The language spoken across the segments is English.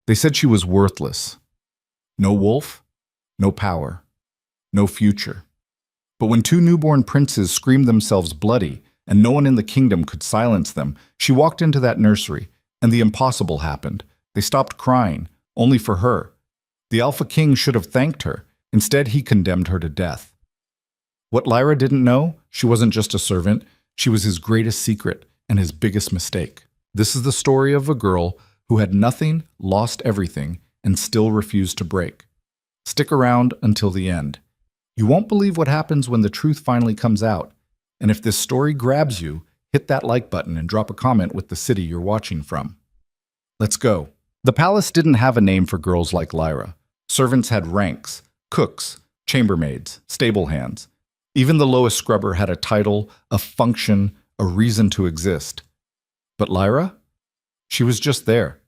They said she was worthless. No wolf, no power, no future. But when two newborn princes screamed themselves bloody and no one in the kingdom could silence them, she walked into that nursery, and the impossible happened. They stopped crying, only for her. The Alpha King should have thanked her. Instead, he condemned her to death. What Lyra didn't know, she wasn't just a servant, she was his greatest secret and his biggest mistake. This is the story of a girl who had nothing, lost everything, and still refused to break. Stick around until the end. You won't believe what happens when the truth finally comes out. And if this story grabs you, hit that like button and drop a comment with the city you're watching from. Let's go. The palace didn't have a name for girls like Lyra. Servants had ranks: cooks, chambermaids, stable hands. Even the lowest scrubber had a title, a function, a reason to exist. But Lyra? She was just there.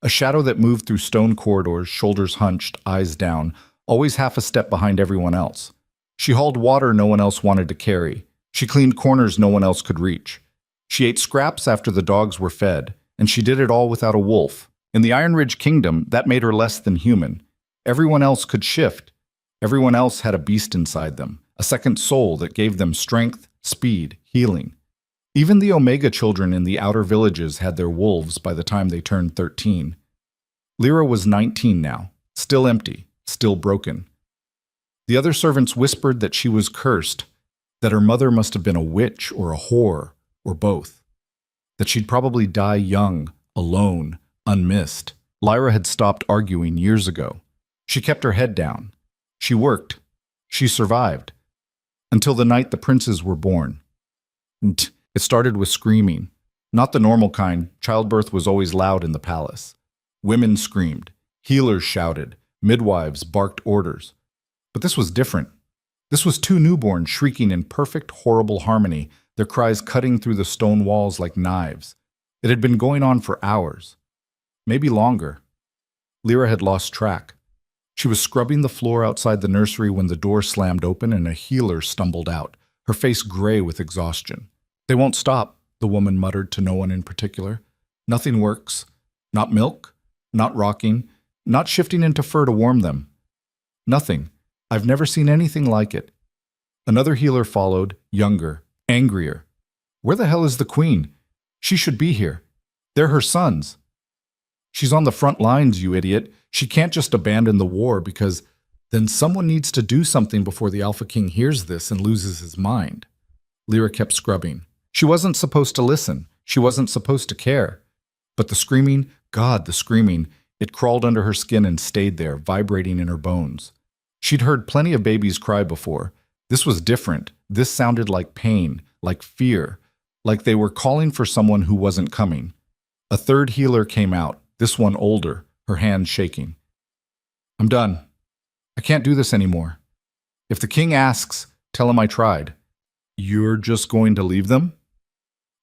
A shadow that moved through stone corridors, shoulders hunched, eyes down, always half a step behind everyone else. She hauled water no one else wanted to carry. She cleaned corners no one else could reach. She ate scraps after the dogs were fed, and she did it all without a wolf. In the Iron Ridge Kingdom, that made her less than human. Everyone else could shift. Everyone else had a beast inside them, a second soul that gave them strength, speed, healing. Even the Omega children in the outer villages had their wolves by the time they turned 13. Lyra was 19 now, still empty, still broken. The other servants whispered that she was cursed, that her mother must have been a witch or a whore, or both. That she'd probably die young, alone, unmissed. Lyra had stopped arguing years ago. She kept her head down. She worked. She survived. Until the night the princes were born. And it started with screaming. Not the normal kind. Childbirth was always loud in the palace. Women screamed. Healers shouted. Midwives barked orders. But this was different. This was two newborns shrieking in perfect, horrible harmony, their cries cutting through the stone walls like knives. It had been going on for hours. Maybe longer. Lyra had lost track. She was scrubbing the floor outside the nursery when the door slammed open and a healer stumbled out, her face gray with exhaustion. "They won't stop," the woman muttered to no one in particular. "Nothing works. Not milk, not rocking, not shifting into fur to warm them. Nothing. I've never seen anything like it." Another healer followed, younger, angrier. "Where the hell is the queen? She should be here. They're her sons." "She's on the front lines, you idiot. She can't just abandon the war because then someone needs to do something before the Alpha King hears this and loses his mind." Lyra kept scrubbing. She wasn't supposed to listen. She wasn't supposed to care. But the screaming, God, the screaming, it crawled under her skin and stayed there, vibrating in her bones. She'd heard plenty of babies cry before. This was different. This sounded like pain, like fear, like they were calling for someone who wasn't coming. A third healer came out, this one older, her hand shaking. "I'm done. I can't do this anymore. If the king asks, tell him I tried." "You're just going to leave them?"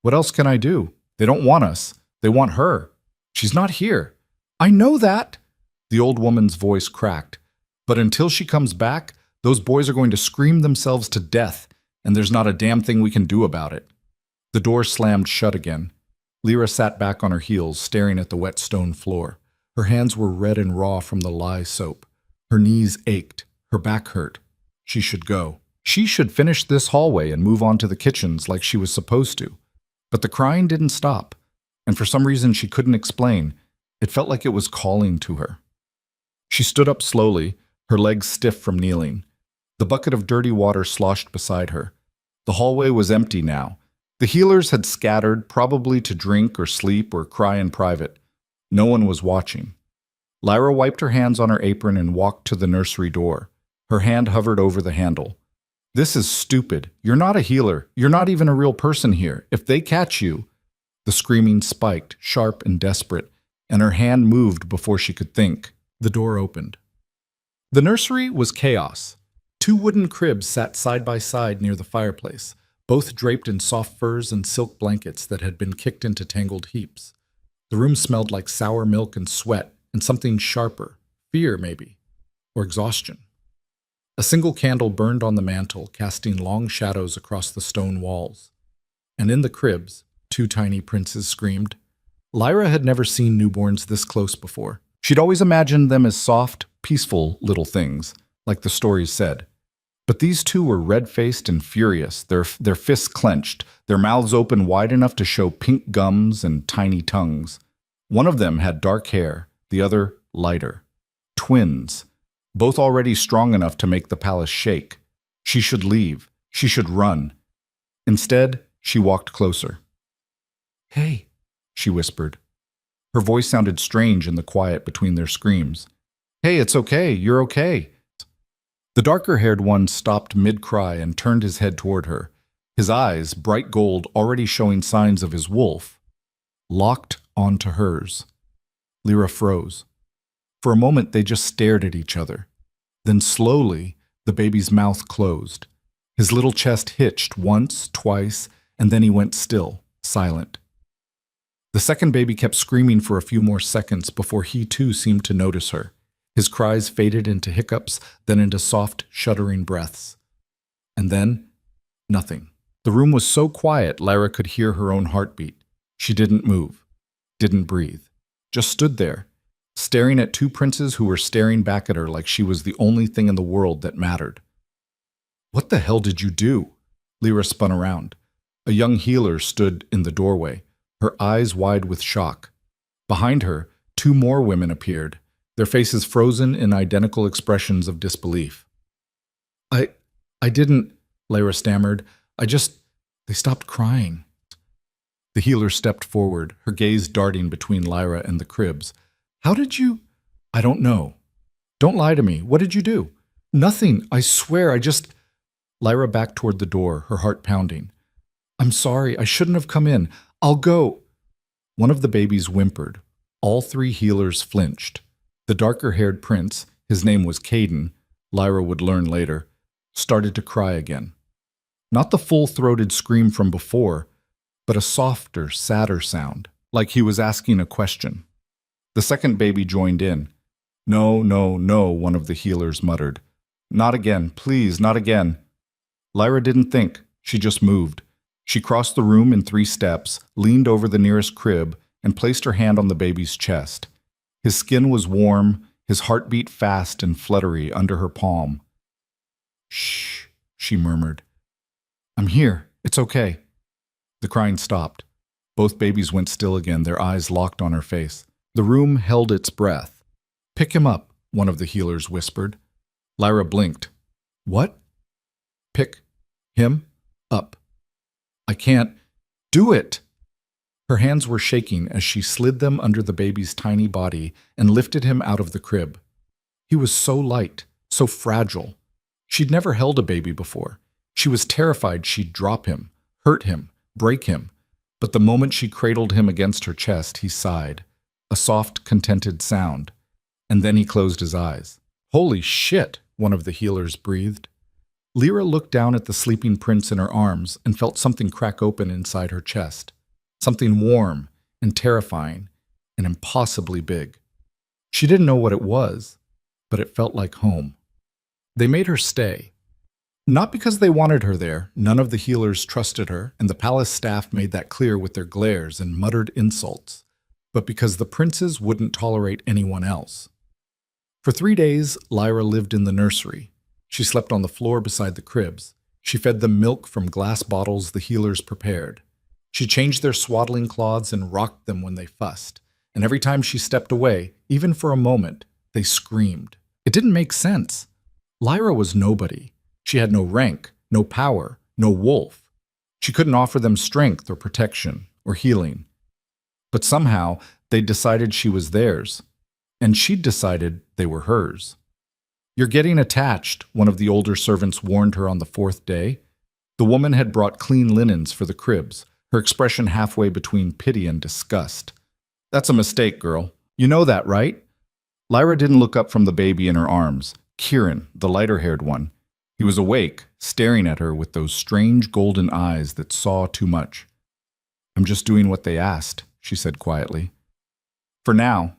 "What else can I do? They don't want us. They want her. She's not here." "I know that." The old woman's voice cracked. "But until she comes back, those boys are going to scream themselves to death, and there's not a damn thing we can do about it." The door slammed shut again. Lyra sat back on her heels, staring at the wet stone floor. Her hands were red and raw from the lye soap. Her knees ached. Her back hurt. She should go. She should finish this hallway and move on to the kitchens like she was supposed to. But the crying didn't stop, and for some reason she couldn't explain. It felt like it was calling to her. She stood up slowly, her legs stiff from kneeling. The bucket of dirty water sloshed beside her. The hallway was empty now. The healers had scattered, probably to drink or sleep or cry in private. No one was watching. Lyra wiped her hands on her apron and walked to the nursery door. Her hand hovered over the handle. "This is stupid. You're not a healer. You're not even a real person here. If they catch you..." The screaming spiked, sharp and desperate, and her hand moved before she could think. The door opened. The nursery was chaos. Two wooden cribs sat side by side near the fireplace, both draped in soft furs and silk blankets that had been kicked into tangled heaps. The room smelled like sour milk and sweat and something sharper, fear maybe, or exhaustion. A single candle burned on the mantel, casting long shadows across the stone walls. And in the cribs, two tiny princes screamed. Lyra had never seen newborns this close before. She'd always imagined them as soft, peaceful little things, like the stories said. But these two were red-faced and furious, their fists clenched, their mouths open wide enough to show pink gums and tiny tongues. One of them had dark hair, the other lighter. Twins, both already strong enough to make the palace shake. She should leave. She should run. Instead, she walked closer. "Hey," she whispered. Her voice sounded strange in the quiet between their screams. "Hey, it's okay. You're okay." The darker-haired one stopped mid-cry and turned his head toward her, his eyes, bright gold, already showing signs of his wolf, locked onto hers. Lyra froze. For a moment, they just stared at each other. Then slowly, the baby's mouth closed. His little chest hitched once, twice, and then he went still, silent. The second baby kept screaming for a few more seconds before he too seemed to notice her. His cries faded into hiccups, then into soft, shuddering breaths. And then, nothing. The room was so quiet, Lyra could hear her own heartbeat. She didn't move, didn't breathe, just stood there, staring at two princes who were staring back at her like she was the only thing in the world that mattered. "What the hell did you do?" Lyra spun around. A young healer stood in the doorway, her eyes wide with shock. Behind her, two more women appeared, their faces frozen in identical expressions of disbelief. I didn't," Lyra stammered. They stopped crying." The healer stepped forward, her gaze darting between Lyra and the cribs. "How did you—" "I don't know. Don't lie to me. What did you do?" "Nothing. I swear, Lyra backed toward the door, her heart pounding. "I'm sorry. I shouldn't have come in. I'll go." One of the babies whimpered. All three healers flinched. The darker-haired prince, his name was Caden, Lyra would learn later, started to cry again. Not the full-throated scream from before, but a softer, sadder sound, like he was asking a question. The second baby joined in. "No, no, no," one of the healers muttered. "Not again, please, not again." Lyra didn't think, she just moved. She crossed the room in 3 steps, leaned over the nearest crib, and placed her hand on the baby's chest. His skin was warm, his heart beat fast and fluttery under her palm. "Shh," she murmured. "I'm here. It's okay." The crying stopped. Both babies went still again, their eyes locked on her face. The room held its breath. "Pick him up," one of the healers whispered. Lyra blinked. "What?" "Pick him up." "I can't do it." Her hands were shaking as she slid them under the baby's tiny body and lifted him out of the crib. He was so light, so fragile. She'd never held a baby before. She was terrified she'd drop him, hurt him, break him. But the moment she cradled him against her chest, he sighed, a soft, contented sound. And then he closed his eyes. "Holy shit," one of the healers breathed. Lyra looked down at the sleeping prince in her arms and felt something crack open inside her chest. Something warm and terrifying and impossibly big. She didn't know what it was, but it felt like home. They made her stay. Not because they wanted her there, none of the healers trusted her, and the palace staff made that clear with their glares and muttered insults, but because the princes wouldn't tolerate anyone else. For 3 days, Lyra lived in the nursery. She slept on the floor beside the cribs. She fed them milk from glass bottles the healers prepared. She changed their swaddling cloths and rocked them when they fussed. And every time she stepped away, even for a moment, they screamed. It didn't make sense. Lyra was nobody. She had no rank, no power, no wolf. She couldn't offer them strength or protection or healing. But somehow, they'd decided she was theirs. And she'd decided they were hers. "You're getting attached," one of the older servants warned her on the 4th day. The woman had brought clean linens for the cribs, her expression halfway between pity and disgust. "That's a mistake, girl. You know that, right?" Lyra didn't look up from the baby in her arms. Kieran, the lighter-haired one. He was awake, staring at her with those strange golden eyes that saw too much. "I'm just doing what they asked," she said quietly. "For now.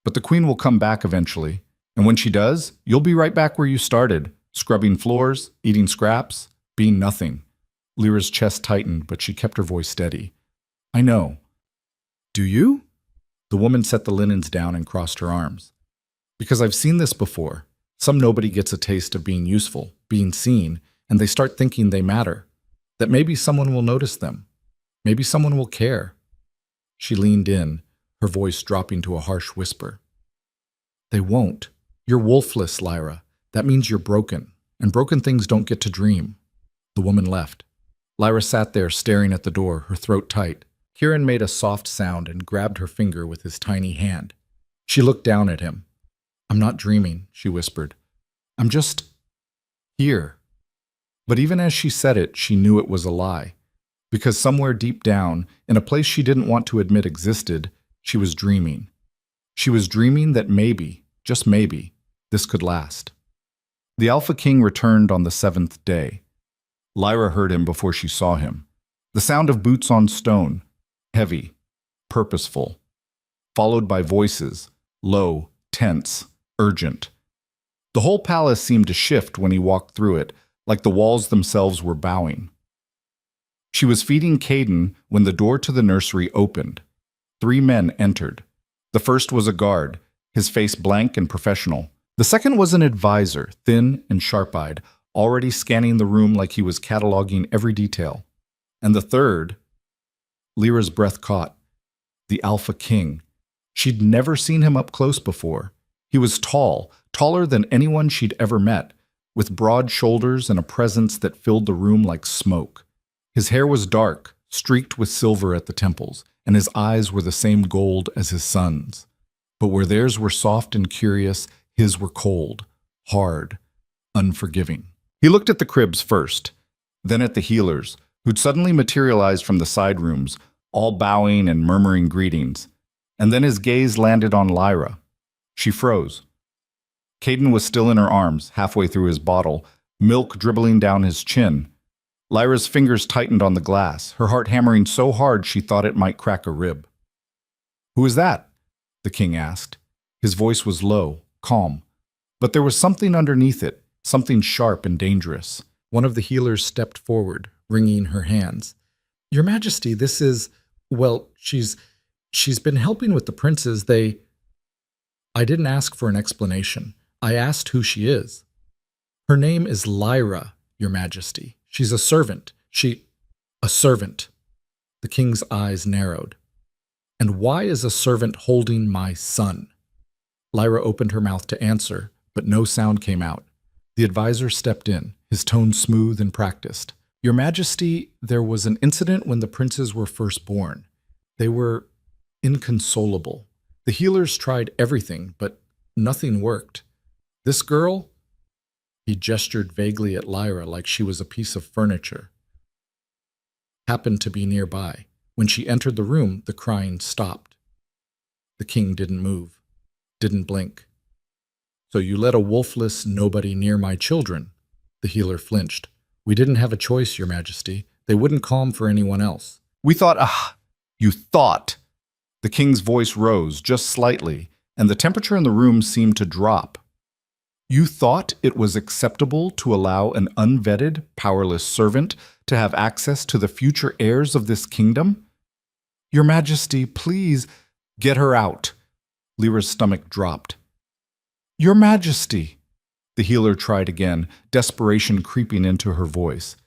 But the queen will come back eventually. And when she does, you'll be right back where you started, scrubbing floors, eating scraps, being nothing." Lyra's chest tightened, but she kept her voice steady. "I know." "Do you?" The woman set the linens down and crossed her arms. Because I've seen this before. Some nobody gets a taste of being useful, being seen, and they start thinking they matter. That maybe someone will notice them. Maybe someone will care. She leaned in, her voice dropping to a harsh whisper. They won't. You're wolfless, Lyra. That means you're broken, and broken things don't get to dream. The woman left. Lyra sat there staring at the door, her throat tight. Kieran made a soft sound and grabbed her finger with his tiny hand. She looked down at him. I'm not dreaming, she whispered. I'm just here. But even as she said it, she knew it was a lie. Because somewhere deep down, in a place she didn't want to admit existed, she was dreaming. She was dreaming that maybe, just maybe, this could last. The Alpha King returned on the 7th day. Lyra heard him before she saw him. The sound of boots on stone, heavy, purposeful, followed by voices, low, tense, urgent. The whole palace seemed to shift when he walked through it, like the walls themselves were bowing. She was feeding Caden when the door to the nursery opened. 3 men entered. The first was a guard, his face blank and professional. The second was an advisor, thin and sharp-eyed, already scanning the room like he was cataloging every detail. And the third, Lyra's breath caught, the Alpha King. She'd never seen him up close before. He was tall, taller than anyone she'd ever met, with broad shoulders and a presence that filled the room like smoke. His hair was dark, streaked with silver at the temples, and his eyes were the same gold as his son's. But where theirs were soft and curious, his were cold, hard, unforgiving. He looked at the cribs first, then at the healers, who'd suddenly materialized from the side rooms, all bowing and murmuring greetings. And then his gaze landed on Lyra. She froze. Caden was still in her arms, halfway through his bottle, milk dribbling down his chin. Lyra's fingers tightened on the glass, her heart hammering so hard she thought it might crack a rib. "Who is that?" the king asked. His voice was low, calm, but there was something underneath it, something sharp and dangerous. One of the healers stepped forward, wringing her hands. "Your Majesty, this is, well, she's been helping with the princes. I didn't ask for an explanation. I asked who she is." "Her name is Lyra, Your Majesty. She's a servant. A servant." The king's eyes narrowed. "And why is a servant holding my son?" Lyra opened her mouth to answer, but no sound came out. The advisor stepped in, his tone smooth and practiced. "Your Majesty, there was an incident when the princes were first born. They were inconsolable. The healers tried everything, but nothing worked. This girl," he gestured vaguely at Lyra like she was a piece of furniture, "happened to be nearby. When she entered the room, the crying stopped." The king didn't move, didn't blink. "So you let a wolfless nobody near my children?" The healer flinched. "We didn't have a choice, Your Majesty. They wouldn't calm for anyone else." "We thought, you thought." The king's voice rose just slightly, and the temperature in the room seemed to drop. "You thought it was acceptable to allow an unvetted, powerless servant to have access to the future heirs of this kingdom? Your Majesty, please get her out." Lyra's stomach dropped. "Your Majesty," the healer tried again, desperation creeping into her voice.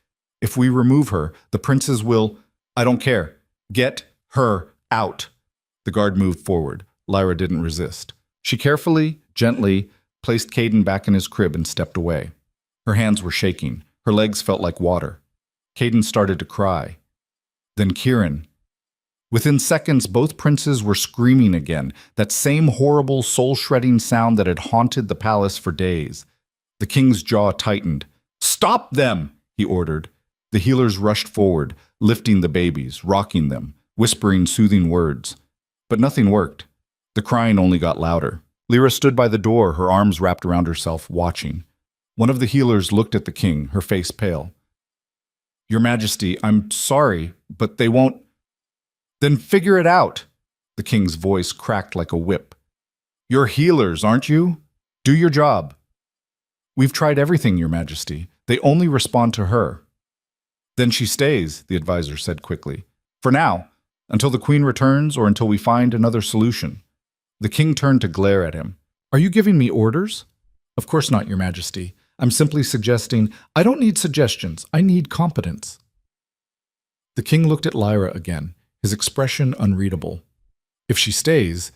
"If we remove her, the princes will—" "I don't care. Get her out." The guard moved forward. Lyra didn't resist. She carefully, gently, placed Caden back in his crib and stepped away. Her hands were shaking. Her legs felt like water. Caden started to cry. Then Kieran. Within seconds, both princes were screaming again, that same horrible, soul-shredding sound that had haunted the palace for days. The king's jaw tightened. "Stop them!" he ordered. The healers rushed forward, lifting the babies, rocking them, whispering soothing words. But nothing worked. The crying only got louder. Lyra stood by the door, her arms wrapped around herself, watching. One of the healers looked at the king, her face pale. "Your Majesty, I'm sorry, but they won't—" "Then figure it out." The king's voice cracked like a whip. "You're healers, aren't you? Do your job." "We've tried everything, Your Majesty. They only respond to her." "Then she stays," the advisor said quickly. "For now. Until the queen returns or until we find another solution. The king turned to glare at him. Are you giving me orders? Of course not, Your Majesty. I'm simply suggesting, I don't need suggestions, I need competence. The king looked at Lyra again, his expression unreadable. If she stays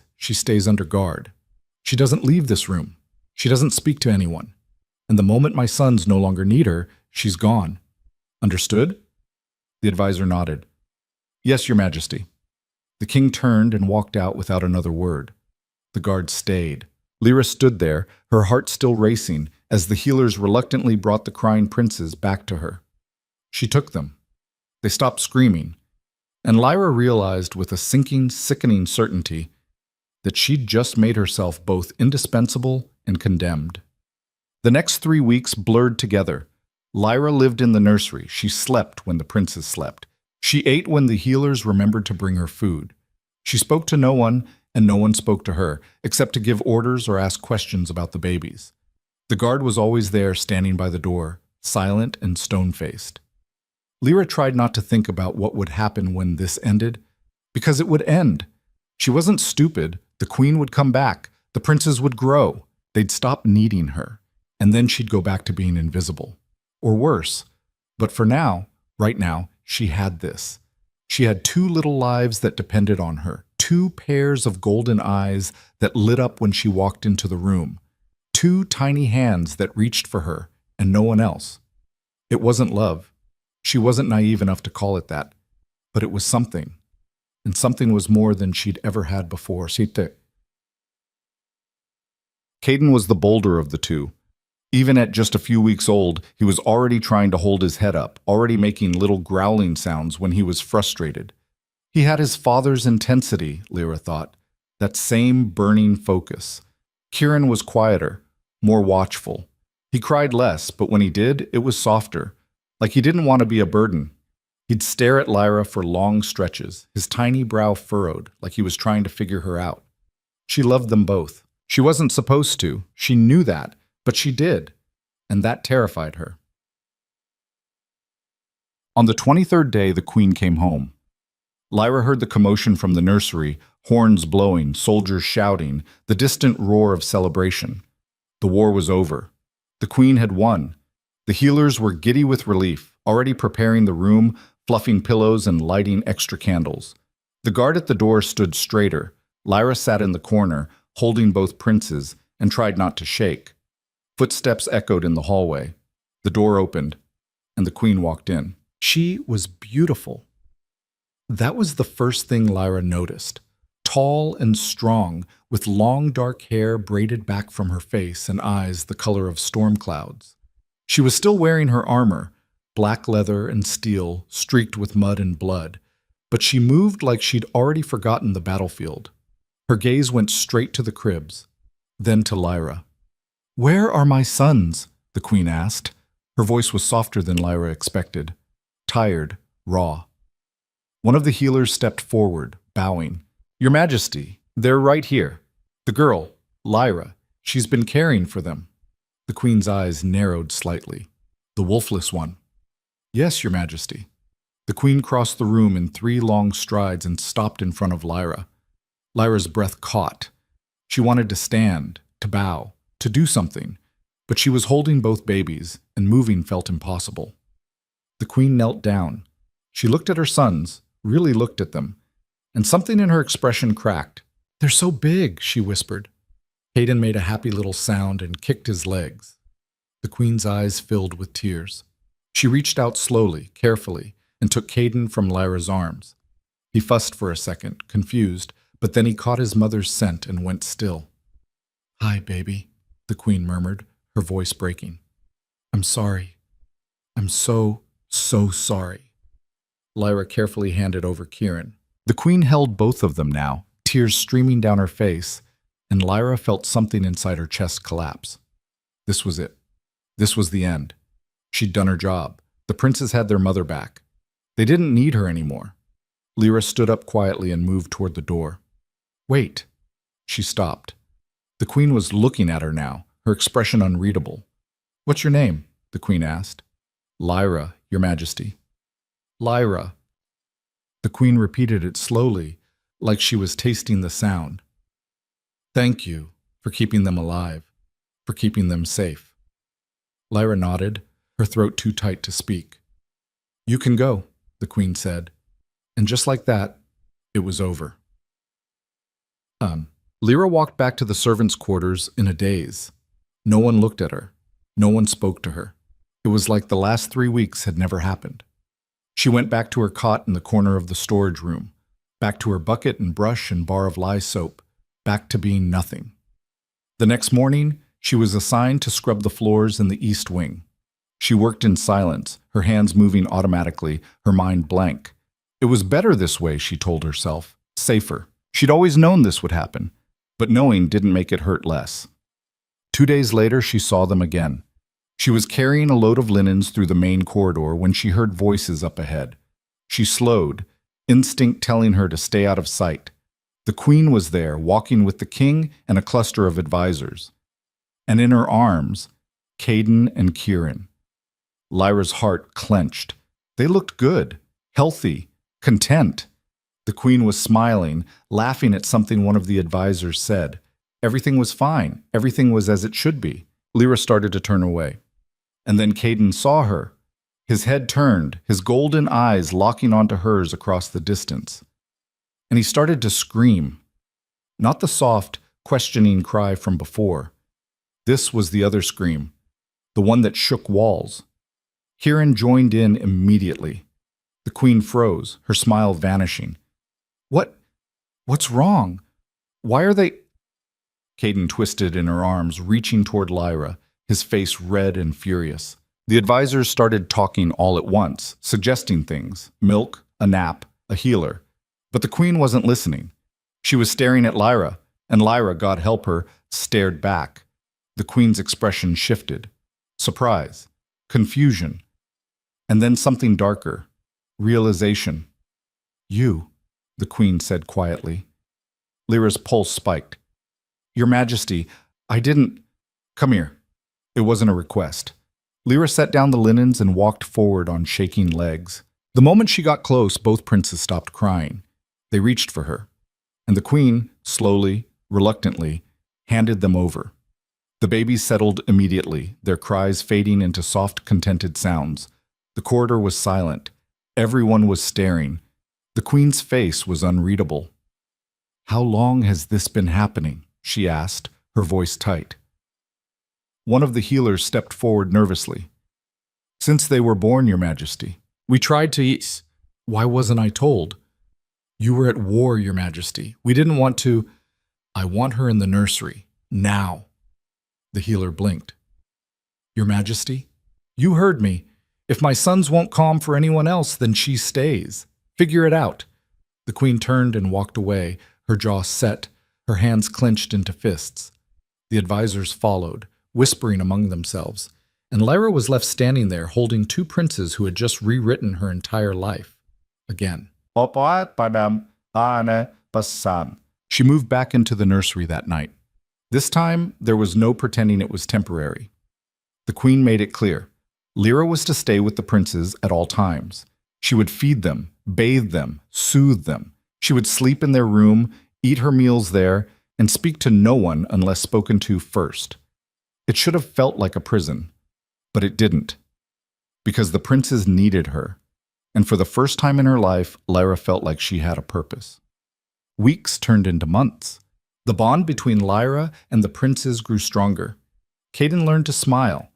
under guard. She doesn't leave this room. She doesn't speak to anyone. And the moment my sons no longer need her, she's gone. Understood? The advisor nodded. Yes, Your Majesty. The king turned and walked out without another word. The guard stayed. Lyra stood there, her heart still racing, as the healers reluctantly brought the crying princes back to her. She took them. They stopped screaming, and Lyra realized with a sinking, sickening certainty that she'd just made herself both indispensable and condemned. The next 3 weeks blurred together. Lyra lived in the nursery. She slept when the princes slept. She ate when the healers remembered to bring her food. She spoke to no one, and no one spoke to her, except to give orders or ask questions about the babies. The guard was always there, standing by the door, silent and stone-faced. Lyra tried not to think about what would happen when this ended, because it would end. She wasn't stupid. The queen would come back. The princes would grow. They'd stop needing her, and then she'd go back to being invisible. Or worse. But for now, right now, she had this. She had 2 little lives that depended on her, 2 pairs of golden eyes that lit up when she walked into the room, 2 tiny hands that reached for her, and no one else. It wasn't love. She wasn't naive enough to call it that, but it was something, and something was more than she'd ever had before. Caden was the bolder of the 2. Even at just a few weeks old, he was already trying to hold his head up, already making little growling sounds when he was frustrated. He had his father's intensity, Lyra thought, that same burning focus. Kieran was quieter, more watchful. He cried less, but when he did, it was softer, like he didn't want to be a burden. He'd stare at Lyra for long stretches, his tiny brow furrowed, like he was trying to figure her out. She loved them both. She wasn't supposed to. She knew that, but she did, and that terrified her. On the 23rd day, the queen came home. Lyra heard the commotion from the nursery, horns blowing, soldiers shouting, the distant roar of celebration. The war was over. The queen had won. The healers were giddy with relief, already preparing the room, fluffing pillows and lighting extra candles. The guard at the door stood straighter. Lyra sat in the corner, holding both princes, and tried not to shake. Footsteps echoed in the hallway. The door opened, and the queen walked in. She was beautiful. That was the first thing Lyra noticed. Tall and strong, with long dark hair braided back from her face and eyes the color of storm clouds. She was still wearing her armor, black leather and steel, streaked with mud and blood, but she moved like she'd already forgotten the battlefield. Her gaze went straight to the cribs, then to Lyra. "Where are my sons?" the queen asked. Her voice was softer than Lyra expected, tired, raw. One of the healers stepped forward, bowing. "Your Majesty, they're right here. The girl, Lyra, she's been caring for them." The queen's eyes narrowed slightly. "The wolfless one." "Yes, Your Majesty." The queen crossed the room in 3 long strides and stopped in front of Lyra. Lyra's breath caught. She wanted to stand, to bow, to do something, but she was holding both babies, and moving felt impossible. The queen knelt down. She looked at her sons, really looked at them, and something in her expression cracked. "They're so big," she whispered. Caden made a happy little sound and kicked his legs. The queen's eyes filled with tears. She reached out slowly, carefully, and took Caden from Lyra's arms. He fussed for a second, confused, but then he caught his mother's scent and went still. "Hi, baby," the queen murmured, her voice breaking. "I'm sorry. I'm so sorry." Lyra carefully handed over Kieran. The queen held both of them now, tears streaming down her face, and Lyra felt something inside her chest collapse. This was it. This was the end. She'd done her job. The princes had their mother back. They didn't need her anymore. Lyra stood up quietly and moved toward the door. "Wait." She stopped. The queen was looking at her now, her expression unreadable. "What's your name?" the queen asked. "Lyra, Your Majesty." "Lyra." The queen repeated it slowly, like she was tasting the sound. Thank you for keeping them alive, for keeping them safe. Lyra nodded, her throat too tight to speak. You can go, the queen said. And just like that, it was over. Lyra walked back to the servants' quarters in a daze. No one looked at her. No one spoke to her. It was like the last 3 weeks had never happened. She went back to her cot in the corner of the storage room, back to her bucket and brush and bar of lye soap, back to being nothing. The next morning, she was assigned to scrub the floors in the east wing. She worked in silence, her hands moving automatically, her mind blank. It was better this way, she told herself, safer. She'd always known this would happen, but knowing didn't make it hurt less. 2 days later, she saw them again. She was carrying a load of linens through the main corridor when she heard voices up ahead. She slowed, instinct telling her to stay out of sight. The queen was there, walking with the king and a cluster of advisors. And in her arms, Caden and Kieran. Lyra's heart clenched. They looked good, healthy, content. The queen was smiling, laughing at something one of the advisors said. Everything was fine. Everything was as it should be. Lyra started to turn away. And then Caden saw her. His head turned, his golden eyes locking onto hers across the distance. And he started to scream. Not the soft, questioning cry from before. This was the other scream, the one that shook walls. Kieran joined in immediately. The queen froze, her smile vanishing. What's wrong? Why are they... Caden twisted in her arms, reaching toward Lyra, his face red and furious. The advisors started talking all at once, suggesting things. Milk, a nap, a healer. But the queen wasn't listening. She was staring at Lyra, and Lyra, God help her, stared back. The queen's expression shifted. Surprise. Confusion. And then something darker. Realization. You, the queen said quietly. Lyra's pulse spiked. Your Majesty, I didn't... Come here. It wasn't a request. Lyra set down the linens and walked forward on shaking legs. The moment she got close, both princes stopped crying. They reached for her. And the queen, slowly, reluctantly, handed them over. The babies settled immediately, their cries fading into soft, contented sounds. The corridor was silent. Everyone was staring. The queen's face was unreadable. How long has this been happening? She asked, her voice tight. One of the healers stepped forward nervously. Since they were born, Your Majesty. We tried to eat. Why wasn't I told? You were at war, Your Majesty. We didn't want to... I want her in the nursery. Now. The healer blinked. Your Majesty? You heard me. If my sons won't calm for anyone else, then she stays. Figure it out. The queen turned and walked away, her jaw set, her hands clenched into fists. The advisors followed, whispering among themselves, and Lyra was left standing there holding two princes who had just rewritten her entire life. Again. She moved back into the nursery that night. This time, there was no pretending it was temporary. The queen made it clear. Lyra was to stay with the princes at all times. She would feed them, bathe them, soothe them. She would sleep in their room, eat her meals there, and speak to no one unless spoken to first. It should have felt like a prison, but it didn't, because the princes needed her, and for the first time in her life, Lyra felt like she had a purpose. Weeks turned into months. The bond between Lyra and the princes grew stronger. Caden learned to smile,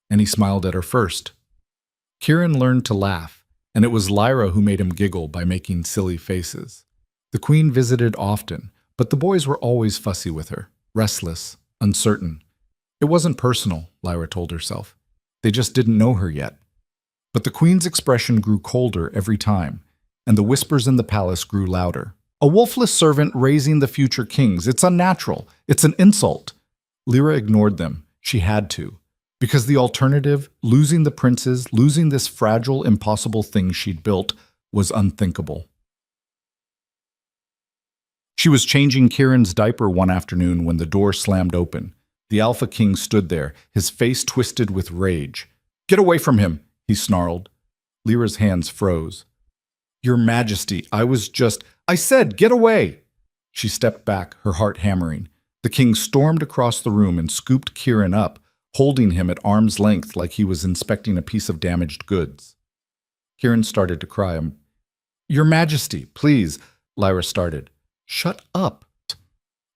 and he smiled at her first. Kieran learned to laugh, and it was Lyra who made him giggle by making silly faces. The queen visited often, but the boys were always fussy with her, restless, uncertain. It wasn't personal, Lyra told herself. They just didn't know her yet. But the queen's expression grew colder every time, and the whispers in the palace grew louder. A wolfless servant raising the future kings. It's unnatural. It's an insult. Lyra ignored them. She had to. Because the alternative, losing the princes, losing this fragile, impossible thing she'd built, was unthinkable. She was changing Kieran's diaper one afternoon when the door slammed open. The Alpha King stood there, his face twisted with rage. "Get away from him," he snarled. Lyra's hands froze. Your Majesty, I said, get away! She stepped back, her heart hammering. The king stormed across the room and scooped Kieran up, holding him at arm's length like he was inspecting a piece of damaged goods. Kieran started to cry. Your Majesty, please, Lyra started. Shut up.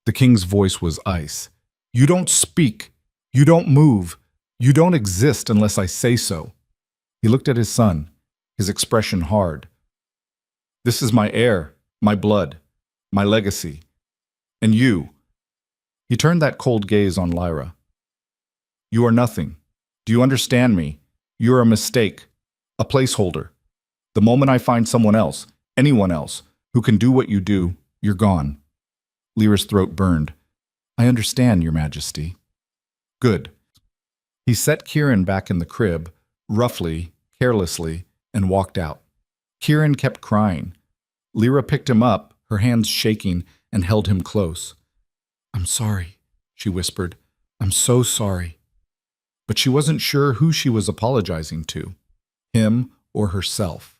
The king's voice was ice. You don't speak. You don't move. You don't exist unless I say so. He looked at his son, his expression hard. This is my heir, my blood, my legacy. And you. He turned that cold gaze on Lyra. You are nothing. Do you understand me? You are a mistake, a placeholder. The moment I find someone else, anyone else, who can do what you do, you're gone. Lyra's throat burned. I understand, Your Majesty. Good. He set Kieran back in the crib, roughly, carelessly, and walked out. Kieran kept crying. Lyra picked him up, her hands shaking, and held him close. I'm sorry, she whispered. I'm so sorry. But she wasn't sure who she was apologizing to, him or herself.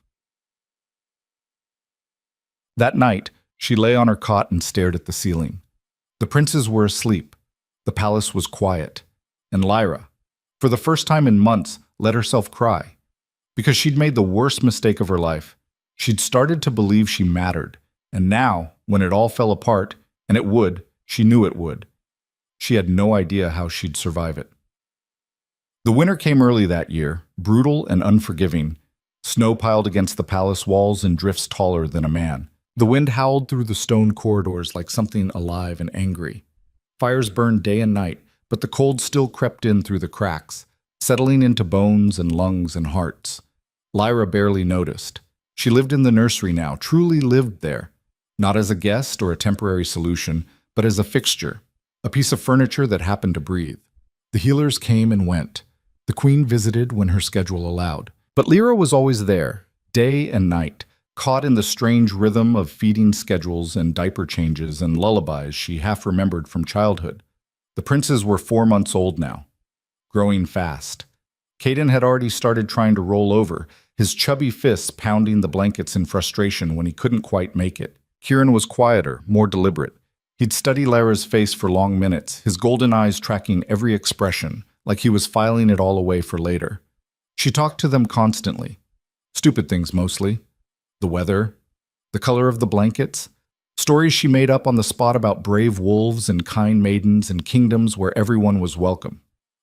That night, she lay on her cot and stared at the ceiling. The princes were asleep. The palace was quiet. And Lyra, for the first time in months, let herself cry. Because she'd made the worst mistake of her life. She'd started to believe she mattered. And now, when it all fell apart, and it would, she knew it would. She had no idea how she'd survive it. The winter came early that year, brutal and unforgiving. Snow piled against the palace walls in drifts taller than a man. The wind howled through the stone corridors like something alive and angry. Fires burned day and night, but the cold still crept in through the cracks, settling into bones and lungs and hearts. Lyra barely noticed. She lived in the nursery now, truly lived there. Not as a guest or a temporary solution, but as a fixture, a piece of furniture that happened to breathe. The healers came and went. The queen visited when her schedule allowed. But Lyra was always there, day and night, caught in the strange rhythm of feeding schedules and diaper changes and lullabies she half remembered from childhood. The princes were 4 months old now, growing fast. Caden had already started trying to roll over, his chubby fists pounding the blankets in frustration when he couldn't quite make it. Kieran was quieter, more deliberate. He'd study Lyra's face for long minutes, his golden eyes tracking every expression, like he was filing it all away for later. She talked to them constantly. Stupid things mostly. The weather, the color of the blankets, stories she made up on the spot about brave wolves and kind maidens and kingdoms where everyone was welcome.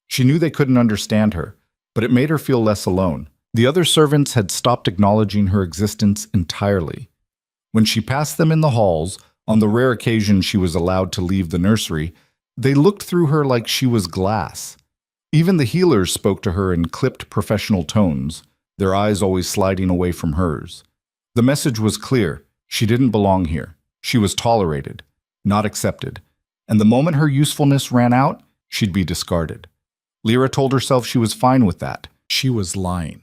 She knew they couldn't understand her, but it made her feel less alone. The other servants had stopped acknowledging her existence entirely. When she passed them in the halls, on the rare occasion she was allowed to leave the nursery, they looked through her like she was glass. Even the healers spoke to her in clipped professional tones, their eyes always sliding away from hers. The message was clear. She didn't belong here. She was tolerated, not accepted. And the moment her usefulness ran out, she'd be discarded. Lyra told herself she was fine with that. She was lying.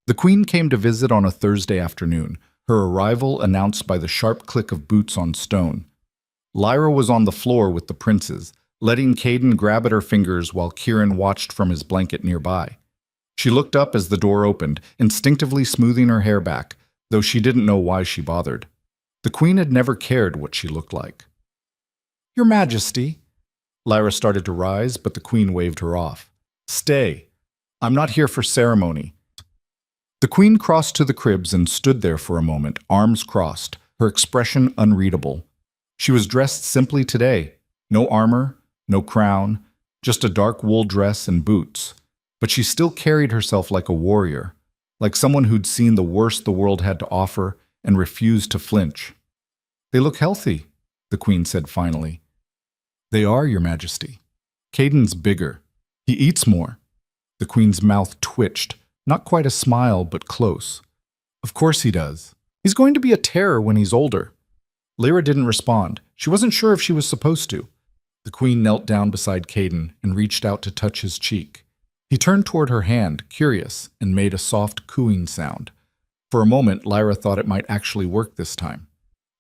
The queen came to visit on a Thursday afternoon, her arrival announced by the sharp click of boots on stone. Lyra was on the floor with the princes, letting Caden grab at her fingers while Kieran watched from his blanket nearby. She looked up as the door opened, instinctively smoothing her hair back, though she didn't know why she bothered. The queen had never cared what she looked like. Your Majesty. Lyra started to rise, but the queen waved her off. Stay. I'm not here for ceremony. The queen crossed to the cribs and stood there for a moment, arms crossed, her expression unreadable. She was dressed simply today. No armor, no crown, just a dark wool dress and boots. But she still carried herself like a warrior, like someone who'd seen the worst the world had to offer and refused to flinch. They look healthy, the queen said finally. They are, Your Majesty. Caden's bigger. He eats more. The queen's mouth twitched, not quite a smile, but close. Of course he does. He's going to be a terror when he's older. Lyra didn't respond. She wasn't sure if she was supposed to. The queen knelt down beside Caden and reached out to touch his cheek. He turned toward her hand, curious, and made a soft cooing sound. For a moment, Lyra thought it might actually work this time.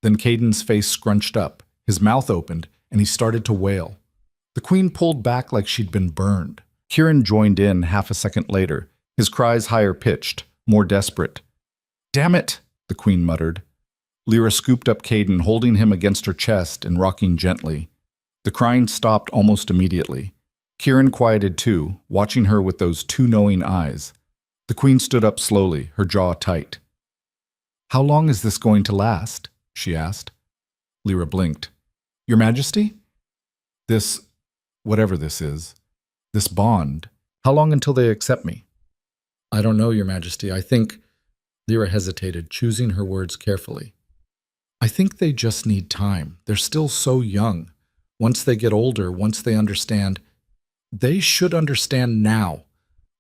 Then Caden's face scrunched up, his mouth opened, and he started to wail. The queen pulled back like she'd been burned. Kieran joined in half a second later, his cries higher-pitched, more desperate. "Damn it!" the queen muttered. Lyra scooped up Caden, holding him against her chest and rocking gently. The crying stopped almost immediately. Kieran quieted too, watching her with those two knowing eyes. The queen stood up slowly, her jaw tight. "How long is this going to last?" she asked. Lyra blinked. "Your Majesty? This, whatever this is, this bond, how long until they accept me?" "I don't know, Your Majesty. I think—" Lyra hesitated, choosing her words carefully. "I think they just need time. They're still so young. Once they get older, once they understand—" "They should understand now."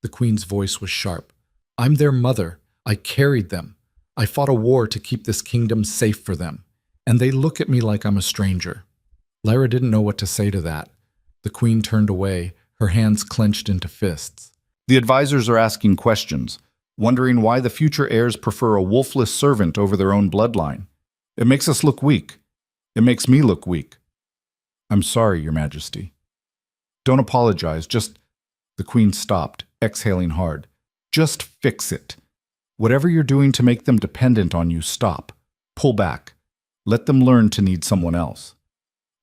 The queen's voice was sharp. "I'm their mother. I carried them. I fought a war to keep this kingdom safe for them. And they look at me like I'm a stranger." Lyra didn't know what to say to that. The queen turned away, her hands clenched into fists. "The advisors are asking questions, wondering why the future heirs prefer a wolfless servant over their own bloodline. It makes us look weak. It makes me look weak." "I'm sorry, Your Majesty." "Don't apologize, just—" The queen stopped, exhaling hard. "Just fix it. Whatever you're doing to make them dependent on you, stop. Pull back. Let them learn to need someone else."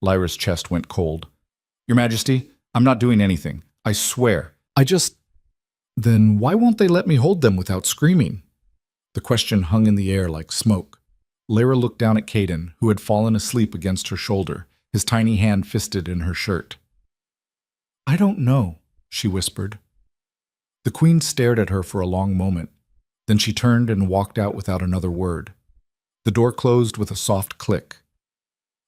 Lyra's chest went cold. "Your Majesty, I'm not doing anything. I swear. I just—" "Then why won't they let me hold them without screaming?" The question hung in the air like smoke. Lyra looked down at Caden, who had fallen asleep against her shoulder, his tiny hand fisted in her shirt. "I don't know," she whispered. The queen stared at her for a long moment. Then she turned and walked out without another word. The door closed with a soft click.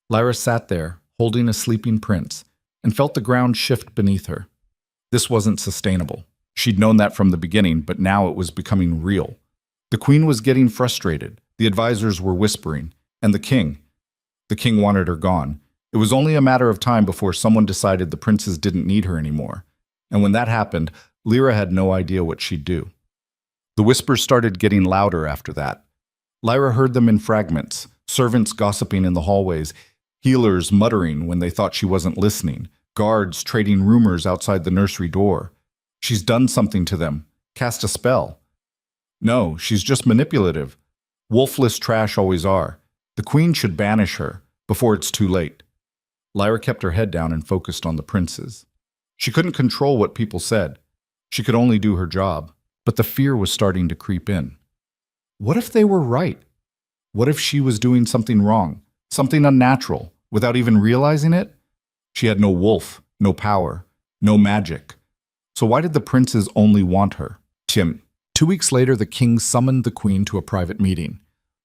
Lyra sat there, holding a sleeping prince, and felt the ground shift beneath her. This wasn't sustainable. She'd known that from the beginning, but now it was becoming real. The queen was getting frustrated, the advisors were whispering, and the king wanted her gone. It was only a matter of time before someone decided the princes didn't need her anymore. And when that happened, Lyra had no idea what she'd do. The whispers started getting louder after that. Lyra heard them in fragments, servants gossiping in the hallways, healers muttering when they thought she wasn't listening, guards trading rumors outside the nursery door. She's done something to them, cast a spell. No, she's just manipulative. Wolfless trash always are. The queen should banish her, before it's too late. Lyra kept her head down and focused on the princes. She couldn't control what people said. She could only do her job, but the fear was starting to creep in. What if they were right? What if she was doing something wrong, something unnatural, without even realizing it? She had no wolf, no power, no magic. So why did the princes only want her? 2 weeks later, the king summoned the queen to a private meeting.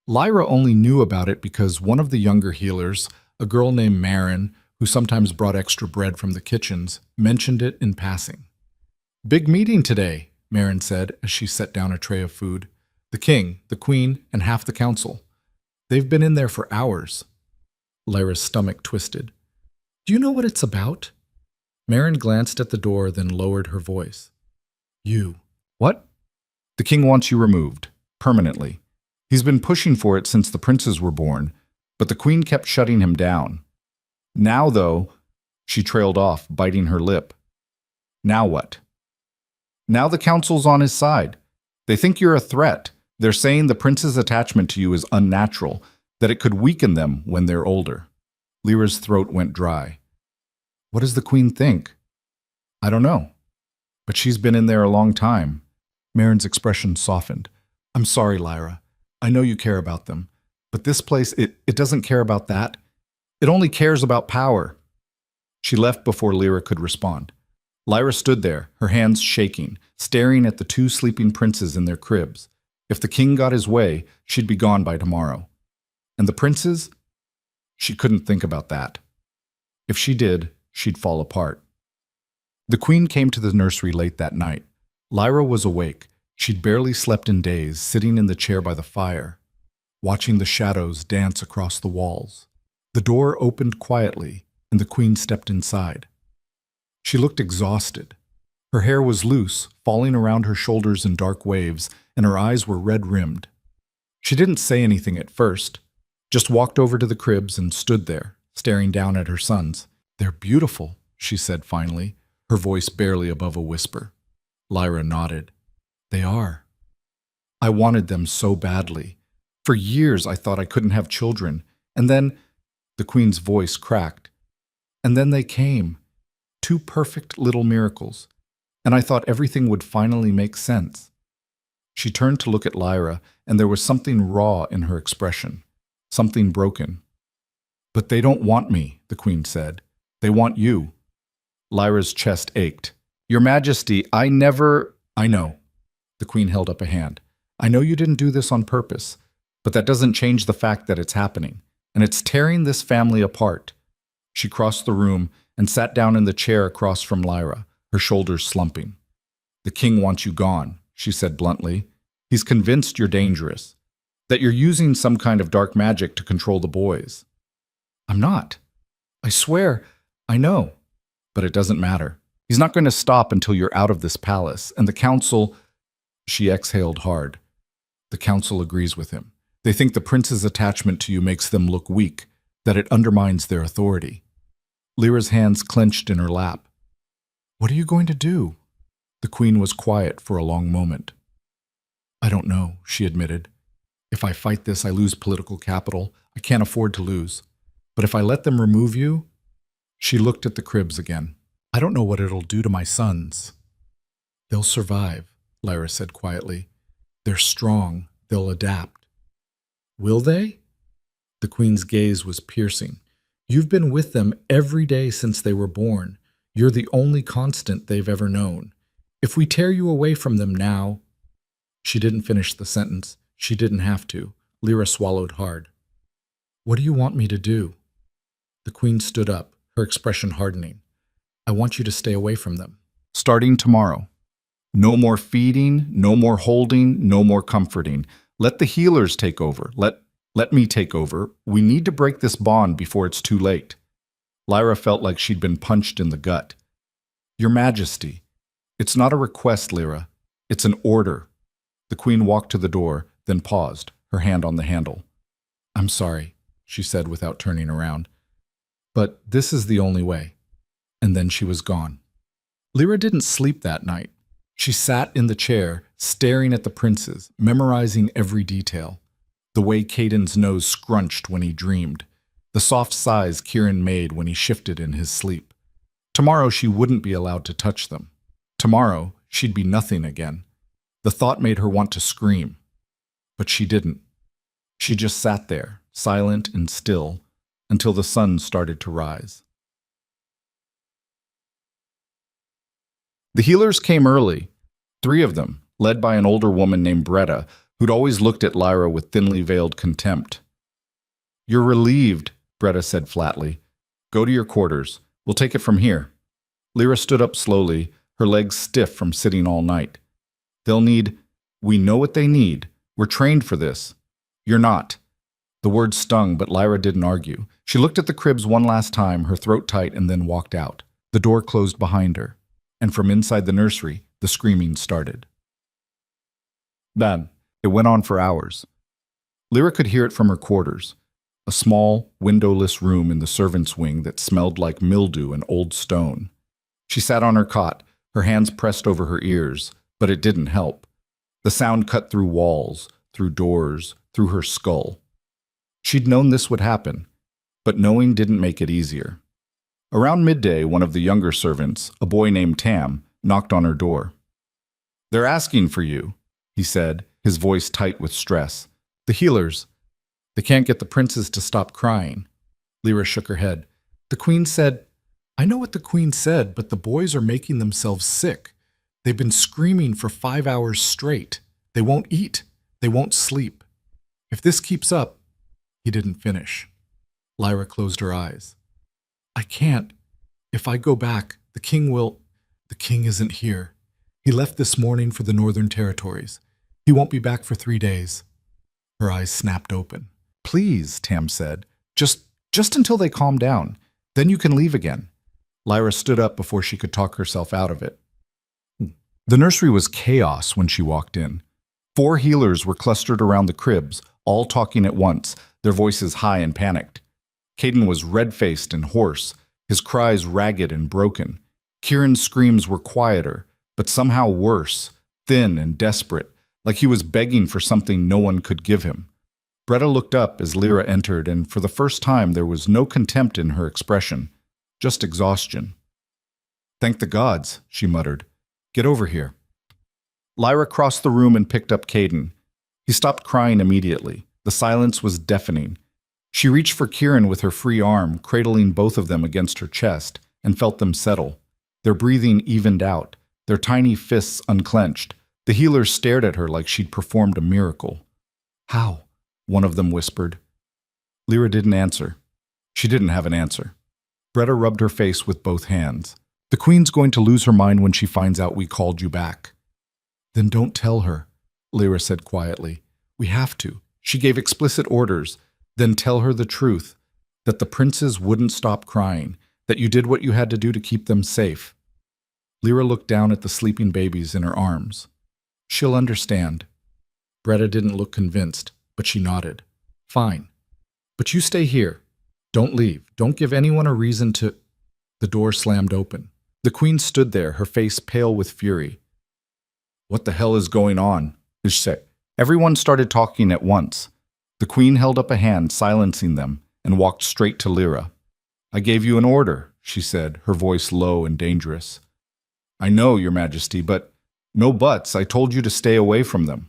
Lyra only knew about it because one of the younger healers, a girl named Marin, who sometimes brought extra bread from the kitchens, mentioned it in passing. "Big meeting today," Marin said as she set down a tray of food. "The king, the queen, and half the council. They've been in there for hours." Lyra's stomach twisted. "Do you know what it's about?" Marin glanced at the door, then lowered her voice. "You." "What?" "The king wants you removed, permanently. He's been pushing for it since the princes were born, but the queen kept shutting him down. Now, though," she trailed off, biting her lip. "Now what?" "Now the council's on his side. They think you're a threat. They're saying the prince's attachment to you is unnatural, that it could weaken them when they're older." Lyra's throat went dry. "What does the queen think?" "I don't know. But she's been in there a long time." Marin's expression softened. "I'm sorry, Lyra. I know you care about them. But this place, it doesn't care about that. It only cares about power." She left before Lyra could respond. Lyra stood there, her hands shaking, staring at the two sleeping princes in their cribs. If the king got his way, she'd be gone by tomorrow. And the princes? She couldn't think about that. If she did, she'd fall apart. The queen came to the nursery late that night. Lyra was awake. She'd barely slept in days, sitting in the chair by the fire, watching the shadows dance across the walls. The door opened quietly, and the queen stepped inside. She looked exhausted. Her hair was loose, falling around her shoulders in dark waves, and her eyes were red-rimmed. She didn't say anything at first, just walked over to the cribs and stood there, staring down at her sons. "They're beautiful," she said finally, her voice barely above a whisper. Lyra nodded. They are. I wanted them so badly. For years I thought I couldn't have children. And then, the Queen's voice cracked. And then they came. 2 perfect little miracles. And I thought everything would finally make sense. She turned to look at Lyra, and there was something raw in her expression. Something broken. But they don't want me, the Queen said. They want you. Lyra's chest ached. Your Majesty, I know. The Queen held up a hand. I know you didn't do this on purpose, but that doesn't change the fact that it's happening, and it's tearing this family apart. She crossed the room and sat down in the chair across from Lyra, her shoulders slumping. The King wants you gone, she said bluntly. He's convinced you're dangerous, that you're using some kind of dark magic to control the boys. I'm not. I swear, I know. But it doesn't matter. He's not going to stop until you're out of this palace, and the council... She exhaled hard. The council agrees with him. They think the prince's attachment to you makes them look weak, that it undermines their authority. Lyra's hands clenched in her lap. What are you going to do? The Queen was quiet for a long moment. I don't know, she admitted. If I fight this, I lose political capital. I can't afford to lose. But if I let them remove you... She looked at the cribs again. I don't know what it'll do to my sons. They'll survive, Lyra said quietly. They're strong. They'll adapt. Will they? The Queen's gaze was piercing. You've been with them every day since they were born. You're the only constant they've ever known. If we tear you away from them now... She didn't finish the sentence. She didn't have to. Lyra swallowed hard. What do you want me to do? The Queen stood up, her expression hardening. I want you to stay away from them. Starting tomorrow. No more feeding, no more holding, no more comforting. Let the healers take over. Let me take over. We need to break this bond before it's too late. Lyra felt like she'd been punched in the gut. Your Majesty. It's not a request, Lyra. It's an order. The Queen walked to the door, then paused, her hand on the handle. I'm sorry, she said without turning around. But this is the only way. And then she was gone. Lyra didn't sleep that night. She sat in the chair, staring at the princes, memorizing every detail. The way Caden's nose scrunched when he dreamed. The soft sighs Kieran made when he shifted in his sleep. Tomorrow she wouldn't be allowed to touch them. Tomorrow she'd be nothing again. The thought made her want to scream. But she didn't. She just sat there, silent and still, until the sun started to rise. The healers came early, 3 of them, led by an older woman named Bretta, who'd always looked at Lyra with thinly veiled contempt. You're relieved, Bretta said flatly. Go to your quarters. We'll take it from here. Lyra stood up slowly, her legs stiff from sitting all night. We know what they need. We're trained for this. You're not. The words stung, but Lyra didn't argue. She looked at the cribs one last time, her throat tight, and then walked out. The door closed behind her, and from inside the nursery, the screaming started. Then, it went on for hours. Lyra could hear it from her quarters, a small, windowless room in the servants' wing that smelled like mildew and old stone. She sat on her cot, her hands pressed over her ears, but it didn't help. The sound cut through walls, through doors, through her skull. She'd known this would happen, but knowing didn't make it easier. Around midday, one of the younger servants, a boy named Tam, knocked on her door. They're asking for you, he said, his voice tight with stress. The healers. They can't get the princes to stop crying. Lyra shook her head. The Queen said, I know what the Queen said, but the boys are making themselves sick. They've been screaming for 5 hours straight. They won't eat. They won't sleep. If this keeps up... He didn't finish. Lyra closed her eyes. I can't. If I go back, the king will... The king isn't here. He left this morning for the Northern Territories. He won't be back for 3 days. Her eyes snapped open. Please, Tam said. Just until they calm down. Then you can leave again. Lyra stood up before she could talk herself out of it. The nursery was chaos when she walked in. 4 healers were clustered around the cribs, all talking at once, their voices high and panicked. Caden was red-faced and hoarse, his cries ragged and broken. Kieran's screams were quieter, but somehow worse, thin and desperate, like he was begging for something no one could give him. Bretta looked up as Lyra entered, and for the first time there was no contempt in her expression, just exhaustion. "Thank the gods," she muttered. "Get over here." Lyra crossed the room and picked up Caden. He stopped crying immediately. The silence was deafening. She reached for Kieran with her free arm, cradling both of them against her chest, and felt them settle. Their breathing evened out, their tiny fists unclenched. The healers stared at her like she'd performed a miracle. "How?" one of them whispered. Lyra didn't answer. She didn't have an answer. Bretta rubbed her face with both hands. "The Queen's going to lose her mind when she finds out we called you back." "Then don't tell her," Lyra said quietly. "We have to." She gave explicit orders. "Then tell her the truth, that the princes wouldn't stop crying, that you did what you had to do to keep them safe." Lyra looked down at the sleeping babies in her arms. "She'll understand." Bretta didn't look convinced, but she nodded. "Fine. But you stay here. Don't leave. Don't give anyone a reason to—" The door slammed open. The Queen stood there, her face pale with fury. "What the hell is going on?" Ish said. Everyone started talking at once. The Queen held up a hand, silencing them, and walked straight to Lyra. "I gave you an order," she said, her voice low and dangerous. "I know, Your Majesty, but—" "No buts. I told you to stay away from them."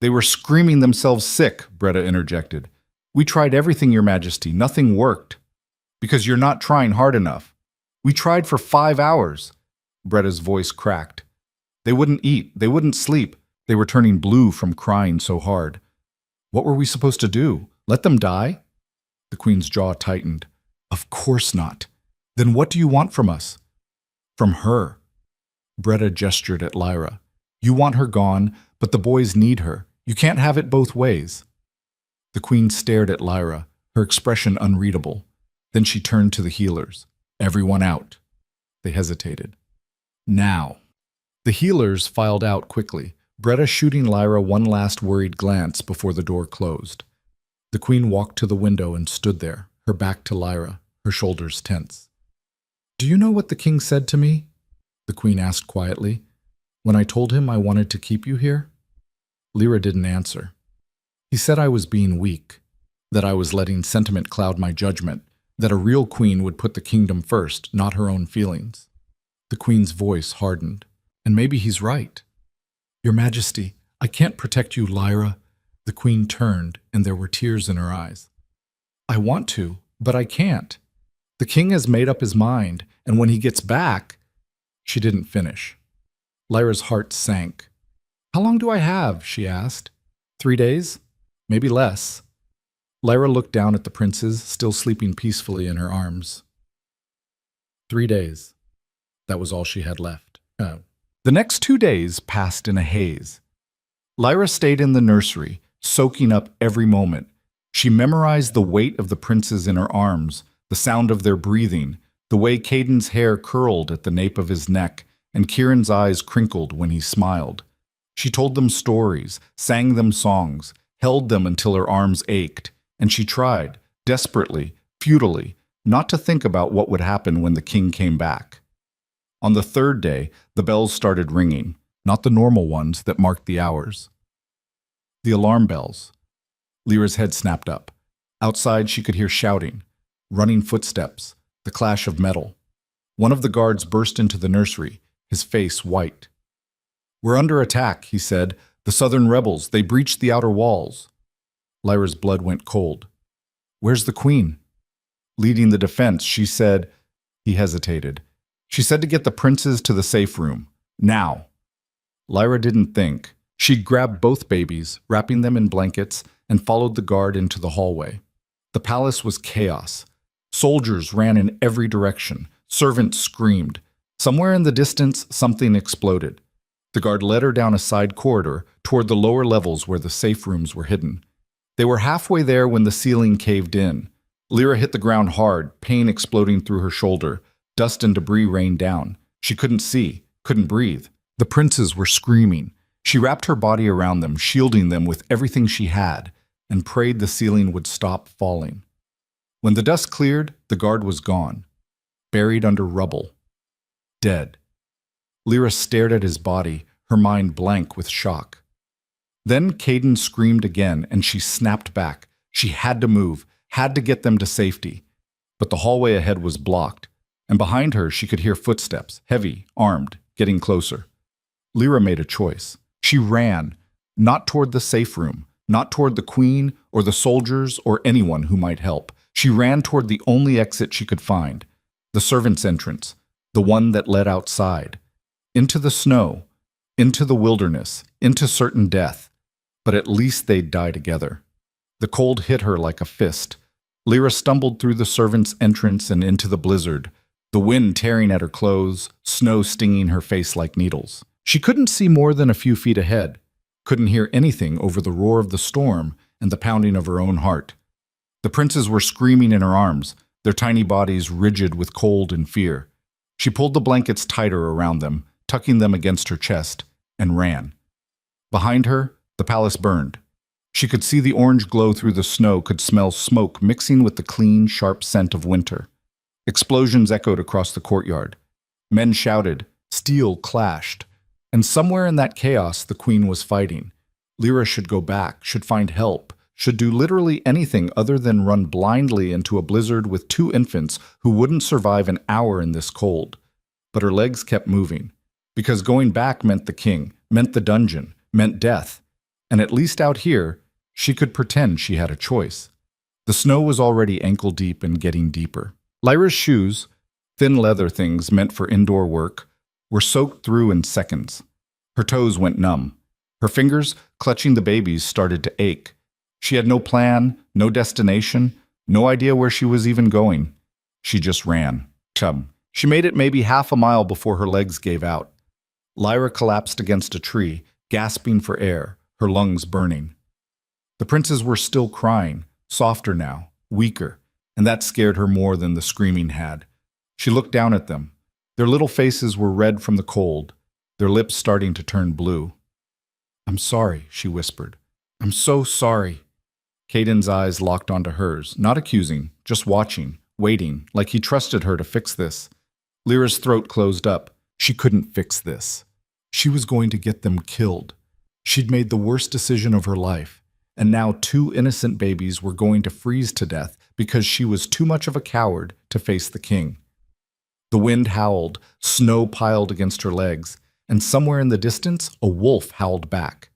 "They were screaming themselves sick," Bretta interjected. "We tried everything, Your Majesty. Nothing worked." "Because you're not trying hard enough. We tried for 5 hours." Bretta's voice cracked. "They wouldn't eat. They wouldn't sleep. They were turning blue from crying so hard." "What were we supposed to do? Let them die?" The Queen's jaw tightened. "Of course not. Then what do you want from us?" "From her." Bretta gestured at Lyra. "You want her gone, but the boys need her. You can't have it both ways." The Queen stared at Lyra, her expression unreadable. Then she turned to the healers. "Everyone out." They hesitated. "Now." The healers filed out quickly, Bretta shooting Lyra one last worried glance before the door closed. The Queen walked to the window and stood there, her back to Lyra, her shoulders tense. "Do you know what the king said to me?" the Queen asked quietly. "When I told him I wanted to keep you here?" Lyra didn't answer. "He said I was being weak, that I was letting sentiment cloud my judgment, that a real queen would put the kingdom first, not her own feelings." The Queen's voice hardened. "And maybe he's right." "Your Majesty, I can't protect you, Lyra." The Queen turned, and there were tears in her eyes. "I want to, but I can't. The king has made up his mind, and when he gets back—" She didn't finish. Lyra's heart sank. "How long do I have?" she asked. 3 days? Maybe less." Lyra looked down at the princes, still sleeping peacefully in her arms. 3 days. That was all she had left. The next 2 days passed in a haze. Lyra stayed in the nursery, soaking up every moment. She memorized the weight of the princes in her arms, the sound of their breathing, the way Caden's hair curled at the nape of his neck, and Kieran's eyes crinkled when he smiled. She told them stories, sang them songs, held them until her arms ached, and she tried, desperately, futilely, not to think about what would happen when the king came back. On the 3rd day, the bells started ringing, not the normal ones that marked the hours. The alarm bells. Lyra's head snapped up. Outside, she could hear shouting, running footsteps, the clash of metal. One of the guards burst into the nursery, his face white. "We're under attack," he said. "The southern rebels, they breached the outer walls." Lyra's blood went cold. "Where's the Queen?" "Leading the defense," she said. He hesitated. "She said to get the princes to the safe room. Now." Lyra didn't think. She grabbed both babies, wrapping them in blankets, and followed the guard into the hallway. The palace was chaos. Soldiers ran in every direction. Servants screamed. Somewhere in the distance, something exploded. The guard led her down a side corridor toward the lower levels where the safe rooms were hidden. They were halfway there when the ceiling caved in. Lyra hit the ground hard, pain exploding through her shoulder. Dust and debris rained down. She couldn't see, couldn't breathe. The princes were screaming. She wrapped her body around them, shielding them with everything she had, and prayed the ceiling would stop falling. When the dust cleared, the guard was gone, buried under rubble. Dead. Lyra stared at his body, her mind blank with shock. Then Caden screamed again, and she snapped back. She had to move, had to get them to safety. But the hallway ahead was blocked, and behind her she could hear footsteps, heavy, armed, getting closer. Lyra made a choice. She ran, not toward the safe room, not toward the queen or the soldiers or anyone who might help. She ran toward the only exit she could find, the servants' entrance, the one that led outside, into the snow, into the wilderness, into certain death. But at least they'd die together. The cold hit her like a fist. Lyra stumbled through the servants' entrance and into the blizzard, the wind tearing at her clothes, snow stinging her face like needles. She couldn't see more than a few feet ahead, couldn't hear anything over the roar of the storm and the pounding of her own heart. The princes were screaming in her arms, their tiny bodies rigid with cold and fear. She pulled the blankets tighter around them, tucking them against her chest, and ran. Behind her, the palace burned. She could see the orange glow through the snow, could smell smoke mixing with the clean, sharp scent of winter. Explosions echoed across the courtyard. Men shouted, steel clashed. And somewhere in that chaos, the queen was fighting. Lyra should go back, should find help, should do literally anything other than run blindly into a blizzard with 2 infants who wouldn't survive an hour in this cold. But her legs kept moving, because going back meant the king, meant the dungeon, meant death. And at least out here, she could pretend she had a choice. The snow was already ankle-deep and getting deeper. Lyra's shoes, thin leather things meant for indoor work, were soaked through in seconds. Her toes went numb. Her fingers, clutching the babies, started to ache. She had no plan, no destination, no idea where she was even going. She just ran. She made it maybe half a mile before her legs gave out. Lyra collapsed against a tree, gasping for air, her lungs burning. The princes were still crying, softer now, weaker, and that scared her more than the screaming had. She looked down at them. Their little faces were red from the cold, their lips starting to turn blue. "I'm sorry," she whispered. "I'm so sorry." Caden's eyes locked onto hers, not accusing, just watching, waiting, like he trusted her to fix this. Lyra's throat closed up. She couldn't fix this. She was going to get them killed. She'd made the worst decision of her life, and now 2 innocent babies were going to freeze to death because she was too much of a coward to face the king. The wind howled, snow piled against her legs, and somewhere in the distance, a wolf howled back.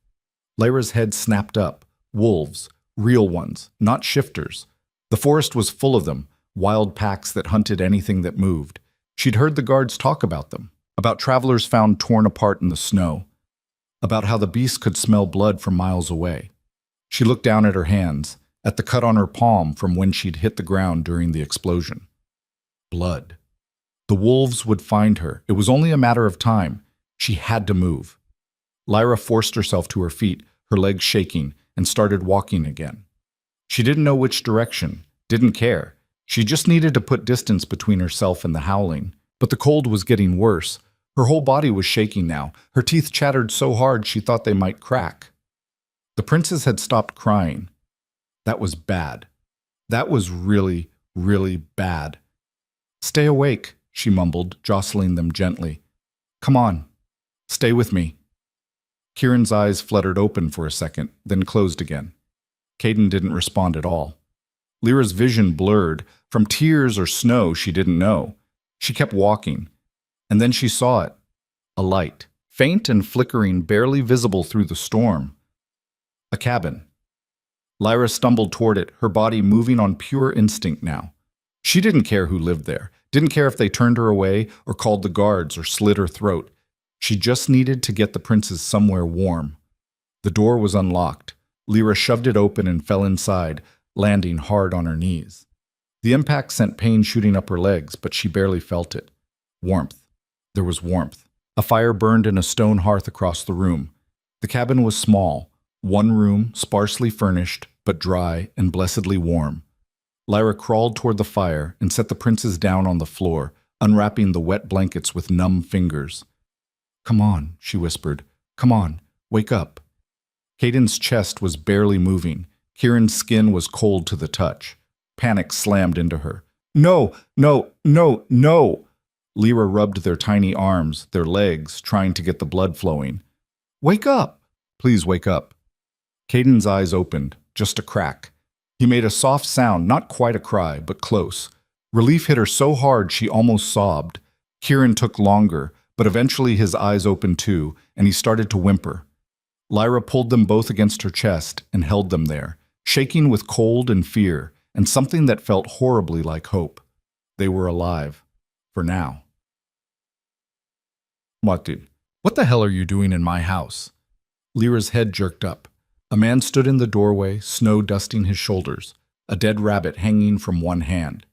Lyra's head snapped up. Wolves, real ones, not shifters. The forest was full of them, wild packs that hunted anything that moved. She'd heard the guards talk about them, about travelers found torn apart in the snow, about how the beasts could smell blood from miles away. She looked down at her hands, at the cut on her palm from when she'd hit the ground during the explosion. Blood. The wolves would find her. It was only a matter of time. She had to move. Lyra forced herself to her feet, her legs shaking, and started walking again. She didn't know which direction, didn't care. She just needed to put distance between herself and the howling. But the cold was getting worse. Her whole body was shaking now. Her teeth chattered so hard she thought they might crack. The princes had stopped crying. That was bad. That was really, really bad. "Stay awake," she mumbled, jostling them gently. "Come on. Stay with me." Kieran's eyes fluttered open for a second, then closed again. Caden didn't respond at all. Lyra's vision blurred. From tears or snow, she didn't know. She kept walking. And then she saw it. A light, faint and flickering, barely visible through the storm. A cabin. Lyra stumbled toward it, her body moving on pure instinct now. She didn't care who lived there, didn't care if they turned her away or called the guards or slit her throat. She just needed to get the princes somewhere warm. The door was unlocked. Lyra shoved it open and fell inside, landing hard on her knees. The impact sent pain shooting up her legs, but she barely felt it. Warmth. There was warmth. A fire burned in a stone hearth across the room. The cabin was small, one room, sparsely furnished, but dry and blessedly warm. Lyra crawled toward the fire and set the princes down on the floor, unwrapping the wet blankets with numb fingers. "Come on," she whispered. "Come on, wake up." Caden's chest was barely moving. Kieran's skin was cold to the touch. Panic slammed into her. "No, no, no, no!" Lyra rubbed their tiny arms, their legs, trying to get the blood flowing. Wake up! Please wake up. Caden's eyes opened, just a crack. He made a soft sound, not quite a cry, but close. Relief hit her so hard she almost sobbed. Kieran took longer, but eventually his eyes opened too, and he started to whimper. Lyra pulled them both against her chest and held them there, shaking with cold and fear, and something that felt horribly like hope. They were alive. For now. Martin, what the hell are you doing in my house? Lyra's head jerked up. A man stood in the doorway, snow dusting his shoulders, a dead rabbit hanging from one hand.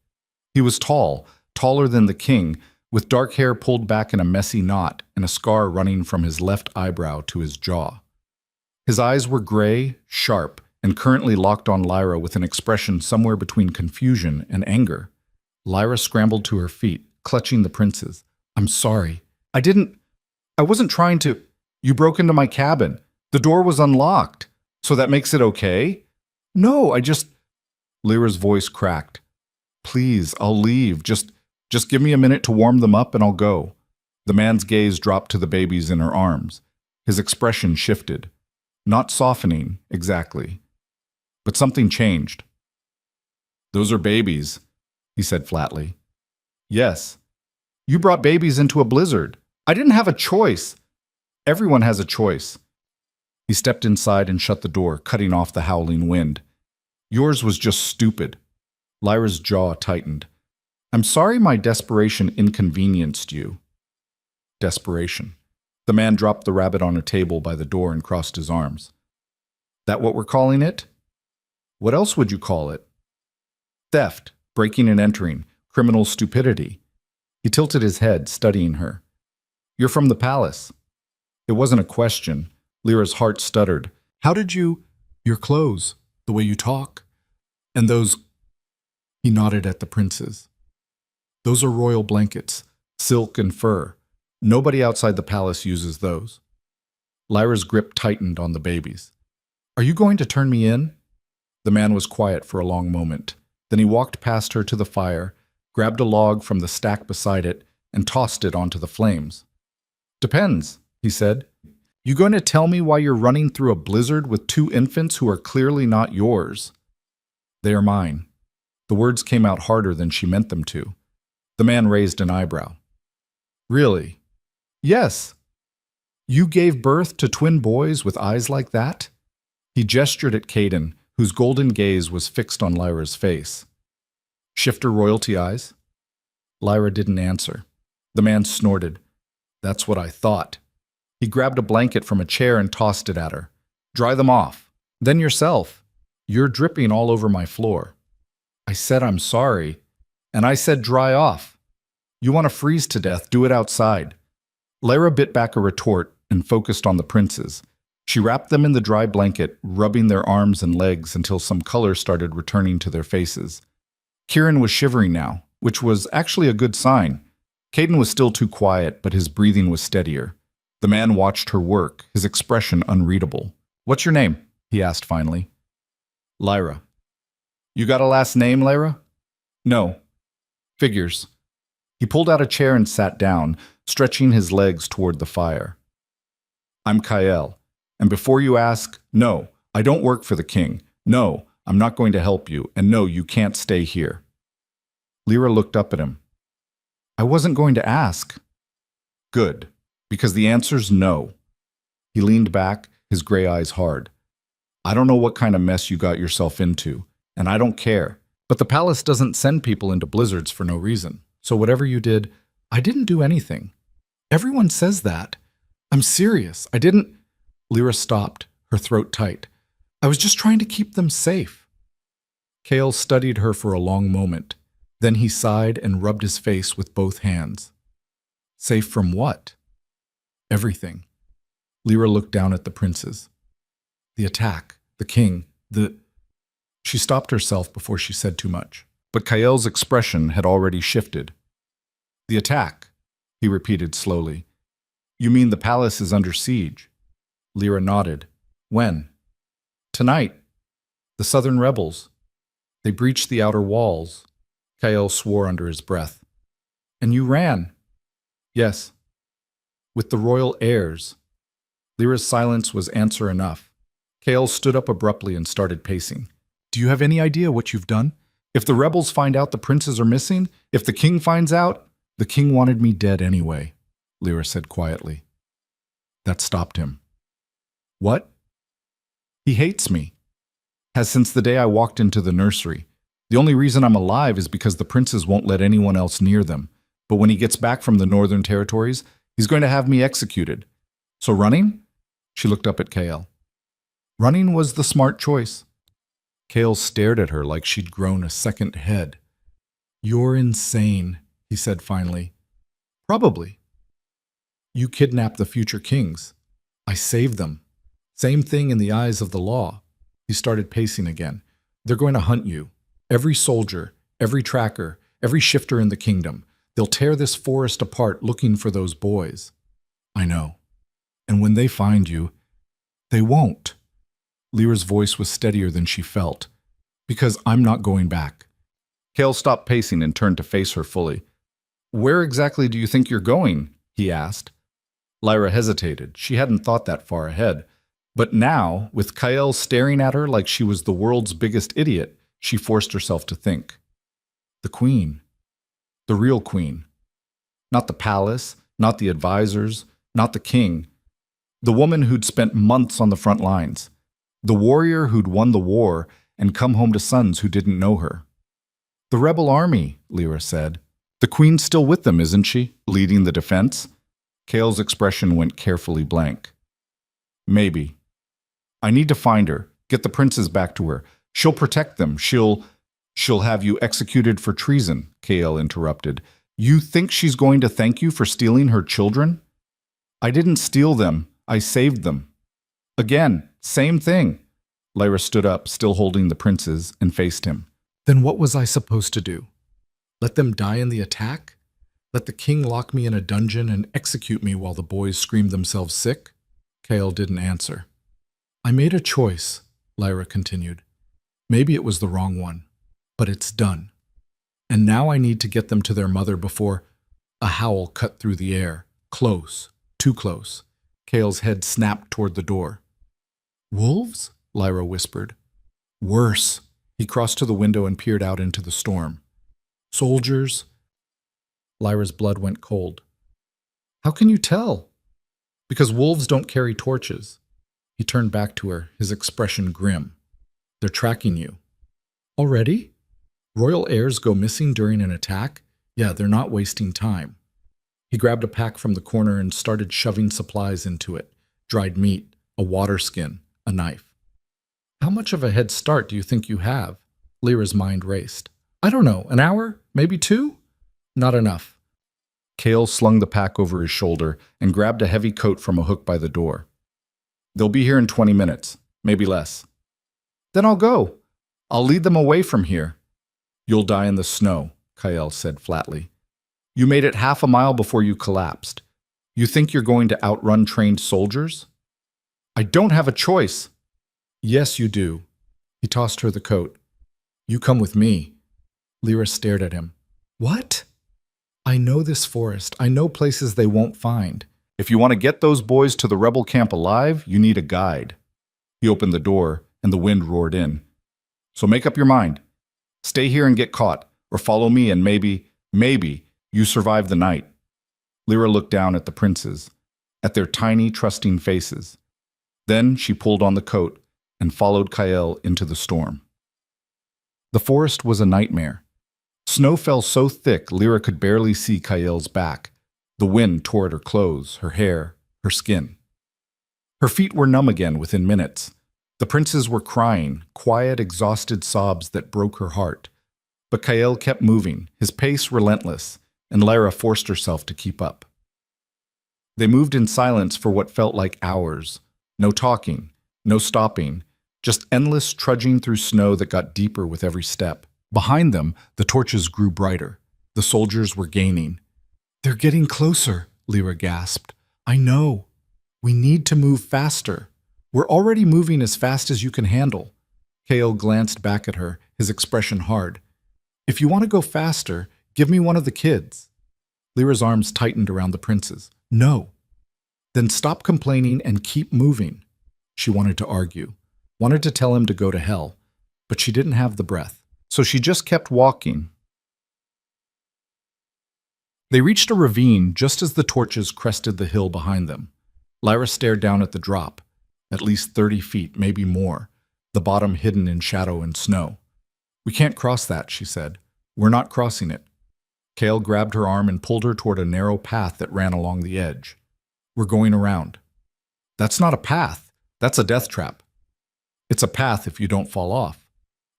He was tall, taller than the king, with dark hair pulled back in a messy knot and a scar running from his left eyebrow to his jaw. His eyes were gray, sharp, and currently locked on Lyra with an expression somewhere between confusion and anger. Lyra scrambled to her feet, clutching the princes. I'm sorry. I wasn't trying to. You broke into my cabin. The door was unlocked. So that makes it okay? No, Lyra's voice cracked. Please, I'll leave. Just give me a minute to warm them up and I'll go. The man's gaze dropped to the babies in her arms. His expression shifted. Not softening, exactly. But something changed. Those are babies, he said flatly. Yes. You brought babies into a blizzard. I didn't have a choice. Everyone has a choice. He stepped inside and shut the door, cutting off the howling wind. Yours was just stupid. Lyra's jaw tightened. I'm sorry my desperation inconvenienced you. Desperation. The man dropped the rabbit on a table by the door and crossed his arms. That what we're calling it? What else would you call it? Theft, breaking and entering, criminal stupidity. He tilted his head, studying her. You're from the palace. It wasn't a question. Lyra's heart stuttered. How did you... Your clothes, the way you talk, and those... He nodded at the princes. Those are royal blankets, silk and fur. Nobody outside the palace uses those. Lyra's grip tightened on the babies. Are you going to turn me in? The man was quiet for a long moment. Then he walked past her to the fire, grabbed a log from the stack beside it, and tossed it onto the flames. Depends, he said. You going to tell me why you're running through a blizzard with 2 infants who are clearly not yours? They are mine. The words came out harder than she meant them to. The man raised an eyebrow. Really? Yes. You gave birth to twin boys with eyes like that? He gestured at Caden, whose golden gaze was fixed on Lyra's face. Shifter royalty eyes? Lyra didn't answer. The man snorted. That's what I thought. He grabbed a blanket from a chair and tossed it at her. Dry them off. Then yourself. You're dripping all over my floor. I said I'm sorry. And I said dry off. You want to freeze to death, do it outside. Lyra bit back a retort and focused on the princes. She wrapped them in the dry blanket, rubbing their arms and legs until some color started returning to their faces. Kieran was shivering now, which was actually a good sign. Caden was still too quiet, but his breathing was steadier. The man watched her work, his expression unreadable. What's your name? He asked finally. Lyra. You got a last name, Lyra? No. Figures. He pulled out a chair and sat down, stretching his legs toward the fire. I'm Kyle, and before you ask, no, I don't work for the king. No, I'm not going to help you, and no, you can't stay here. Lyra looked up at him. I wasn't going to ask. Good, because the answer's no. He leaned back, his gray eyes hard. I don't know what kind of mess you got yourself into, and I don't care. But the palace doesn't send people into blizzards for no reason. So whatever you did, I didn't do anything. Everyone says that. I'm serious. I didn't... Lyra stopped, her throat tight. I was just trying to keep them safe. Kale studied her for a long moment. Then he sighed and rubbed his face with both hands. Safe from what? Everything. Lyra looked down at the princes. The attack, the king, She stopped herself before she said too much. But Kael's expression had already shifted. The attack, he repeated slowly. You mean the palace is under siege? Lyra nodded. When? Tonight. The southern rebels. They breached the outer walls. Kael swore under his breath. And you ran? Yes. With the royal heirs. Lyra's silence was answer enough. Kale stood up abruptly and started pacing. Do you have any idea what you've done? If the rebels find out the princes are missing, if the king finds out, the king wanted me dead anyway, Lyra said quietly. That stopped him. What? He hates me. Has since the day I walked into the nursery. The only reason I'm alive is because the princes won't let anyone else near them. But when he gets back from the Northern Territories, he's going to have me executed. So running? She looked up at Kale. Running was the smart choice. Kale stared at her like she'd grown a second head. You're insane, he said finally. Probably. You kidnapped the future kings. I saved them. Same thing in the eyes of the law. He started pacing again. They're going to hunt you. Every soldier, every tracker, every shifter in the kingdom. They'll tear this forest apart looking for those boys. I know. And when they find you, they won't. Lyra's voice was steadier than she felt. Because I'm not going back. Kale stopped pacing and turned to face her fully. Where exactly do you think you're going? He asked. Lyra hesitated. She hadn't thought that far ahead. But now, with Kale staring at her like she was the world's biggest idiot, she forced herself to think. The queen. The real queen. Not the palace, not the advisors, not the king. The woman who'd spent months on the front lines. The warrior who'd won the war and come home to sons who didn't know her. The rebel army, Lyra said. The queen's still with them, isn't she? Leading the defense? Kale's expression went carefully blank. Maybe. I need to find her, get the princes back to her. She'll protect them. She'll have you executed for treason, Kale interrupted. You think she's going to thank you for stealing her children? I didn't steal them. I saved them. Again, same thing. Lyra stood up, still holding the princes, and faced him. Then what was I supposed to do? Let them die in the attack? Let the king lock me in a dungeon and execute me while the boys screamed themselves sick? Kale didn't answer. I made a choice, Lyra continued. Maybe it was the wrong one, but it's done. And now I need to get them to their mother before... A howl cut through the air. Close. Too close. Kale's head snapped toward the door. Wolves? Lyra whispered. Worse. He crossed to the window and peered out into the storm. Soldiers? Lyra's blood went cold. How can you tell? Because wolves don't carry torches. He turned back to her, his expression grim. They're tracking you. Already? Royal heirs go missing during an attack? Yeah, they're not wasting time. He grabbed a pack from the corner and started shoving supplies into it. Dried meat, a water skin, a knife. How much of a head start do you think you have? Lyra's mind raced. I don't know, an hour? Maybe 2? Not enough. Kale slung the pack over his shoulder and grabbed a heavy coat from a hook by the door. They'll be here in 20 minutes, maybe less. Then I'll go. I'll lead them away from here. You'll die in the snow, Kale said flatly. You made it half a mile before you collapsed. You think you're going to outrun trained soldiers? I don't have a choice. Yes, you do. He tossed her the coat. You come with me. Lyra stared at him. What? I know this forest. I know places they won't find. If you want to get those boys to the rebel camp alive, you need a guide. He opened the door, and the wind roared in. So make up your mind. Stay here and get caught, or follow me and maybe you survive the night. Lyra looked down at the princes, at their tiny, trusting faces. Then she pulled on the coat and followed Kale into the storm. The forest was a nightmare. Snow fell so thick Lyra could barely see Kale's back. The wind tore at her clothes, her hair, her skin. Her feet were numb again within minutes. The princes were crying, quiet, exhausted sobs that broke her heart. But Kale kept moving, his pace relentless, and Lyra forced herself to keep up. They moved in silence for what felt like hours. No talking, no stopping, just endless trudging through snow that got deeper with every step. Behind them, the torches grew brighter. The soldiers were gaining. They're getting closer, Lyra gasped. I know. We need to move faster. We're already moving as fast as you can handle. Kale glanced back at her, his expression hard. If you want to go faster, give me one of the kids. Lyra's arms tightened around the princes. No. Then stop complaining and keep moving. She wanted to argue, wanted to tell him to go to hell, but she didn't have the breath. So she just kept walking. They reached a ravine just as the torches crested the hill behind them. Lyra stared down at the drop, at least 30 feet, maybe more, the bottom hidden in shadow and snow. "We can't cross that," she said. "We're not crossing it." Cale grabbed her arm and pulled her toward a narrow path that ran along the edge. "We're going around." "That's not a path. That's a death trap." "It's a path if you don't fall off."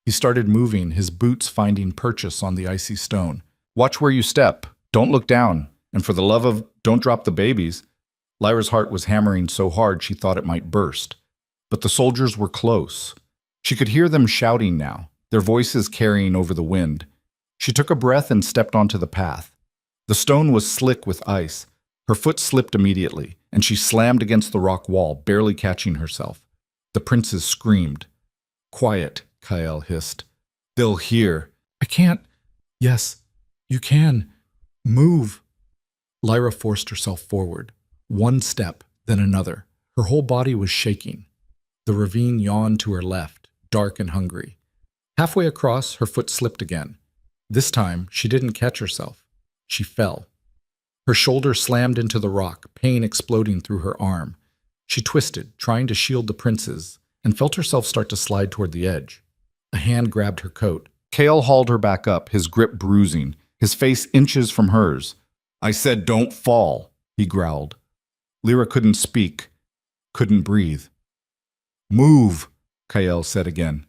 He started moving, his boots finding purchase on the icy stone. "Watch where you step. Don't look down. And for the love of, don't drop the babies." Lyra's heart was hammering so hard she thought it might burst. But the soldiers were close. She could hear them shouting now, their voices carrying over the wind. She took a breath and stepped onto the path. The stone was slick with ice. Her foot slipped immediately, and she slammed against the rock wall, barely catching herself. The princes screamed. "Quiet," Kael hissed. "They'll hear." "I can't." "Yes, you can. Move." Lyra forced herself forward. One step, then another. Her whole body was shaking. The ravine yawned to her left, dark and hungry. Halfway across, her foot slipped again. This time, she didn't catch herself. She fell. Her shoulder slammed into the rock, pain exploding through her arm. She twisted, trying to shield the princes, and felt herself start to slide toward the edge. A hand grabbed her coat. Cale hauled her back up, his grip bruising, his face inches from hers. "I said don't fall," he growled. Lyra couldn't speak, couldn't breathe. "Move," Kael said again.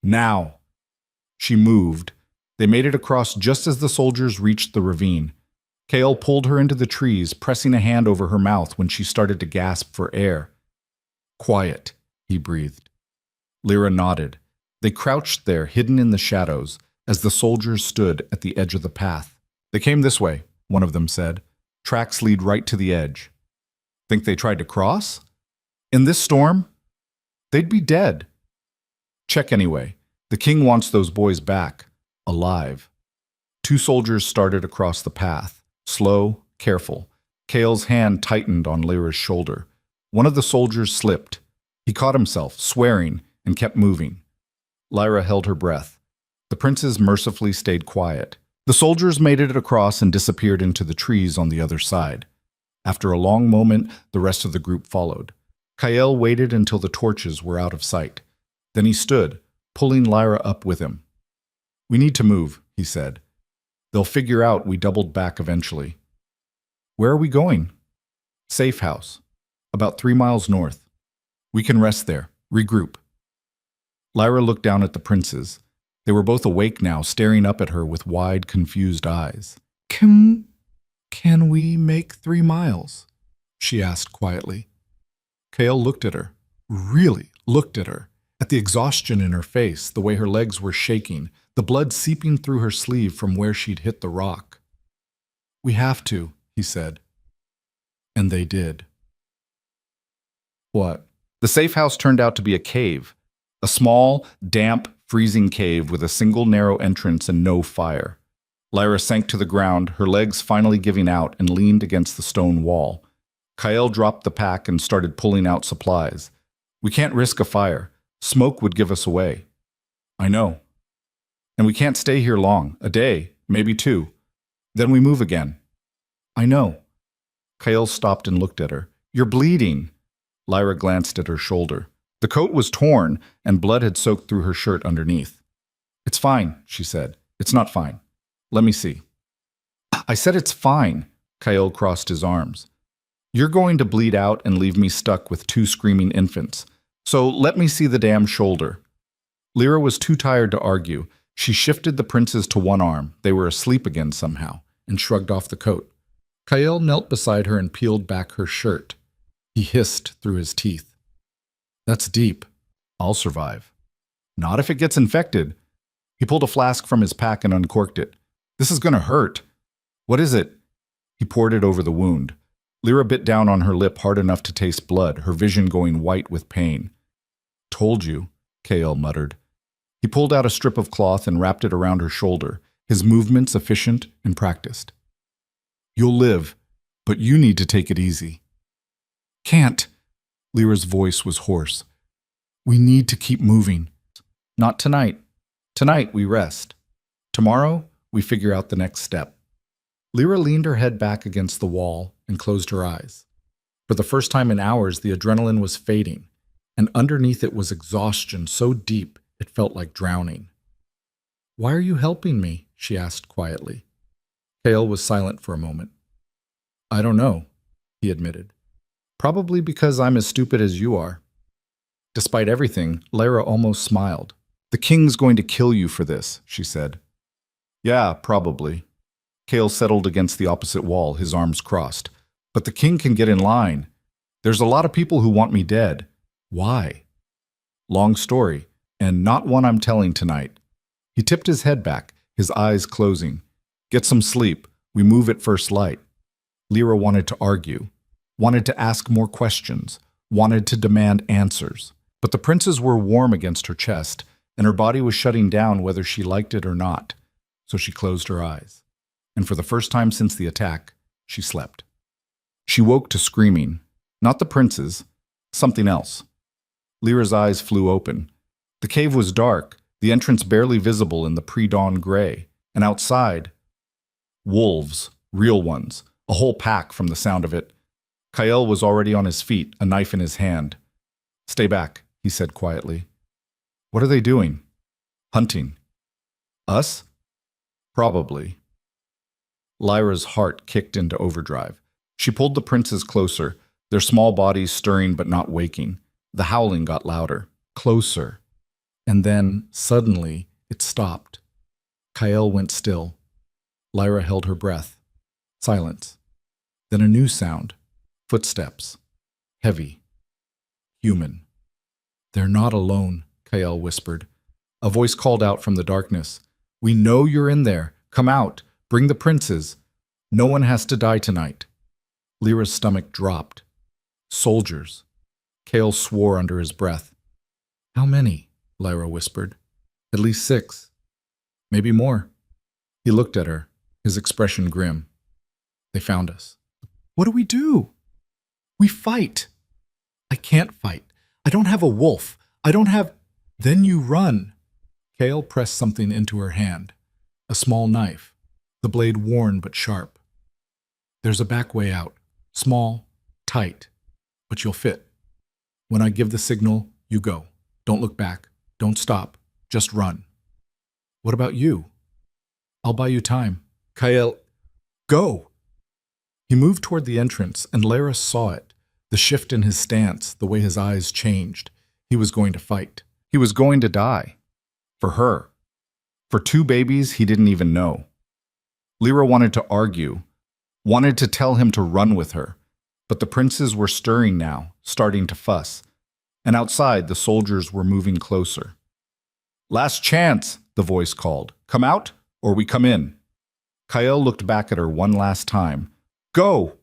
"Now." She moved. They made it across just as the soldiers reached the ravine. Kael pulled her into the trees, pressing a hand over her mouth when she started to gasp for air. "Quiet," he breathed. Lyra nodded. They crouched there, hidden in the shadows, as the soldiers stood at the edge of the path. "They came this way," one of them said. "Tracks lead right to the edge." "Think they tried to cross? In this storm? They'd be dead." "Check anyway. The king wants those boys back, alive." Two soldiers started across the path, slow, careful. Kael's hand tightened on Lyra's shoulder. One of the soldiers slipped. He caught himself, swearing, and kept moving. Lyra held her breath. The princes mercifully stayed quiet. The soldiers made it across and disappeared into the trees on the other side. After a long moment, the rest of the group followed. Kael waited until the torches were out of sight. Then he stood, pulling Lyra up with him. "We need to move," he said. "They'll figure out we doubled back eventually." "Where are we going?" "Safe house. About 3 miles north. We can rest there, regroup." Lyra looked down at the princes. They were both awake now, staring up at her with wide, confused eyes. Can we make 3 miles? She asked quietly. Kael looked at her, really looked at her, at the exhaustion in her face, the way her legs were shaking, the blood seeping through her sleeve from where she'd hit the rock. "We have to," he said. And they did. What? The safe house turned out to be a cave. A small, damp, freezing cave with a single narrow entrance and no fire. Lyra sank to the ground, her legs finally giving out, and leaned against the stone wall. Kael dropped the pack and started pulling out supplies. "We can't risk a fire. Smoke would give us away." "I know. And we can't stay here long. A day, maybe 2. Then we move again." "I know." Kael stopped and looked at her. "You're bleeding." Lyra glanced at her shoulder. The coat was torn, and blood had soaked through her shirt underneath. "It's fine," she said. "It's not fine. Let me see." "I said it's fine." Kael crossed his arms. "You're going to bleed out and leave me stuck with 2 screaming infants. So let me see the damn shoulder." Lyra was too tired to argue. She shifted the princes to one arm, they were asleep again somehow, and shrugged off the coat. Kael knelt beside her and peeled back her shirt. He hissed through his teeth. "That's deep. I'll survive." "Not if it gets infected." He pulled a flask from his pack and uncorked it. "This is gonna hurt." "What is it?" He poured it over the wound. Lyra bit down on her lip hard enough to taste blood, her vision going white with pain. "Told you," Kael muttered. He pulled out a strip of cloth and wrapped it around her shoulder, his movements efficient and practiced. "You'll live, but you need to take it easy." Can't. Lyra's voice was hoarse. We need to keep moving. Not tonight. Tonight we rest. Tomorrow we figure out the next step. Lyra leaned her head back against the wall and closed her eyes. For the first time in hours, the adrenaline was fading, and underneath it was exhaustion so deep it felt like drowning. Why are you helping me? She asked quietly. Kale was silent for a moment. I don't know, he admitted. Probably because I'm as stupid as you are. Despite everything, Lyra almost smiled. The king's going to kill you for this, she said. Yeah, probably. Kale settled against the opposite wall, his arms crossed. But the king can get in line. There's a lot of people who want me dead. Why? Long story, and not one I'm telling tonight. He tipped his head back, his eyes closing. Get some sleep. We move at first light. Lyra wanted to argue, wanted to ask more questions, wanted to demand answers. But the princes were warm against her chest, and her body was shutting down whether she liked it or not. So she closed her eyes. And for the first time since the attack, she slept. She woke to screaming. Not the princes, something else. Lyra's eyes flew open. The cave was dark, the entrance barely visible in the pre-dawn gray, and outside, wolves, real ones, a whole pack from the sound of it. Kyle was already on his feet, a knife in his hand. Stay back, he said quietly. What are they doing? Hunting. Us? Probably. Lyra's heart kicked into overdrive. She pulled the princes closer, their small bodies stirring but not waking. The howling got louder, closer. And then, suddenly, it stopped. Kyle went still. Lyra held her breath. Silence. Then a new sound. Footsteps. Heavy. Human. They're not alone, Kyle whispered. A voice called out from the darkness. We know you're in there. Come out. Bring the princes. No one has to die tonight. Lyra's stomach dropped. Soldiers. Kale swore under his breath. How many? Lyra whispered. At least 6. Maybe more. He looked at her, his expression grim. They found us. What do we do? We fight. I can't fight. I don't have a wolf. I don't have... Then you run. Kale pressed something into her hand. A small knife, the blade worn but sharp. There's a back way out. Small, tight, but you'll fit. When I give the signal, you go. Don't look back. Don't stop. Just run. What about you? I'll buy you time. Kyle, go! He moved toward the entrance, and Lyra saw it. The shift in his stance, the way his eyes changed. He was going to fight. He was going to die. For her. For 2 babies he didn't even know. Lyra wanted to argue, wanted to tell him to run with her. But the princes were stirring now, starting to fuss. And outside, the soldiers were moving closer. Last chance, the voice called. Come out, or we come in. Kyle looked back at her one last time. Go!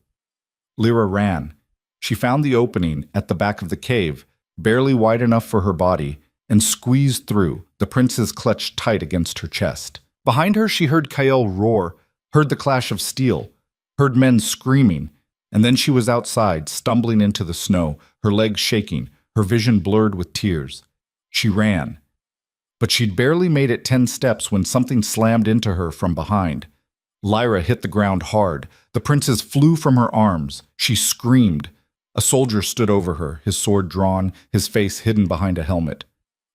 Lyra ran. She found the opening at the back of the cave, barely wide enough for her body, and squeezed through, the princes clutched tight against her chest. Behind her, she heard Kyle roar, heard the clash of steel, heard men screaming, and then she was outside, stumbling into the snow, her legs shaking, her vision blurred with tears. She ran. But she'd barely made it 10 steps when something slammed into her from behind. Lyra hit the ground hard. The princes flew from her arms. She screamed. A soldier stood over her, his sword drawn, his face hidden behind a helmet.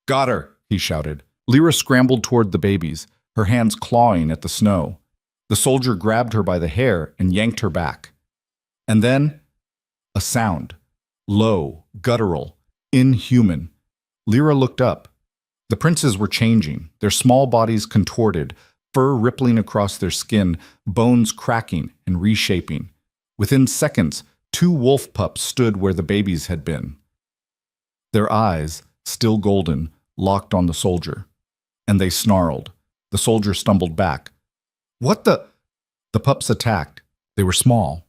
Got her, he shouted. Lyra scrambled toward the babies, her hands clawing at the snow. The soldier grabbed her by the hair and yanked her back. And then, a sound. Low, guttural, inhuman. Lyra looked up. The princes were changing, their small bodies contorted, fur rippling across their skin, bones cracking and reshaping. Within seconds, 2 wolf pups stood where the babies had been. Their eyes, still golden, locked on the soldier. And they snarled. The soldier stumbled back. What the? The pups attacked. They were small,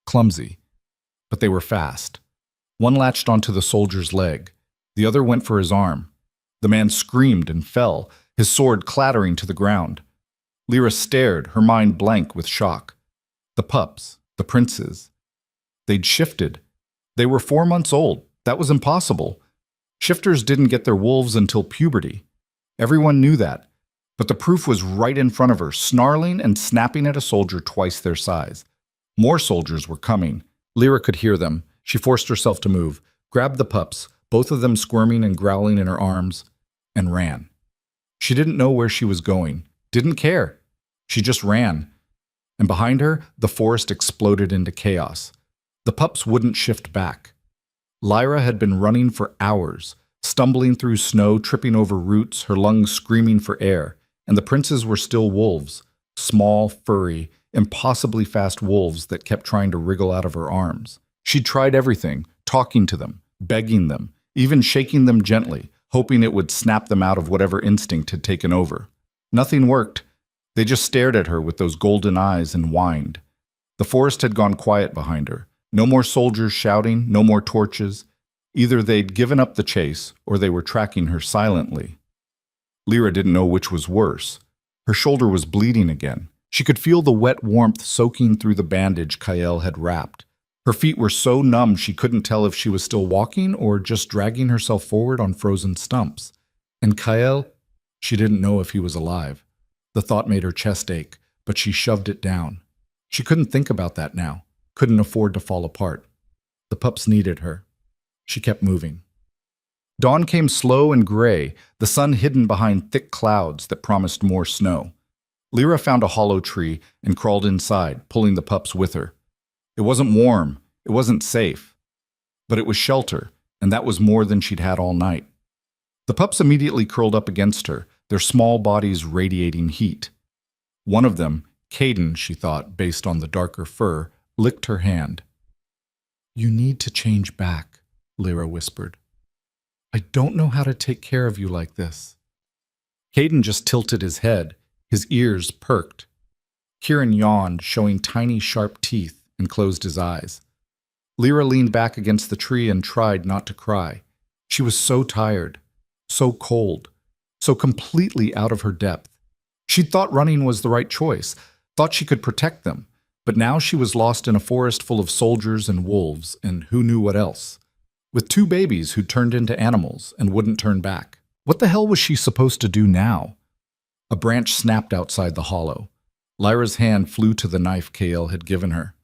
clumsy, but they were fast. One latched onto the soldier's leg. The other went for his arm. The man screamed and fell, his sword clattering to the ground. Lyra stared, her mind blank with shock. The pups, the princes. They'd shifted. They were 4 months old. That was impossible. Shifters didn't get their wolves until puberty. Everyone knew that. But the proof was right in front of her, snarling and snapping at a soldier twice their size. More soldiers were coming. Lyra could hear them. She forced herself to move, grabbed the pups, both of them squirming and growling in her arms, and ran. She didn't know where she was going, didn't care. She just ran. And behind her, the forest exploded into chaos. The pups wouldn't shift back. Lyra had been running for hours, stumbling through snow, tripping over roots, her lungs screaming for air, and the princes were still wolves, small, furry, impossibly fast wolves that kept trying to wriggle out of her arms. She'd tried everything, talking to them, begging them, even shaking them gently, hoping it would snap them out of whatever instinct had taken over. Nothing worked. They just stared at her with those golden eyes and whined. The forest had gone quiet behind her. No more soldiers shouting, no more torches. Either they'd given up the chase, or they were tracking her silently. Lyra didn't know which was worse. Her shoulder was bleeding again. She could feel the wet warmth soaking through the bandage Kael had wrapped. Her feet were so numb she couldn't tell if she was still walking or just dragging herself forward on frozen stumps. And Kael, she didn't know if he was alive. The thought made her chest ache, but she shoved it down. She couldn't think about that now, couldn't afford to fall apart. The pups needed her. She kept moving. Dawn came slow and gray, the sun hidden behind thick clouds that promised more snow. Lyra found a hollow tree and crawled inside, pulling the pups with her. It wasn't warm, it wasn't safe, but it was shelter, and that was more than she'd had all night. The pups immediately curled up against her, their small bodies radiating heat. One of them, Caden, she thought, based on the darker fur, licked her hand. "You need to change back," Lyra whispered. "I don't know how to take care of you like this." Caden just tilted his head, his ears perked. Kieran yawned, showing tiny sharp teeth, and closed his eyes. Lyra leaned back against the tree and tried not to cry. She was so tired, so cold, so completely out of her depth. She'd thought running was the right choice, thought she could protect them, but now she was lost in a forest full of soldiers and wolves, and who knew what else. With 2 babies who turned into animals and wouldn't turn back. What the hell was she supposed to do now? A branch snapped outside the hollow. Lyra's hand flew to the knife Kael had given her.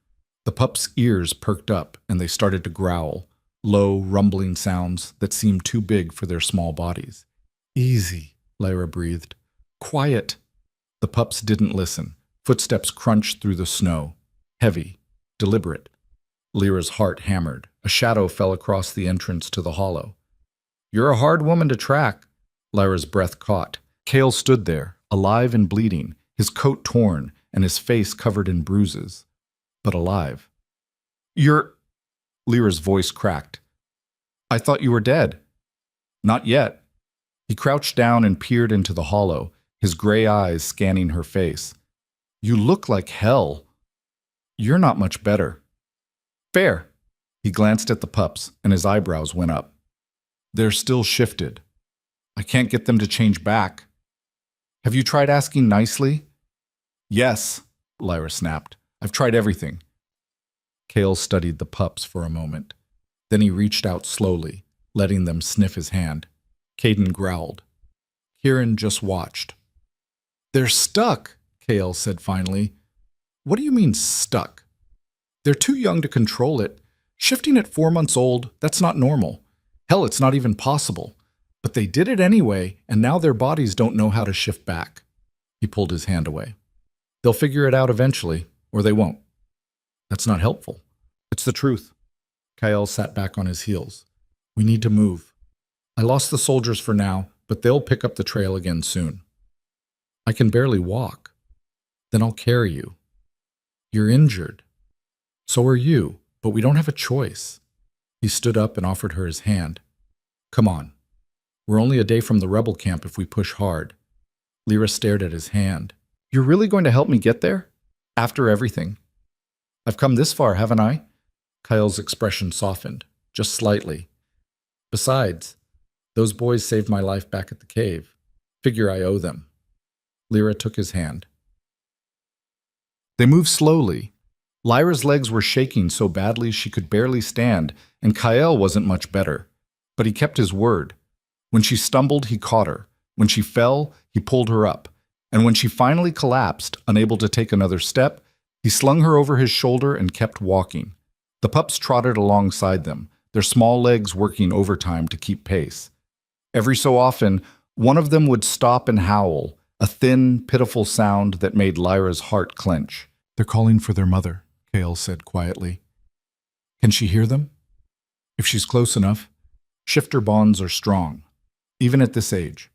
The pups' ears perked up, and they started to growl, low, rumbling sounds that seemed too big for their small bodies. "Easy," Lyra breathed. "Quiet." The pups didn't listen. Footsteps crunched through the snow. Heavy, deliberate. Lyra's heart hammered. A shadow fell across the entrance to the hollow. "You're a hard woman to track." Lyra's breath caught. Kael stood there, alive and bleeding, his coat torn and his face covered in bruises, but alive. "You're—" Lyra's voice cracked. "I thought you were dead." "Not yet." He crouched down and peered into the hollow, his gray eyes scanning her face. "You look like hell. You're not much better." "Fair." He glanced at the pups, and his eyebrows went up. "They're still shifted. I can't get them to change back." "Have you tried asking nicely?" "Yes," Lyra snapped. "I've tried everything." Kael studied the pups for a moment. Then he reached out slowly, letting them sniff his hand. Caden growled. Kieran just watched. "They're stuck," Kael said finally. "What do you mean, stuck?" "They're too young to control it. Shifting at 4 months old, that's not normal. Hell, it's not even possible. But they did it anyway, and now their bodies don't know how to shift back." He pulled his hand away. "They'll figure it out eventually, or they won't." "That's not helpful." "It's the truth." Kael sat back on his heels. "We need to move. I lost the soldiers for now, but they'll pick up the trail again soon." "I can barely walk." "Then I'll carry you." "You're injured." "So are you, but we don't have a choice." He stood up and offered her his hand. "Come on. We're only a day from the rebel camp if we push hard." Lyra stared at his hand. "You're really going to help me get there? After everything?" "I've come this far, haven't I?" Kyle's expression softened, just slightly. "Besides, those boys saved my life back at the cave. Figure I owe them." Lyra took his hand. They moved slowly. Lyra's legs were shaking so badly she could barely stand, and Kael wasn't much better. But he kept his word. When she stumbled, he caught her. When she fell, he pulled her up. And when she finally collapsed, unable to take another step, he slung her over his shoulder and kept walking. The pups trotted alongside them, their small legs working overtime to keep pace. Every so often, one of them would stop and howl, a thin, pitiful sound that made Lyra's heart clench. "They're calling for their mother," Kael said quietly. "Can she hear them?" "If she's close enough." Shifter bonds are strong, even at this age.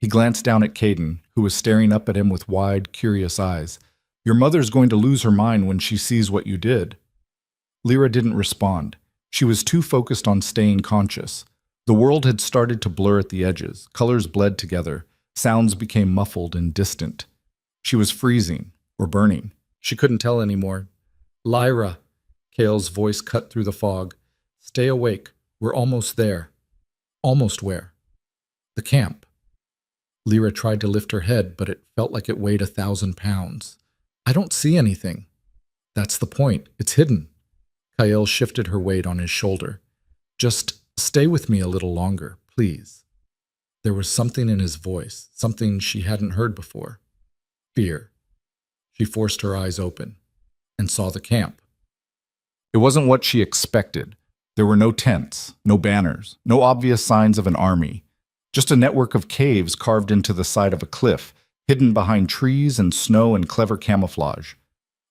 He glanced down at Caden, who was staring up at him with wide, curious eyes. "Your mother's going to lose her mind when she sees what you did." Lyra didn't respond. She was too focused on staying conscious. The world had started to blur at the edges. Colors bled together. Sounds became muffled and distant. She was freezing, or burning. She couldn't tell anymore. "Lyra," Kael's voice cut through the fog. "Stay awake. We're almost there." "Almost where?" "The camp." Lyra tried to lift her head, but it felt like it weighed 1,000 pounds. "I don't see anything." "That's the point. It's hidden." Kael shifted her weight on his shoulder. "Just stay with me a little longer, please." There was something in his voice, something she hadn't heard before. Fear. She forced her eyes open and saw the camp. It wasn't what she expected. There were no tents, no banners, no obvious signs of an army. Just a network of caves carved into the side of a cliff, hidden behind trees and snow and clever camouflage.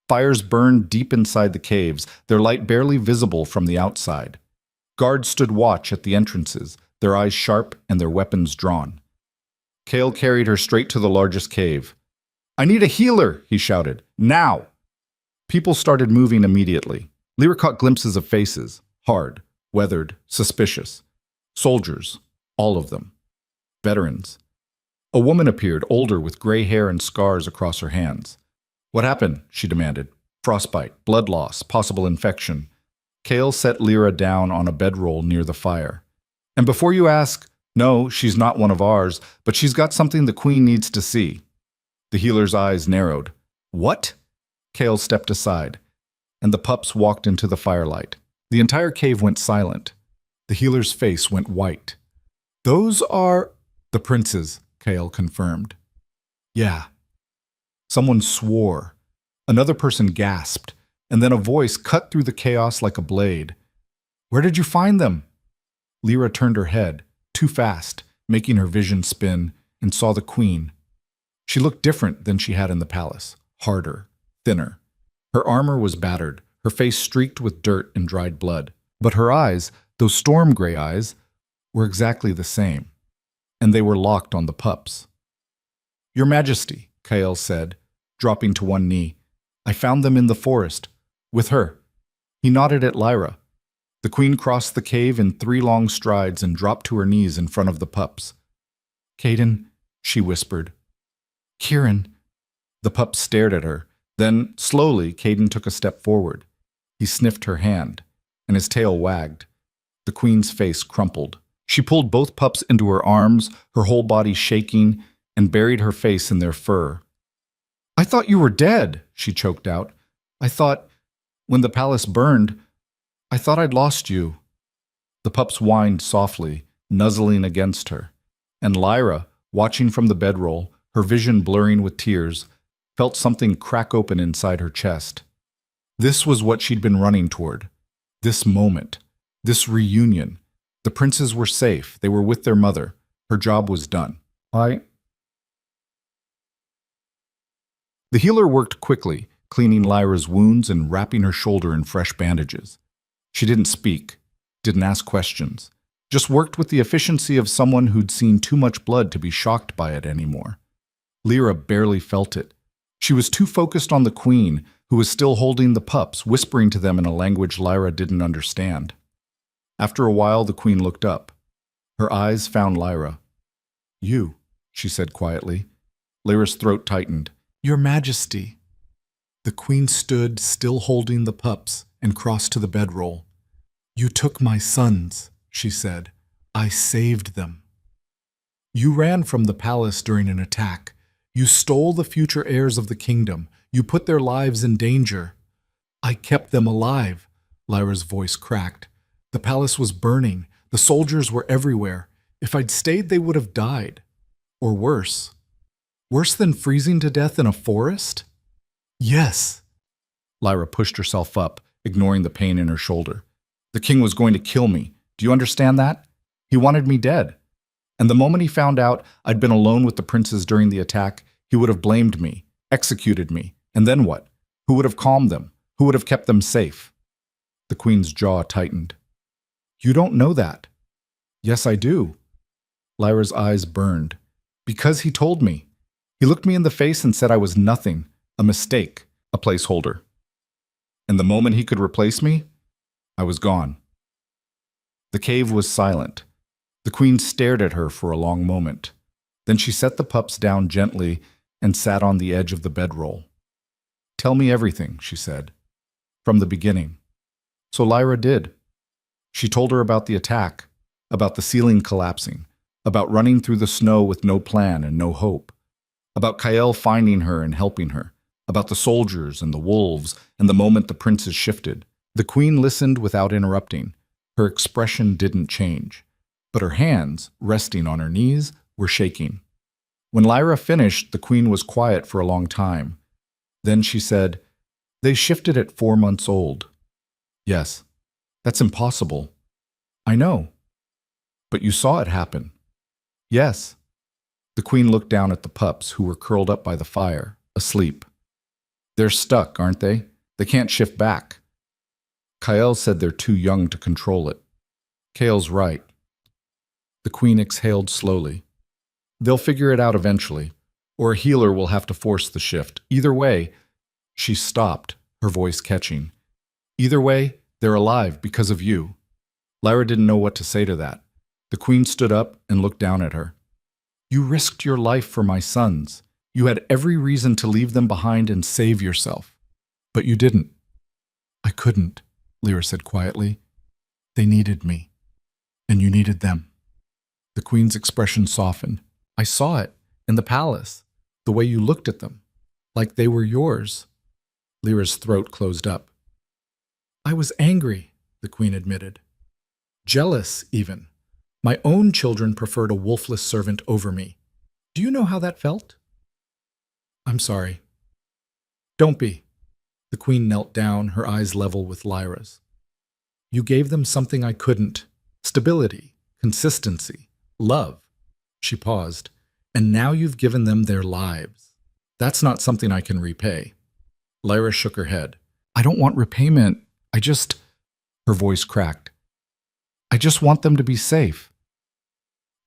Fires burned deep inside the caves, their light barely visible from the outside. Guards stood watch at the entrances, their eyes sharp and their weapons drawn. Kael carried her straight to the largest cave. "I need a healer," he shouted. "Now!" People started moving immediately. Lyra caught glimpses of faces, hard, weathered, suspicious. Soldiers, all of them. Veterans. A woman appeared, older, with gray hair and scars across her hands. "What happened?" she demanded. "Frostbite, blood loss, possible infection." Kael set Lyra down on a bedroll near the fire. "And before you ask, no, she's not one of ours, but she's got something the Queen needs to see." The healer's eyes narrowed. "What?" Kael stepped aside, and the pups walked into the firelight. The entire cave went silent. The healer's face went white. "Those are the princes," Kael confirmed. "Yeah." Someone swore. Another person gasped, and then a voice cut through the chaos like a blade. "Where did you find them?" Lyra turned her head, too fast, making her vision spin, and saw the Queen. She looked different than she had in the palace, harder, thinner. Her armor was battered, her face streaked with dirt and dried blood. But her eyes, those storm gray eyes, were exactly the same. And they were locked on the pups. "Your Majesty," Kael said, dropping to one knee. "I found them in the forest, with her." He nodded at Lyra. The Queen crossed the cave in 3 long strides and dropped to her knees in front of the pups. "Caden," she whispered. "Kieran." The pups stared at her. Then, slowly, Caden took a step forward. He sniffed her hand, and his tail wagged. The Queen's face crumpled. She pulled both pups into her arms, her whole body shaking, and buried her face in their fur. "I thought you were dead," she choked out. "I thought, when the palace burned, I thought I'd lost you." The pups whined softly, nuzzling against her. And Lyra, watching from the bedroll, her vision blurring with tears, felt something crack open inside her chest. This was what she'd been running toward. This moment. This reunion. The princes were safe. They were with their mother. Her job was done. The healer worked quickly, cleaning Lyra's wounds and wrapping her shoulder in fresh bandages. She didn't speak, didn't ask questions, just worked with the efficiency of someone who'd seen too much blood to be shocked by it anymore. Lyra barely felt it. She was too focused on the Queen, who was still holding the pups, whispering to them in a language Lyra didn't understand. After a while, the Queen looked up. Her eyes found Lyra. "You," she said quietly. Lyra's throat tightened. "Your Majesty." The Queen stood, still holding the pups, and crossed to the bedroll. "You took my sons," she said. "I saved them. You ran from the palace during an attack. You stole the future heirs of the kingdom. You put their lives in danger. I kept them alive, Lyra's voice cracked. The palace was burning. The soldiers were everywhere. If I'd stayed, they would have died. Or worse. Worse than freezing to death in a forest? Yes. Lyra pushed herself up, ignoring the pain in her shoulder. The king was going to kill me. Do you understand that? He wanted me dead. And the moment he found out I'd been alone with the princes during the attack, he would have blamed me, executed me. And then what? Who would have calmed them? Who would have kept them safe? The queen's jaw tightened. You don't know that. Yes, I do. Lyra's eyes burned. Because he told me. He looked me in the face and said I was nothing, a mistake, a placeholder. And the moment he could replace me, I was gone. The cave was silent. The queen stared at her for a long moment. Then she set the pups down gently and sat on the edge of the bedroll. Tell me everything, she said, from the beginning. So Lyra did. She told her about the attack, about the ceiling collapsing, about running through the snow with no plan and no hope, about Kael finding her and helping her, about the soldiers and the wolves and the moment the princes shifted. The queen listened without interrupting. Her expression didn't change, but her hands, resting on her knees, were shaking. When Lyra finished, the queen was quiet for a long time. Then she said, They shifted at 4 months old. Yes, that's impossible. I know. But you saw it happen. Yes. The queen looked down at the pups who were curled up by the fire, asleep. They're stuck, aren't they? They can't shift back. Kael said they're too young to control it. Kael's right. The queen exhaled slowly. They'll figure it out eventually, or a healer will have to force the shift. Either way, she stopped, her voice catching. Either way, they're alive because of you. Lyra didn't know what to say to that. The queen stood up and looked down at her. You risked your life for my sons. You had every reason to leave them behind and save yourself. But you didn't. I couldn't, Lyra said quietly. They needed me. And you needed them. The queen's expression softened. I saw it in the palace, the way you looked at them, like they were yours. Lyra's throat closed up. I was angry, the queen admitted. Jealous, even. My own children preferred a wolfless servant over me. Do you know how that felt? I'm sorry. Don't be. The queen knelt down, her eyes level with Lyra's. You gave them something I couldn't. Stability, consistency, love. She paused. And now you've given them their lives. That's not something I can repay. Lyra shook her head. I don't want repayment. Her voice cracked. I just want them to be safe.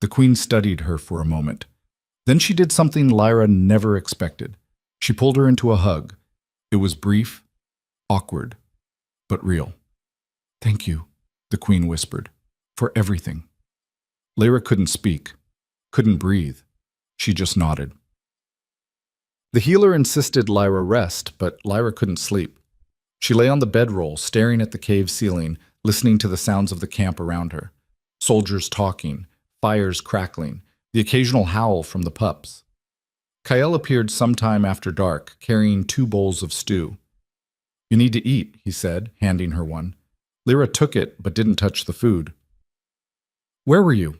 The queen studied her for a moment. Then she did something Lyra never expected. She pulled her into a hug. It was brief, awkward, but real. Thank you, the queen whispered, for everything. Lyra couldn't speak, couldn't breathe. She just nodded. The healer insisted Lyra rest, but Lyra couldn't sleep. She lay on the bedroll, staring at the cave ceiling, listening to the sounds of the camp around her. Soldiers talking, fires crackling, the occasional howl from the pups. Kael appeared sometime after dark, carrying 2 bowls of stew. You need to eat, he said, handing her one. Lyra took it, but didn't touch the food. Where were you?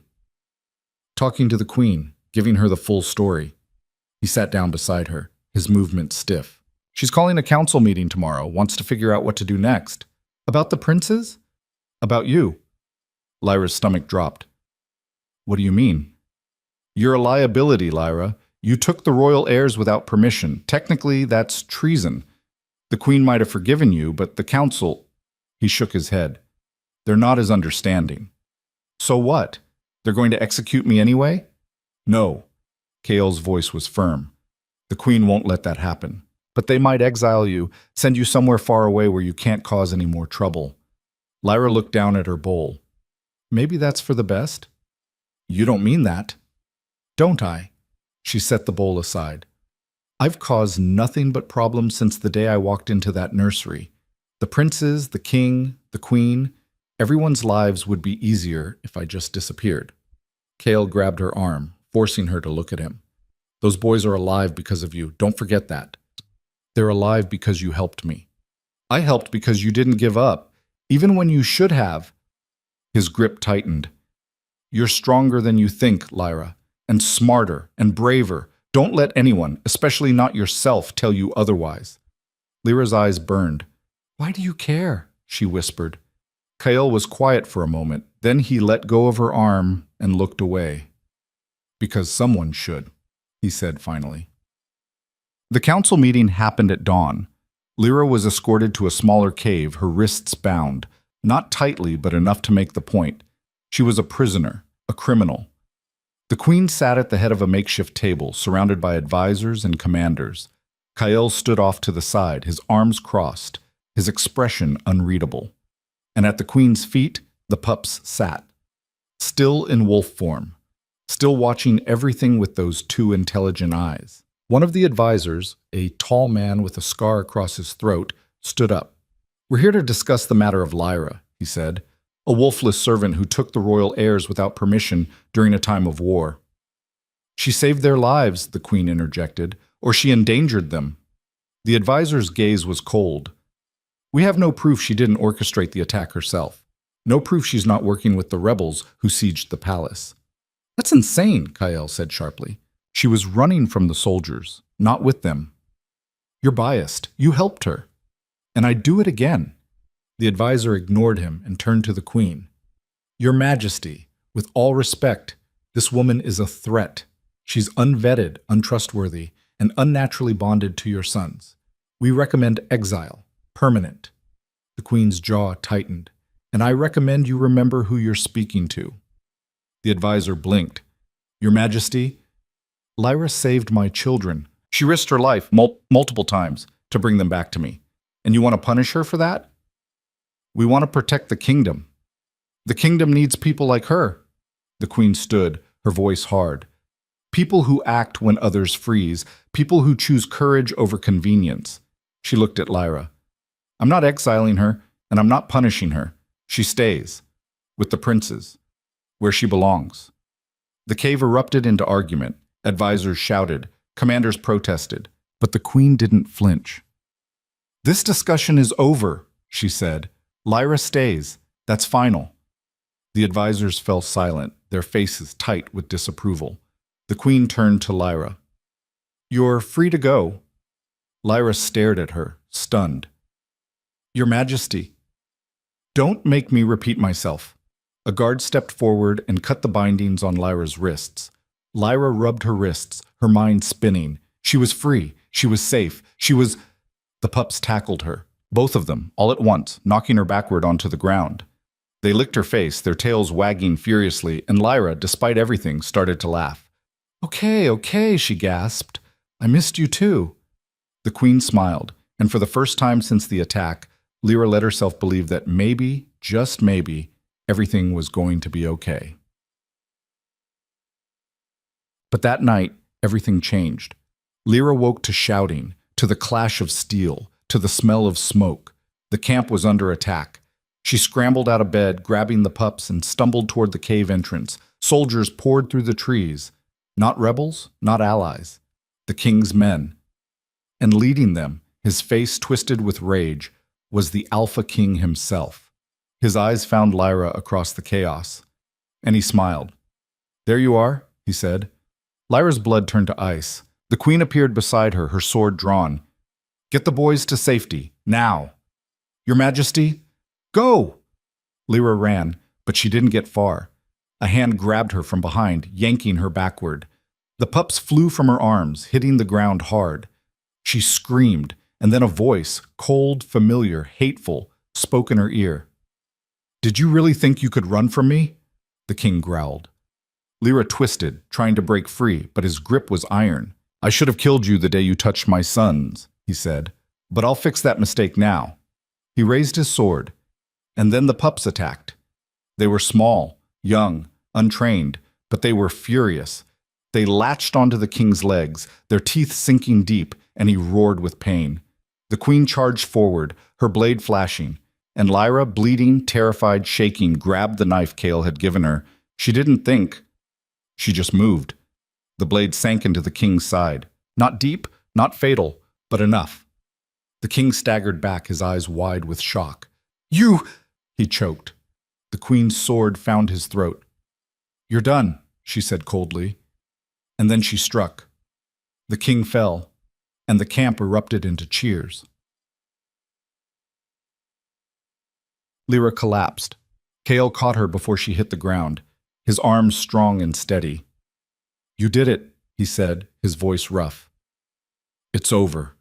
Talking to the queen, giving her the full story. He sat down beside her, his movement stiff. She's calling a council meeting tomorrow, wants to figure out what to do next. About the princes? About you. Lyra's stomach dropped. What do you mean? You're a liability, Lyra. You took the royal heirs without permission. Technically, that's treason. The queen might have forgiven you, but the council... He shook his head. They're not as understanding. So what? They're going to execute me anyway? No. Kael's voice was firm. The queen won't let that happen. But they might exile you, send you somewhere far away where you can't cause any more trouble. Lyra looked down at her bowl. Maybe that's for the best? You don't mean that. Don't I? She set the bowl aside. I've caused nothing but problems since the day I walked into that nursery. The princes, the king, the queen, everyone's lives would be easier if I just disappeared. Kael grabbed her arm, forcing her to look at him. Those boys are alive because of you. Don't forget that. They're alive because you helped me. I helped because you didn't give up, even when you should have. His grip tightened. You're stronger than you think, Lyra, and smarter and braver. Don't let anyone, especially not yourself, tell you otherwise. Lyra's eyes burned. Why do you care? She whispered. Kael was quiet for a moment. Then he let go of her arm and looked away. Because someone should, he said finally. The council meeting happened at dawn. Lyra was escorted to a smaller cave, her wrists bound, not tightly but enough to make the point. She was a prisoner, a criminal. The queen sat at the head of a makeshift table, surrounded by advisors and commanders. Kael stood off to the side, his arms crossed, his expression unreadable. And at the queen's feet, the pups sat, still in wolf form, still watching everything with those two intelligent eyes. One of the advisors, a tall man with a scar across his throat, stood up. We're here to discuss the matter of Lyra, he said, a wolfless servant who took the royal heirs without permission during a time of war. She saved their lives, the queen interjected, or she endangered them. The advisor's gaze was cold. We have no proof she didn't orchestrate the attack herself. No proof she's not working with the rebels who sieged the palace. That's insane, Kael said sharply. She was running from the soldiers, not with them. You're biased. You helped her. And I'd do it again. The advisor ignored him and turned to the queen. Your Majesty, with all respect, this woman is a threat. She's unvetted, untrustworthy, and unnaturally bonded to your sons. We recommend exile, permanent. The queen's jaw tightened. And I recommend you remember who you're speaking to. The advisor blinked. Your Majesty, Lyra saved my children. She risked her life multiple times to bring them back to me. And you want to punish her for that? We want to protect the kingdom. The kingdom needs people like her. The queen stood, her voice hard. People who act when others freeze. People who choose courage over convenience. She looked at Lyra. I'm not exiling her, and I'm not punishing her. She stays. With the princes. Where she belongs. The cave erupted into argument. Advisors shouted. Commanders protested. But the queen didn't flinch. This discussion is over, she said. Lyra stays. That's final. The advisors fell silent, their faces tight with disapproval. The queen turned to Lyra. You're free to go. Lyra stared at her, stunned. Your Majesty. Don't make me repeat myself. A guard stepped forward and cut the bindings on Lyra's wrists. Lyra rubbed her wrists, her mind spinning. She was free. She was safe. She was... The pups tackled her, both of them, all at once, knocking her backward onto the ground. They licked her face, their tails wagging furiously, and Lyra, despite everything, started to laugh. Okay, she gasped. I missed you too. The queen smiled, and for the first time since the attack, Lyra let herself believe that maybe, just maybe, everything was going to be okay. But that night, everything changed. Lyra woke to shouting, to the clash of steel, to the smell of smoke. The camp was under attack. She scrambled out of bed, grabbing the pups, and stumbled toward the cave entrance. Soldiers poured through the trees. Not rebels, not allies. The king's men. And leading them, his face twisted with rage, was the Alpha King himself. His eyes found Lyra across the chaos. And he smiled. There you are, he said. Lyra's blood turned to ice. The queen appeared beside her, her sword drawn. Get the boys to safety, now. Your Majesty, go! Lyra ran, but she didn't get far. A hand grabbed her from behind, yanking her backward. The pups flew from her arms, hitting the ground hard. She screamed, and then a voice, cold, familiar, hateful, spoke in her ear. Did you really think you could run from me? The king growled. Lyra twisted, trying to break free, but his grip was iron. I should have killed you the day you touched my sons, he said, but I'll fix that mistake now. He raised his sword, and then the pups attacked. They were small, young, untrained, but they were furious. They latched onto the king's legs, their teeth sinking deep, and he roared with pain. The queen charged forward, her blade flashing, and Lyra, bleeding, terrified, shaking, grabbed the knife Kael had given her. She didn't think. She just moved. The blade sank into the king's side. Not deep, not fatal, but enough. The king staggered back, his eyes wide with shock. "You!" he choked. The queen's sword found his throat. "You're done," she said coldly. And then she struck. The king fell, and the camp erupted into cheers. Lyra collapsed. Kale caught her before she hit the ground, his arms strong and steady. "You did it," he said, his voice rough. "It's over."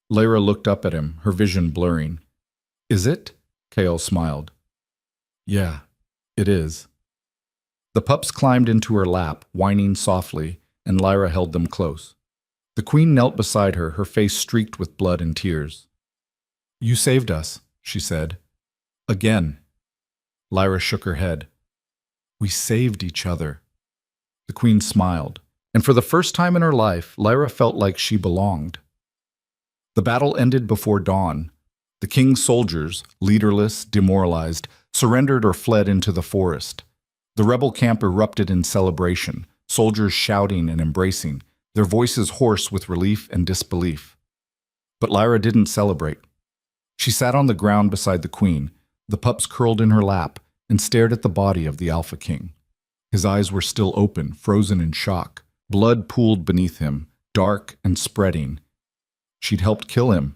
Lyra looked up at him, her vision blurring. "Is it?" Kale smiled. "Yeah, it is." The pups climbed into her lap, whining softly, and Lyra held them close. The queen knelt beside her, her face streaked with blood and tears. "You saved us," she said. "Again." Lyra shook her head. "We saved each other." The queen smiled, and for the first time in her life, Lyra felt like she belonged. The battle ended before dawn. The king's soldiers, leaderless, demoralized, surrendered or fled into the forest. The rebel camp erupted in celebration, soldiers shouting and embracing, their voices hoarse with relief and disbelief. But Lyra didn't celebrate. She sat on the ground beside the queen, the pups curled in her lap, and stared at the body of the Alpha King. His eyes were still open, frozen in shock. Blood pooled beneath him, dark and spreading. She'd helped kill him.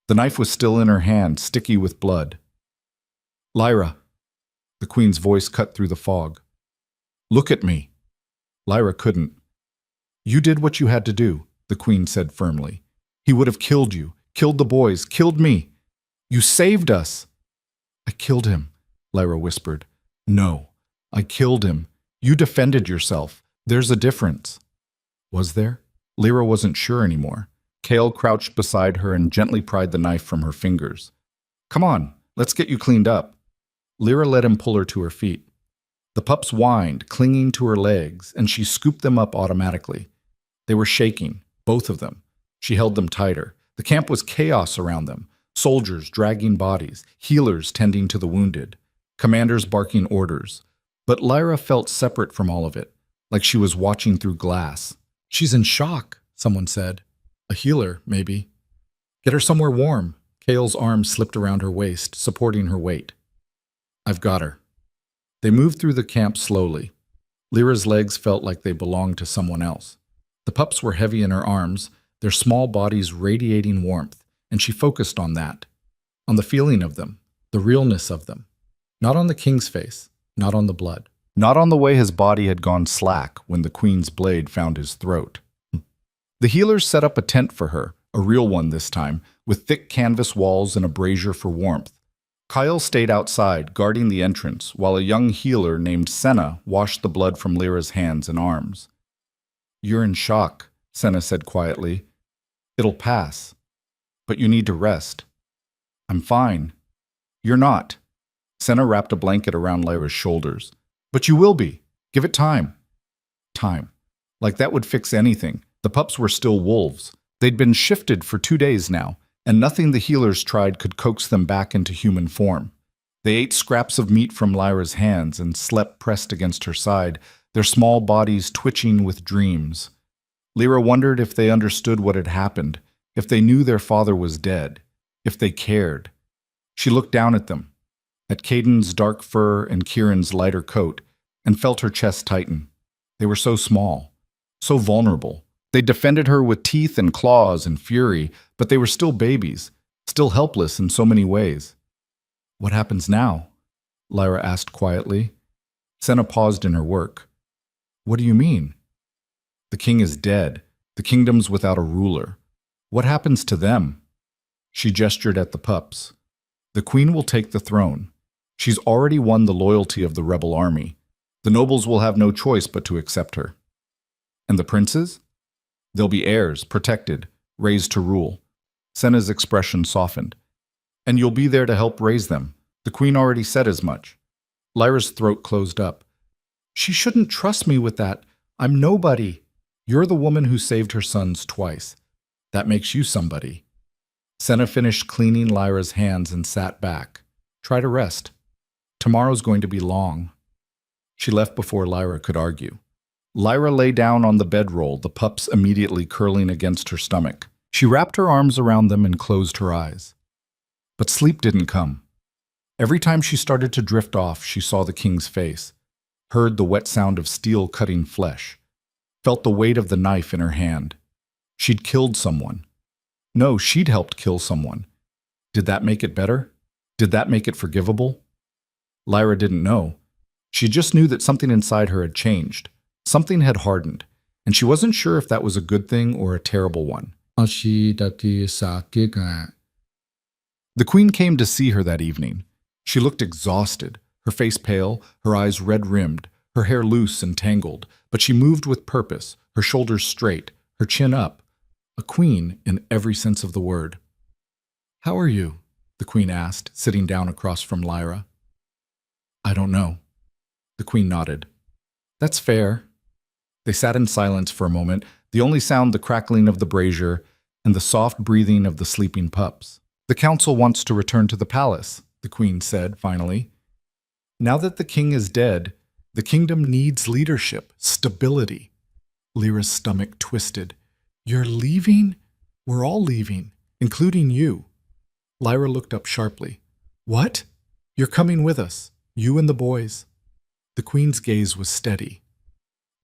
The knife was still in her hand, sticky with blood. "Lyra," the queen's voice cut through the fog. "Look at me." Lyra couldn't. "You did what you had to do," the queen said firmly. "He would have killed you, killed the boys, killed me. You saved us." "I killed him," Lyra whispered. "No, I killed him. You defended yourself. There's a difference." Was there? Lyra wasn't sure anymore. Kale crouched beside her and gently pried the knife from her fingers. "Come on, let's get you cleaned up." Lyra let him pull her to her feet. The pups whined, clinging to her legs, and she scooped them up automatically. They were shaking, both of them. She held them tighter. The camp was chaos around them. Soldiers dragging bodies, healers tending to the wounded, commanders barking orders. But Lyra felt separate from all of it, like she was watching through glass. "She's in shock," someone said. "A healer, maybe." "Get her somewhere warm." Kale's arm slipped around her waist, supporting her weight. "I've got her." They moved through the camp slowly. Lyra's legs felt like they belonged to someone else. The pups were heavy in her arms, their small bodies radiating warmth, and she focused on that, on the feeling of them, the realness of them. Not on the king's face, not on the blood. Not on the way his body had gone slack when the queen's blade found his throat. The healers set up a tent for her, a real one this time, with thick canvas walls and a brazier for warmth. Kyle stayed outside, guarding the entrance, while a young healer named Senna washed the blood from Lyra's hands and arms. "You're in shock," Senna said quietly. "It'll pass. But you need to rest." "I'm fine." "You're not." Senna wrapped a blanket around Lyra's shoulders. "But you will be. Give it time." Time. Like that would fix anything. The pups were still wolves. They'd been shifted for 2 days now, and nothing the healers tried could coax them back into human form. They ate scraps of meat from Lyra's hands and slept pressed against her side, their small bodies twitching with dreams. Lyra wondered if they understood what had happened, if they knew their father was dead, if they cared. She looked down at them, at Caden's dark fur and Kieran's lighter coat, and felt her chest tighten. They were so small, so vulnerable. They defended her with teeth and claws and fury, but they were still babies, still helpless in so many ways. "What happens now?" Lyra asked quietly. Senna paused in her work. "What do you mean?" "The king is dead. The kingdom's without a ruler. What happens to them?" She gestured at the pups. "The queen will take the throne. She's already won the loyalty of the rebel army. The nobles will have no choice but to accept her." "And the princes?" "They'll be heirs, protected, raised to rule." Senna's expression softened. "And you'll be there to help raise them. The queen already said as much." Lyra's throat closed up. "She shouldn't trust me with that. I'm nobody." "You're the woman who saved her sons twice. That makes you somebody." Senna finished cleaning Lyra's hands and sat back. "Try to rest. Tomorrow's going to be long." She left before Lyra could argue. Lyra lay down on the bedroll, the pups immediately curling against her stomach. She wrapped her arms around them and closed her eyes. But sleep didn't come. Every time she started to drift off, she saw the king's face, heard the wet sound of steel cutting flesh, felt the weight of the knife in her hand. She'd killed someone. No, she'd helped kill someone. Did that make it better? Did that make it forgivable? Lyra didn't know. She just knew that something inside her had changed. Something had hardened, and she wasn't sure if that was a good thing or a terrible one. The queen came to see her that evening. She looked exhausted, her face pale, her eyes red-rimmed, her hair loose and tangled, but she moved with purpose, her shoulders straight, her chin up. A queen in every sense of the word. "How are you?" the queen asked, sitting down across from Lyra. "I don't know." The queen nodded. "That's fair." They sat in silence for a moment, the only sound the crackling of the brazier and the soft breathing of the sleeping pups. "The council wants to return to the palace," the queen said finally. "Now that the king is dead, the kingdom needs leadership, stability." Lyra's stomach twisted. "You're leaving? We're all leaving, including you." Lyra looked up sharply. "What? You're coming with us, you and the boys." The queen's gaze was steady.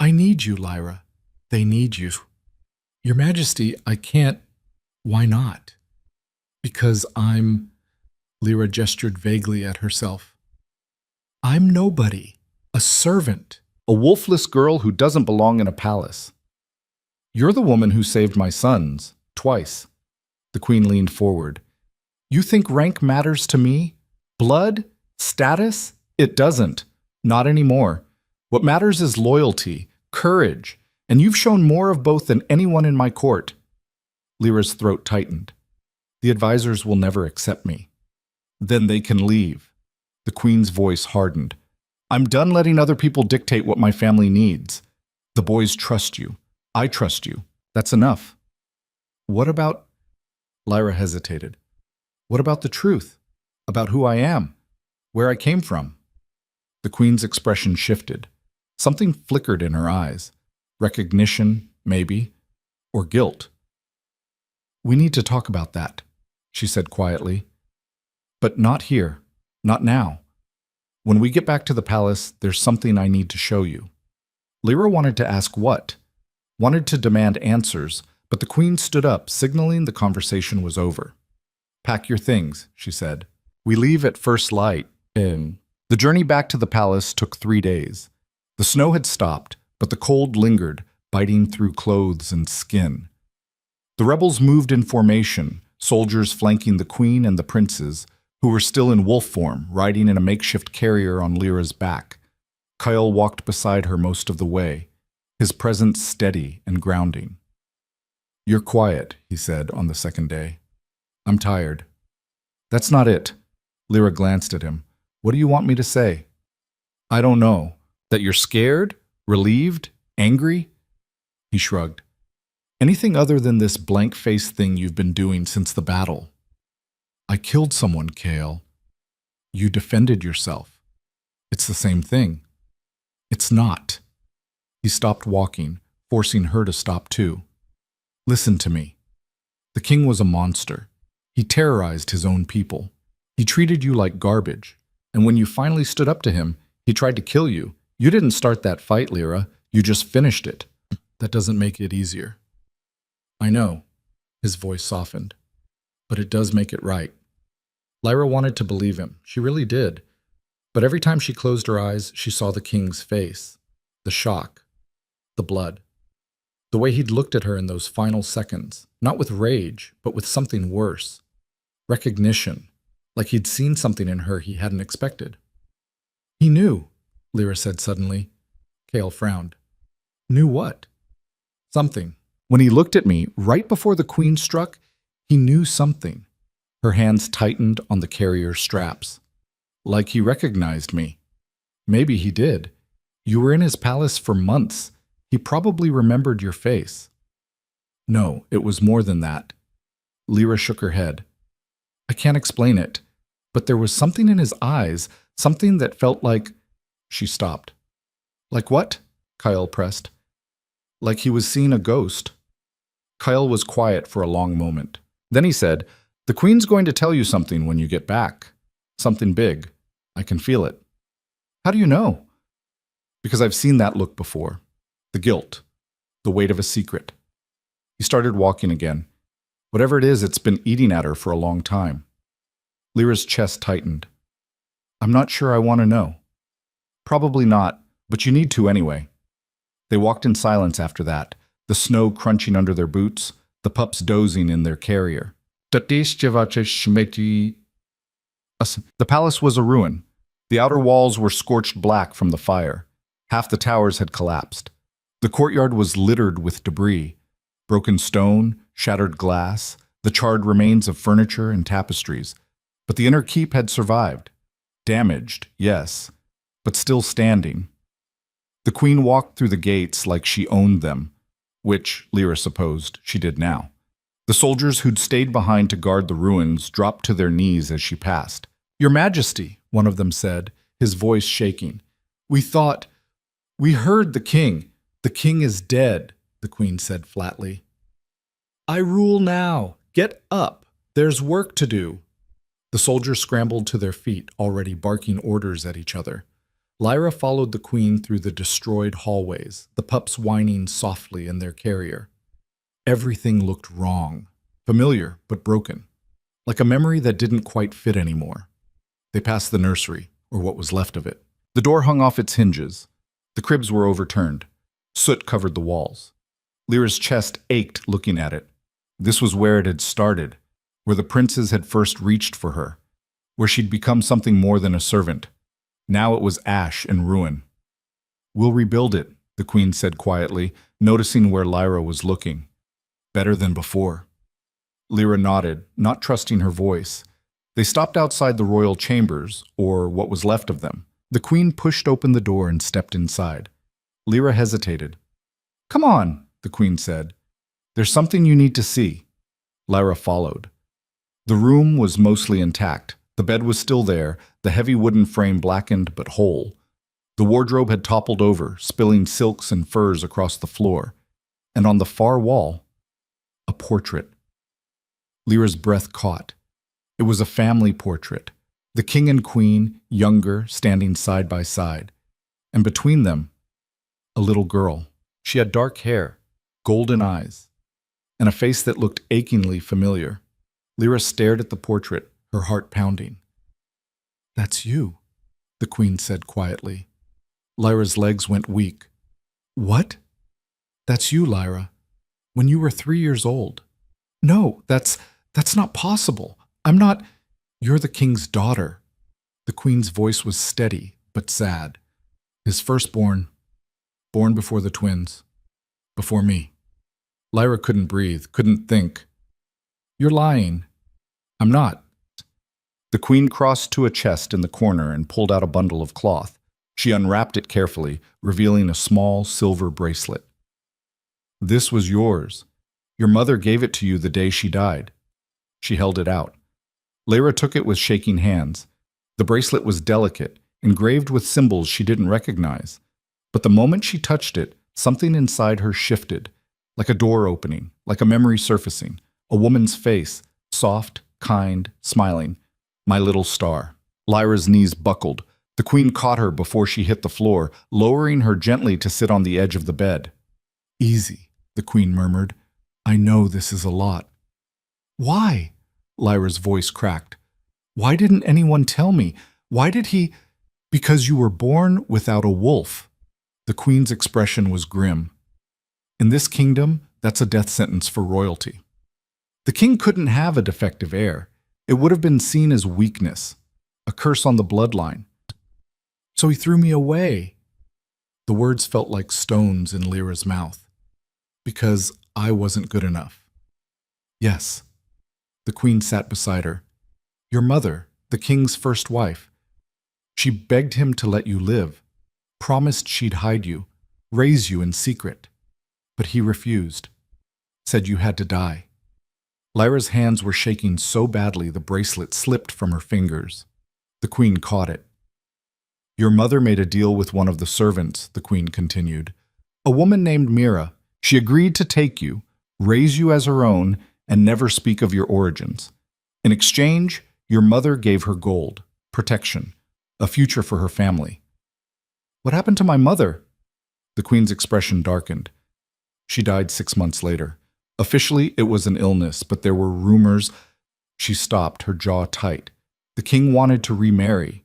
"I need you, Lyra. They need you." "Your Majesty, I can't." "Why not?" "Because I'm—" Lyra gestured vaguely at herself. "I'm nobody. A servant. A wolfless girl who doesn't belong in a palace." "You're the woman who saved my sons, twice." The queen leaned forward. "You think rank matters to me? Blood? Status? It doesn't. Not anymore. What matters is loyalty, courage, and you've shown more of both than anyone in my court." Lyra's throat tightened. "The advisors will never accept me." "Then they can leave." The queen's voice hardened. "I'm done letting other people dictate what my family needs. The boys trust you. I trust you. That's enough." "What about—" Lyra hesitated. "What about the truth? About who I am? Where I came from?" The queen's expression shifted. Something flickered in her eyes. Recognition, maybe, or guilt. "We need to talk about that," she said quietly. "But not here. Not now. When we get back to the palace, there's something I need to show you." Lyra wanted to ask what, wanted to demand answers, but the queen stood up, signaling the conversation was over. "Pack your things," she said. "We leave at first light." The journey back to the palace took 3 days. The snow had stopped, but the cold lingered, biting through clothes and skin. The rebels moved in formation, soldiers flanking the queen and the princes, who were still in wolf form, riding in a makeshift carrier on Lyra's back. Kyle walked beside her most of the way, his presence steady and grounding. "You're quiet," he said on the second day. "I'm tired." "That's not it." Lyra glanced at him. "What do you want me to say?" "I don't know. That you're scared? Relieved? Angry?" He shrugged. "Anything other than this blank-faced thing you've been doing since the battle." "I killed someone, Kale." "You defended yourself." "It's the same thing." "It's not." He stopped walking, forcing her to stop too. "Listen to me. The king was a monster. He terrorized his own people. He treated you like garbage. And when you finally stood up to him, he tried to kill you. You didn't start that fight, Lyra. You just finished it. That doesn't make it easier." "I know." His voice softened. "But it does make it right." Lyra wanted to believe him. She really did. But every time she closed her eyes, she saw the king's face. The shock. The blood. The way he'd looked at her in those final seconds. Not with rage, but with something worse. Recognition. Like he'd seen something in her he hadn't expected. "He knew," Lyra said suddenly. Kale frowned. "Knew what?" "Something. When he looked at me, right before the queen struck, he knew something." Her hands tightened on the carrier's straps. "Like he recognized me." "Maybe he did. You were in his palace for months. He probably remembered your face." "No, it was more than that." Lyra shook her head. "I can't explain it, but there was something in his eyes, something that felt like—" She stopped. "Like what?" Kyle pressed. "Like he was seeing a ghost." Kyle was quiet for a long moment. Then he said, "The Queen's going to tell you something when you get back. Something big. I can feel it." "How do you know?" "Because I've seen that look before. The guilt. The weight of a secret." He started walking again. "Whatever it is, it's been eating at her for a long time." Lyra's chest tightened. "I'm not sure I want to know." "Probably not, but you need to anyway." They walked in silence after that, the snow crunching under their boots, the pups dozing in their carrier. The palace was a ruin. The outer walls were scorched black from the fire. Half the towers had collapsed. The courtyard was littered with debris, broken stone, shattered glass, the charred remains of furniture and tapestries. But the inner keep had survived. Damaged, yes, but still standing. The Queen walked through the gates like she owned them, which, Lyra supposed, she did now. The soldiers who'd stayed behind to guard the ruins dropped to their knees as she passed. "Your Majesty," one of them said, his voice shaking. We heard the king. The king is dead," the Queen said flatly. "I rule now. Get up. There's work to do." The soldiers scrambled to their feet, already barking orders at each other. Lyra followed the Queen through the destroyed hallways, the pups whining softly in their carrier. Everything looked wrong, familiar but broken, like a memory that didn't quite fit anymore. They passed the nursery, or what was left of it. The door hung off its hinges. The cribs were overturned. Soot covered the walls. Lyra's chest ached looking at it. This was where it had started, where the princes had first reached for her, where she'd become something more than a servant. Now it was ash and ruin. "We'll rebuild it," the Queen said quietly, noticing where Lyra was looking. "Better than before." Lyra nodded, not trusting her voice. They stopped outside the royal chambers, or what was left of them. The Queen pushed open the door and stepped inside. Lyra hesitated. "Come on," the Queen said. "There's something you need to see." Lyra followed. The room was mostly intact. The bed was still there, the heavy wooden frame blackened but whole. The wardrobe had toppled over, spilling silks and furs across the floor. And on the far wall, a portrait. Lyra's breath caught. It was a family portrait. The king and queen, younger, standing side by side. And between them, a little girl. She had dark hair, golden eyes, and a face that looked achingly familiar. Lyra stared at the portrait, her heart pounding. "That's you," the Queen said quietly. Lyra's legs went weak. "What?" "That's you, Lyra. When you were 3 years old." "No, that's not possible. I'm not—" "You're the king's daughter." The Queen's voice was steady, but sad. "His firstborn, born before the twins, before me." Lyra couldn't breathe, couldn't think. "You're lying." "I'm not." The Queen crossed to a chest in the corner and pulled out a bundle of cloth. She unwrapped it carefully, revealing a small silver bracelet. "This was yours. Your mother gave it to you the day she died." She held it out. Lyra took it with shaking hands. The bracelet was delicate, engraved with symbols she didn't recognize. But the moment she touched it, something inside her shifted, like a door opening, like a memory surfacing, a woman's face, soft, kind, smiling. "My little star." Lyra's knees buckled. The Queen caught her before she hit the floor, lowering her gently to sit on the edge of the bed. "Easy," the Queen murmured. "I know this is a lot." "Why?" Lyra's voice cracked. "Why didn't anyone tell me? Why did he—" "Because you were born without a wolf." The Queen's expression was grim. "In this kingdom, that's a death sentence for royalty." The king couldn't have a defective heir. It would have been seen as weakness, a curse on the bloodline. "So he threw me away." The words felt like stones in Lyra's mouth. "Because I wasn't good enough." "Yes." The Queen sat beside her. "Your mother, the king's first wife. She begged him to let you live, promised she'd hide you, raise you in secret. But he refused, said you had to die." Lyra's hands were shaking so badly the bracelet slipped from her fingers. The Queen caught it. "Your mother made a deal with one of the servants," the Queen continued. "A woman named Mira. She agreed to take you, raise you as her own, and never speak of your origins. In exchange, your mother gave her gold, protection, a future for her family. What happened to my mother? The queen's expression darkened. She died 6 months later. Officially, it was an illness, but there were rumors. She stopped, her jaw tight. The king wanted to remarry,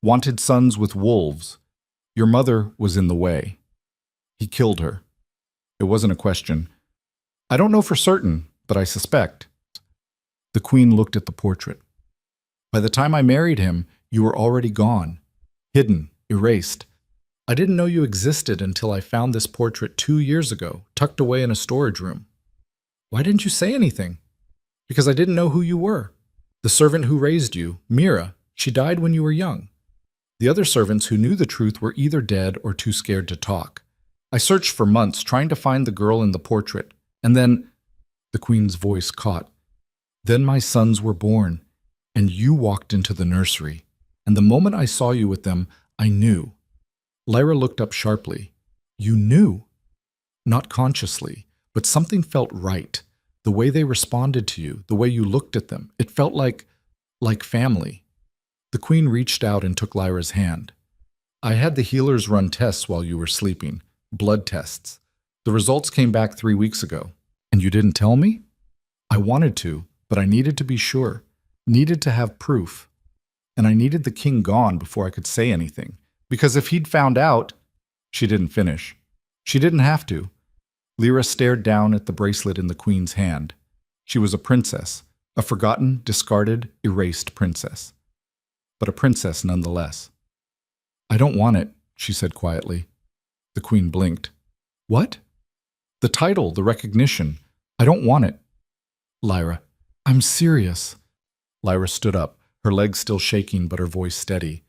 wanted sons with wolves. Your mother was in the way. He killed her. It wasn't a question. I don't know for certain, but I suspect. The queen looked at the portrait. By the time I married him, you were already gone, hidden, erased. I didn't know you existed until I found this portrait 2 years ago, tucked away in a storage room. Why didn't you say anything? Because I didn't know who you were. The servant who raised you, Mira, she died when you were young. The other servants who knew the truth were either dead or too scared to talk. I searched for months trying to find the girl in the portrait, and then, the queen's voice caught. Then my sons were born, and you walked into the nursery. And the moment I saw you with them, I knew. Lyra looked up sharply. You knew. Not consciously, but something felt right. The way they responded to you, the way you looked at them, it felt like family. The queen reached out and took Lyra's hand. I had the healers run tests while you were sleeping, blood tests. The results came back 3 weeks ago. And you didn't tell me? I wanted to, but I needed to be sure, needed to have proof. And I needed the king gone before I could say anything. Because if he'd found out, she didn't finish. She didn't have to. Lyra stared down at the bracelet in the queen's hand. She was a princess, a forgotten, discarded, erased princess. But a princess nonetheless. I don't want it, she said quietly. The queen blinked. What? The title, the recognition. I don't want it. Lyra, I'm serious. Lyra stood up, her legs still shaking but her voice steady.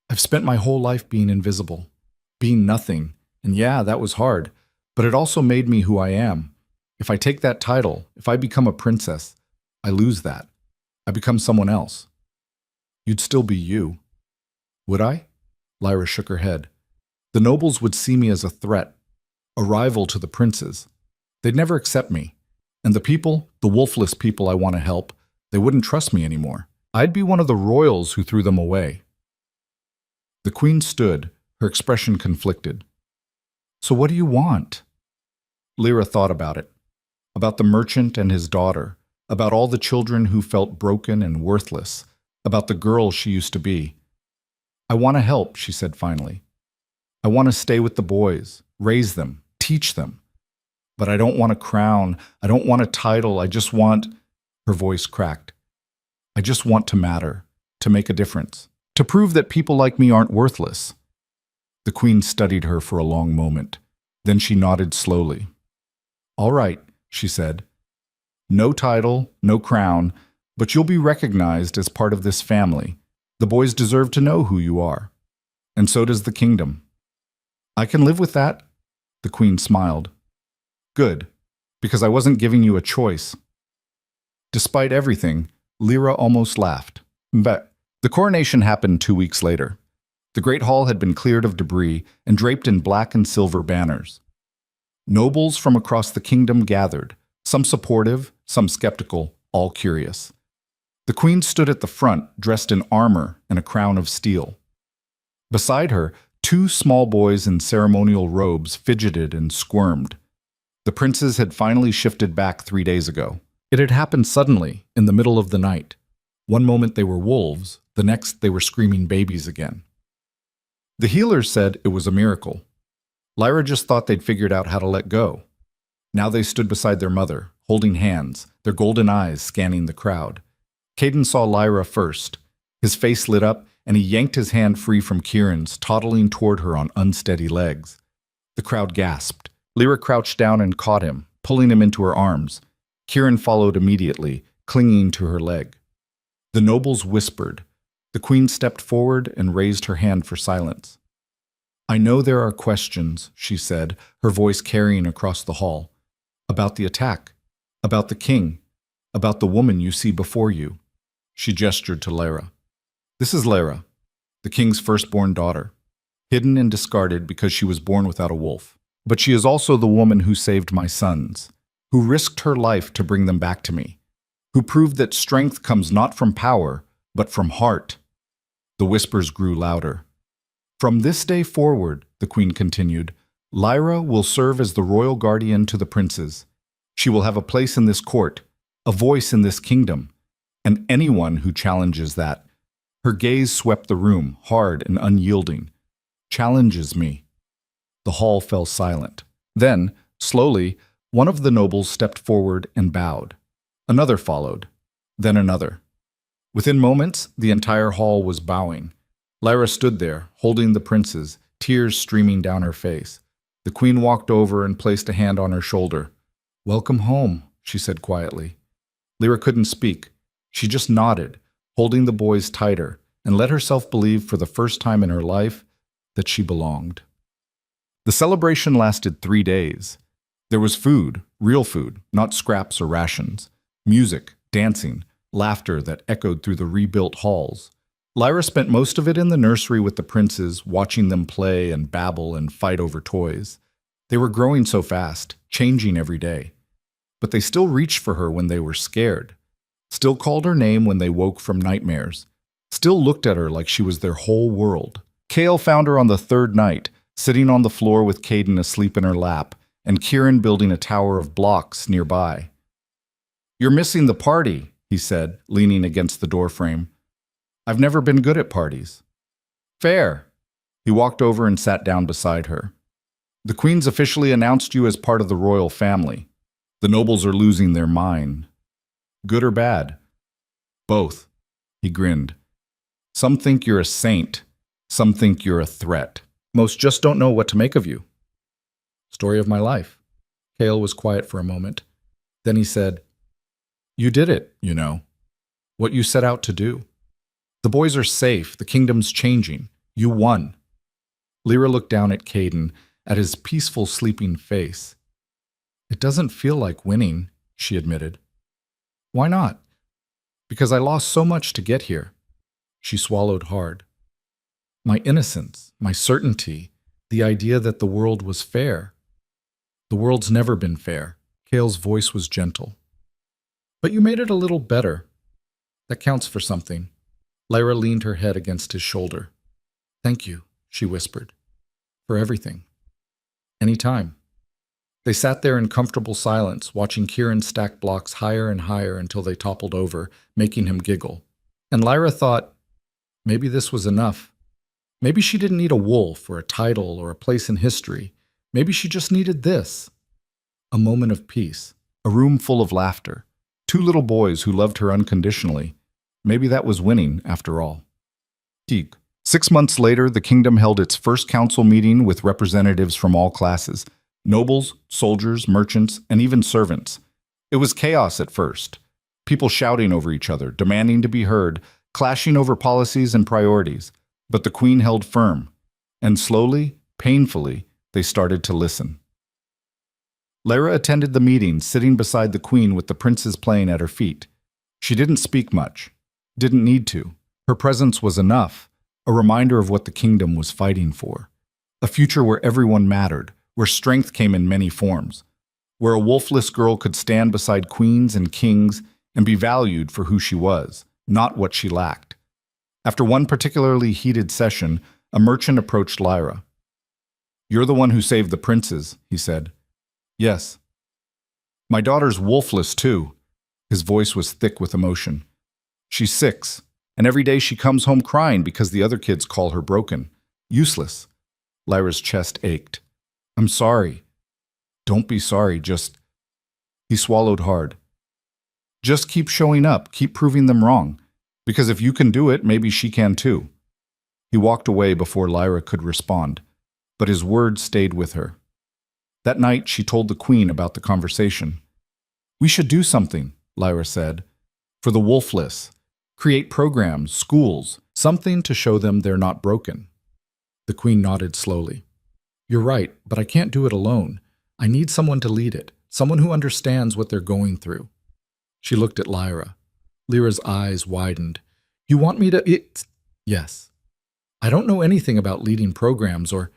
I've spent my whole life being invisible, being nothing, and yeah, that was hard, but it also made me who I am. If I take that title, if I become a princess, I lose that. I become someone else. You'd still be you. Would I? Lyra shook her head. The nobles would see me as a threat, a rival to the princes. They'd never accept me. And the people, the wolfless people I want to help, they wouldn't trust me anymore. I'd be one of the royals who threw them away. The queen stood, her expression conflicted. So what do you want? Lyra thought about it. About the merchant and his daughter. About all the children who felt broken and worthless. About the girl she used to be. I want to help, she said finally. I want to stay with the boys, raise them, teach them. But I don't want a crown. I don't want a title. I just want... Her voice cracked. I just want to matter, to make a difference. To prove that people like me aren't worthless. The queen studied her for a long moment. Then she nodded slowly. All right, she said. No title, no crown, but you'll be recognized as part of this family. The boys deserve to know who you are. And so does the kingdom. I can live with that, the queen smiled. Good, because I wasn't giving you a choice. Despite everything, Lyra almost laughed. But the coronation happened 2 weeks later. The great hall had been cleared of debris and draped in black and silver banners. Nobles from across the kingdom gathered, some supportive, some skeptical, all curious. The queen stood at the front, dressed in armor and a crown of steel. Beside her, 2 small boys in ceremonial robes fidgeted and squirmed. The princes had finally shifted back 3 days ago. It had happened suddenly, in the middle of the night. One moment they were wolves, the next they were screaming babies again. The healers said it was a miracle. Lyra just thought they'd figured out how to let go. Now they stood beside their mother, holding hands, their golden eyes scanning the crowd. Caden saw Lyra first. His face lit up, and he yanked his hand free from Kieran's, toddling toward her on unsteady legs. The crowd gasped. Lyra crouched down and caught him, pulling him into her arms. Kieran followed immediately, clinging to her leg. The nobles whispered. The queen stepped forward and raised her hand for silence. I know there are questions, she said, her voice carrying across the hall. About the attack, about the king, about the woman you see before you. She gestured to Lyra. This is Lyra, the king's firstborn daughter, hidden and discarded because she was born without a wolf. But she is also the woman who saved my sons. who risked her life to bring them back to me, who proved that strength comes not from power, but from heart. The whispers grew louder. From this day forward, the queen continued, Lyra will serve as the royal guardian to the princes. She will have a place in this court, a voice in this kingdom, and anyone who challenges that. Her gaze swept the room, hard and unyielding. Challenges me. The hall fell silent. Then, slowly, one of the nobles stepped forward and bowed. Another followed. Then another. Within moments, the entire hall was bowing. Lyra stood there, holding the princes, tears streaming down her face. The queen walked over and placed a hand on her shoulder. "Welcome home," she said quietly. Lyra couldn't speak. She just nodded, holding the boys tighter, and let herself believe for the first time in her life that she belonged. The celebration lasted 3 days. There was food, real food, not scraps or rations, music, dancing, laughter that echoed through the rebuilt halls. Lyra spent most of it in the nursery with the princes, watching them play and babble and fight over toys. They were growing so fast, changing every day. But they still reached for her when they were scared, still called her name when they woke from nightmares, still looked at her like she was their whole world. Kale found her on the 3rd night, sitting on the floor with Caden asleep in her lap, and Kieran building a tower of blocks nearby. "You're missing the party," he said, leaning against the doorframe. "I've never been good at parties." "Fair." He walked over and sat down beside her. "The Queen's officially announced you as part of the royal family. The nobles are losing their mind." "Good or bad?" "Both." He grinned. "Some think you're a saint. Some think you're a threat. Most just don't know what to make of you." "Story of my life." Kale was quiet for a moment. Then he said, "You did it, you know. What you set out to do. The boys are safe. The kingdom's changing. You won." Lyra looked down at Caden, at his peaceful, sleeping face. "It doesn't feel like winning," she admitted. "Why not?" "Because I lost so much to get here." She swallowed hard. "My innocence, my certainty, the idea that the world was fair. The world's never been fair." Kale's voice was gentle. "But you made it a little better. That counts for something." Lyra leaned her head against his shoulder. "Thank you," she whispered. "For everything. Anytime." They sat there in comfortable silence, watching Kieran stack blocks higher and higher until they toppled over, making him giggle. And Lyra thought, maybe this was enough. Maybe she didn't need a wolf or a title or a place in history. Maybe she just needed this. A moment of peace. A room full of laughter. 2 little boys who loved her unconditionally. Maybe that was winning, after all. 6 months later, the kingdom held its first council meeting with representatives from all classes. Nobles, soldiers, merchants, and even servants. It was chaos at first. People shouting over each other, demanding to be heard, clashing over policies and priorities. But the queen held firm. And slowly, painfully, they started to listen. Lyra attended the meeting, sitting beside the queen with the princes playing at her feet. She didn't speak much. Didn't need to. Her presence was enough, a reminder of what the kingdom was fighting for. A future where everyone mattered, where strength came in many forms, where a wolfless girl could stand beside queens and kings and be valued for who she was, not what she lacked. After one particularly heated session, a merchant approached Lyra. "You're the one who saved the princes," he said. "Yes." "My daughter's wolfless too." His voice was thick with emotion. "She's 6, and every day she comes home crying because the other kids call her broken. Useless." Lyra's chest ached. "I'm sorry." "Don't be sorry, just—" He swallowed hard. "Just keep showing up, keep proving them wrong. Because if you can do it, maybe she can too." He walked away before Lyra could respond, but his words stayed with her. That night, she told the queen about the conversation. "We should do something," Lyra said, "for the wolfless. Create programs, schools, something to show them they're not broken." The queen nodded slowly. "You're right, but I can't do it alone. I need someone to lead it, someone who understands what they're going through." She looked at Lyra. Lyra's eyes widened. "You want me to— Yes. I don't know anything about leading programs or—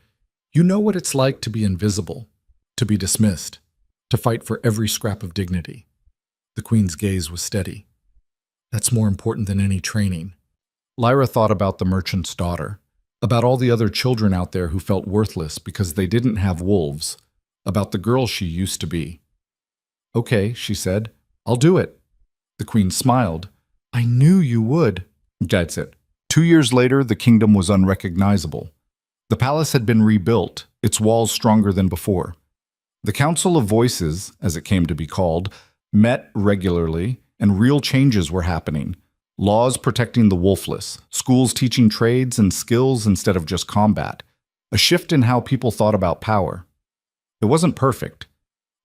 You know what it's like to be invisible, to be dismissed, to fight for every scrap of dignity. The Queen's gaze was steady. That's more important than any training. Lyra thought about the merchant's daughter, about all the other children out there who felt worthless because they didn't have wolves, about the girl she used to be. Okay, she said, I'll do it. The Queen smiled. I knew you would. That's it. 2 years later, the kingdom was unrecognizable. The palace had been rebuilt, its walls stronger than before. The Council of Voices, as it came to be called, met regularly, and real changes were happening. Laws protecting the wolfless, schools teaching trades and skills instead of just combat, a shift in how people thought about power. It wasn't perfect.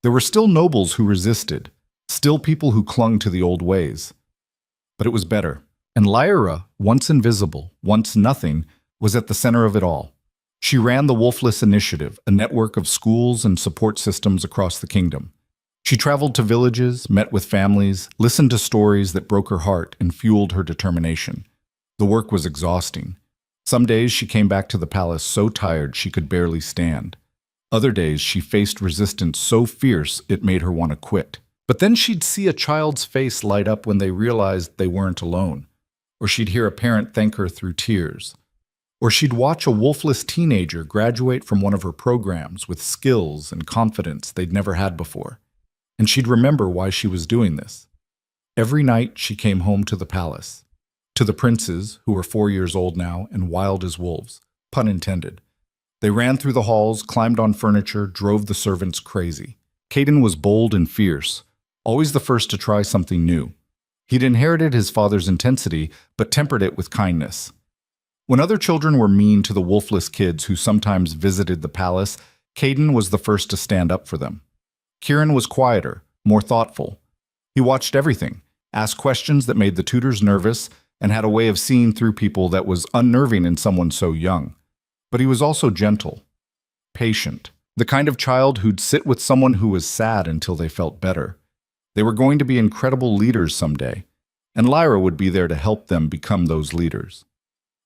There were still nobles who resisted, still people who clung to the old ways. But it was better. And Lyra, once invisible, once nothing, was at the center of it all. She ran the Wolfless Initiative, a network of schools and support systems across the kingdom. She traveled to villages, met with families, listened to stories that broke her heart and fueled her determination. The work was exhausting. Some days she came back to the palace so tired she could barely stand. Other days she faced resistance so fierce it made her want to quit. But then she'd see a child's face light up when they realized they weren't alone. Or she'd hear a parent thank her through tears. Or she'd watch a wolfless teenager graduate from one of her programs with skills and confidence they'd never had before. And she'd remember why she was doing this. Every night she came home to the palace. To the princes, who were 4 years old now and wild as wolves, pun intended. They ran through the halls, climbed on furniture, drove the servants crazy. Caden was bold and fierce, always the first to try something new. He'd inherited his father's intensity, but tempered it with kindness. When other children were mean to the wolfless kids who sometimes visited the palace, Caden was the first to stand up for them. Kieran was quieter, more thoughtful. He watched everything, asked questions that made the tutors nervous, and had a way of seeing through people that was unnerving in someone so young. But he was also gentle, patient, the kind of child who'd sit with someone who was sad until they felt better. They were going to be incredible leaders someday, and Lyra would be there to help them become those leaders.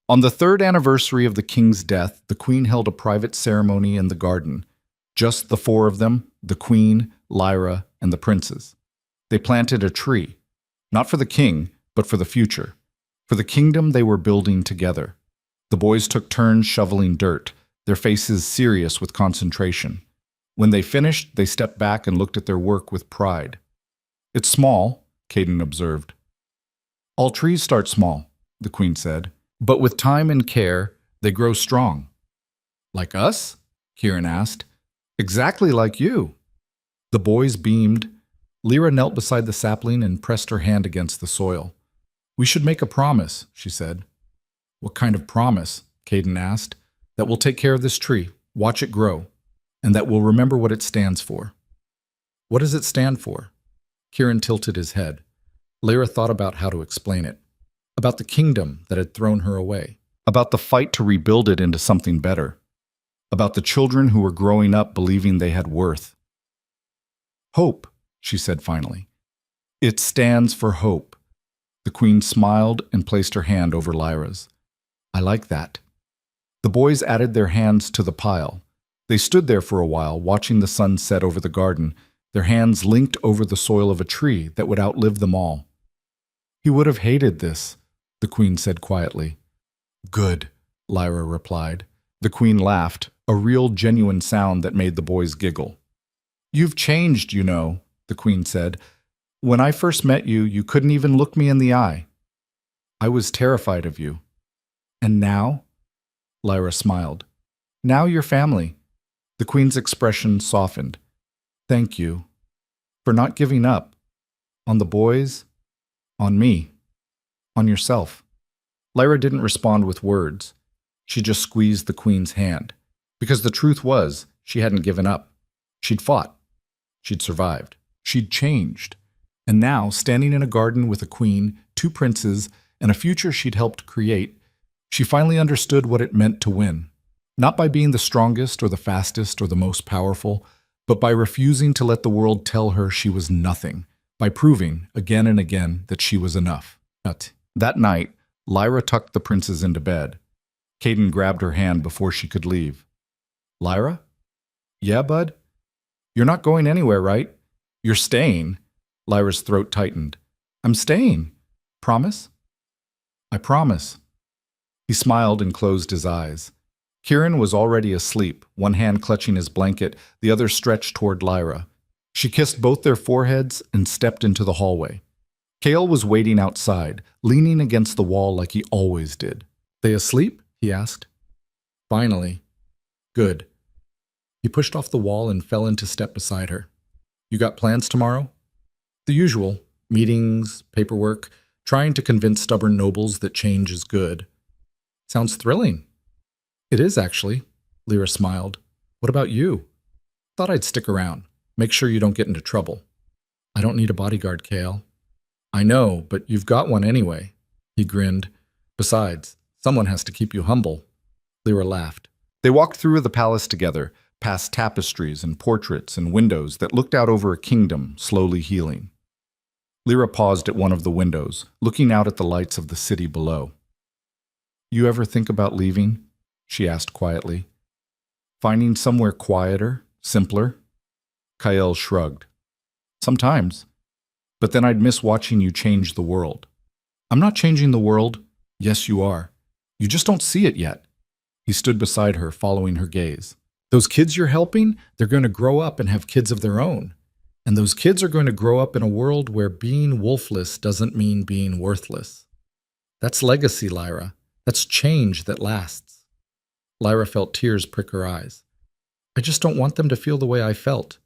On the 3rd anniversary of the king's death, the queen held a private ceremony in the garden. Just the 4 of them, the queen, Lyra, and the princes. They planted a tree, not for the king, but for the future, for the kingdom they were building together. The boys took turns shoveling dirt, their faces serious with concentration. When they finished, they stepped back and looked at their work with pride. It's small, Caden observed. All trees start small, the queen said. But with time and care, they grow strong. Like us? Kieran asked. Exactly like you. The boys beamed. Lyra knelt beside the sapling and pressed her hand against the soil. We should make a promise, she said. What kind of promise? Caden asked. That we'll take care of this tree, watch it grow, and that we'll remember what it stands for. What does it stand for? Kieran tilted his head. Lyra thought about how to explain it. About the kingdom that had thrown her away. About the fight to rebuild it into something better. About the children who were growing up believing they had worth. Hope, she said finally. It stands for hope. The queen smiled and placed her hand over Lyra's. I like that. The boys added their hands to the pile. They stood there for a while, watching the sun set over the garden, their hands linked over the soil of a tree that would outlive them all. He would have hated this, the queen said quietly. Good, Lyra replied. The queen laughed, a real, genuine sound that made the boys giggle. You've changed, you know, the queen said. When I first met you, you couldn't even look me in the eye. I was terrified of you. And now? Lyra smiled. Now you're family. The queen's expression softened. Thank you. For not giving up. On the boys. On me. On yourself. Lyra didn't respond with words. She just squeezed the queen's hand. Because the truth was, she hadn't given up. She'd fought. She'd survived. She'd changed. And now, standing in a garden with a queen, 2 princes, and a future she'd helped create, she finally understood what it meant to win. Not by being the strongest or the fastest or the most powerful, but by refusing to let the world tell her she was nothing, by proving again and again that she was enough. That night, Lyra tucked the princes into bed. Caden grabbed her hand before she could leave. Lyra? Yeah, bud? You're not going anywhere, right? You're staying. Lyra's throat tightened. I'm staying. Promise? I promise. He smiled and closed his eyes. Kieran was already asleep, one hand clutching his blanket, the other stretched toward Lyra. She kissed both their foreheads and stepped into the hallway. Cale was waiting outside, leaning against the wall like he always did. They asleep? He asked. Finally. Good. He pushed off the wall and fell into step beside her. You got plans tomorrow? The usual. Meetings, paperwork, trying to convince stubborn nobles that change is good. Sounds thrilling. It is, actually. Lyra smiled. What about you? Thought I'd stick around. Make sure you don't get into trouble. I don't need a bodyguard, Cale. I know, but you've got one anyway. He grinned. Besides, someone has to keep you humble. Lyra laughed. They walked through the palace together, past tapestries and portraits and windows that looked out over a kingdom slowly healing. Lyra paused at one of the windows, looking out at the lights of the city below. You ever think about leaving? She asked quietly. Finding somewhere quieter, simpler? Kael shrugged. Sometimes. But then I'd miss watching you change the world. I'm not changing the world. Yes, you are. You just don't see it yet. He stood beside her, following her gaze. Those kids you're helping, they're going to grow up and have kids of their own. And those kids are going to grow up in a world where being wolfless doesn't mean being worthless. That's legacy, Lyra. That's change that lasts. Lyra felt tears prick her eyes. I just don't want them to feel the way I felt.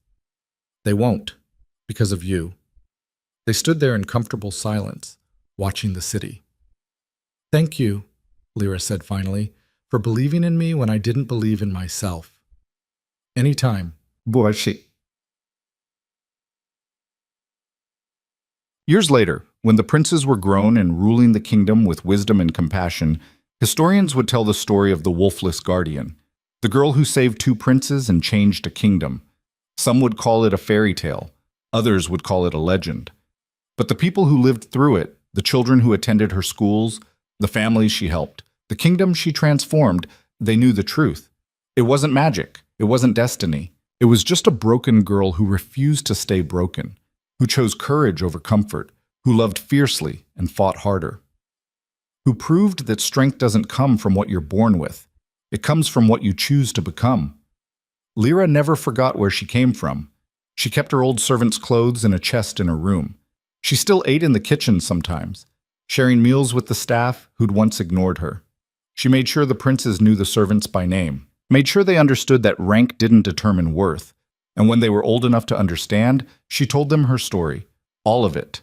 They won't, because of you. They stood there in comfortable silence, watching the city. Thank you, Lyra said finally, for believing in me when I didn't believe in myself. Anytime. Bullshit. Years later, when the princes were grown and ruling the kingdom with wisdom and compassion, historians would tell the story of the wolfless guardian, the girl who saved two princes and changed a kingdom. Some would call it a fairy tale, others would call it a legend. But the people who lived through it, the children who attended her schools, the families she helped, the kingdom she transformed, they knew the truth. It wasn't magic, it wasn't destiny. It was just a broken girl who refused to stay broken, who chose courage over comfort, who loved fiercely and fought harder, who proved that strength doesn't come from what you're born with. It comes from what you choose to become. Lyra never forgot where she came from. She kept her old servant's clothes in a chest in her room. She still ate in the kitchen sometimes, sharing meals with the staff who'd once ignored her. She made sure the princes knew the servants by name, made sure they understood that rank didn't determine worth. And when they were old enough to understand, she told them her story, all of it.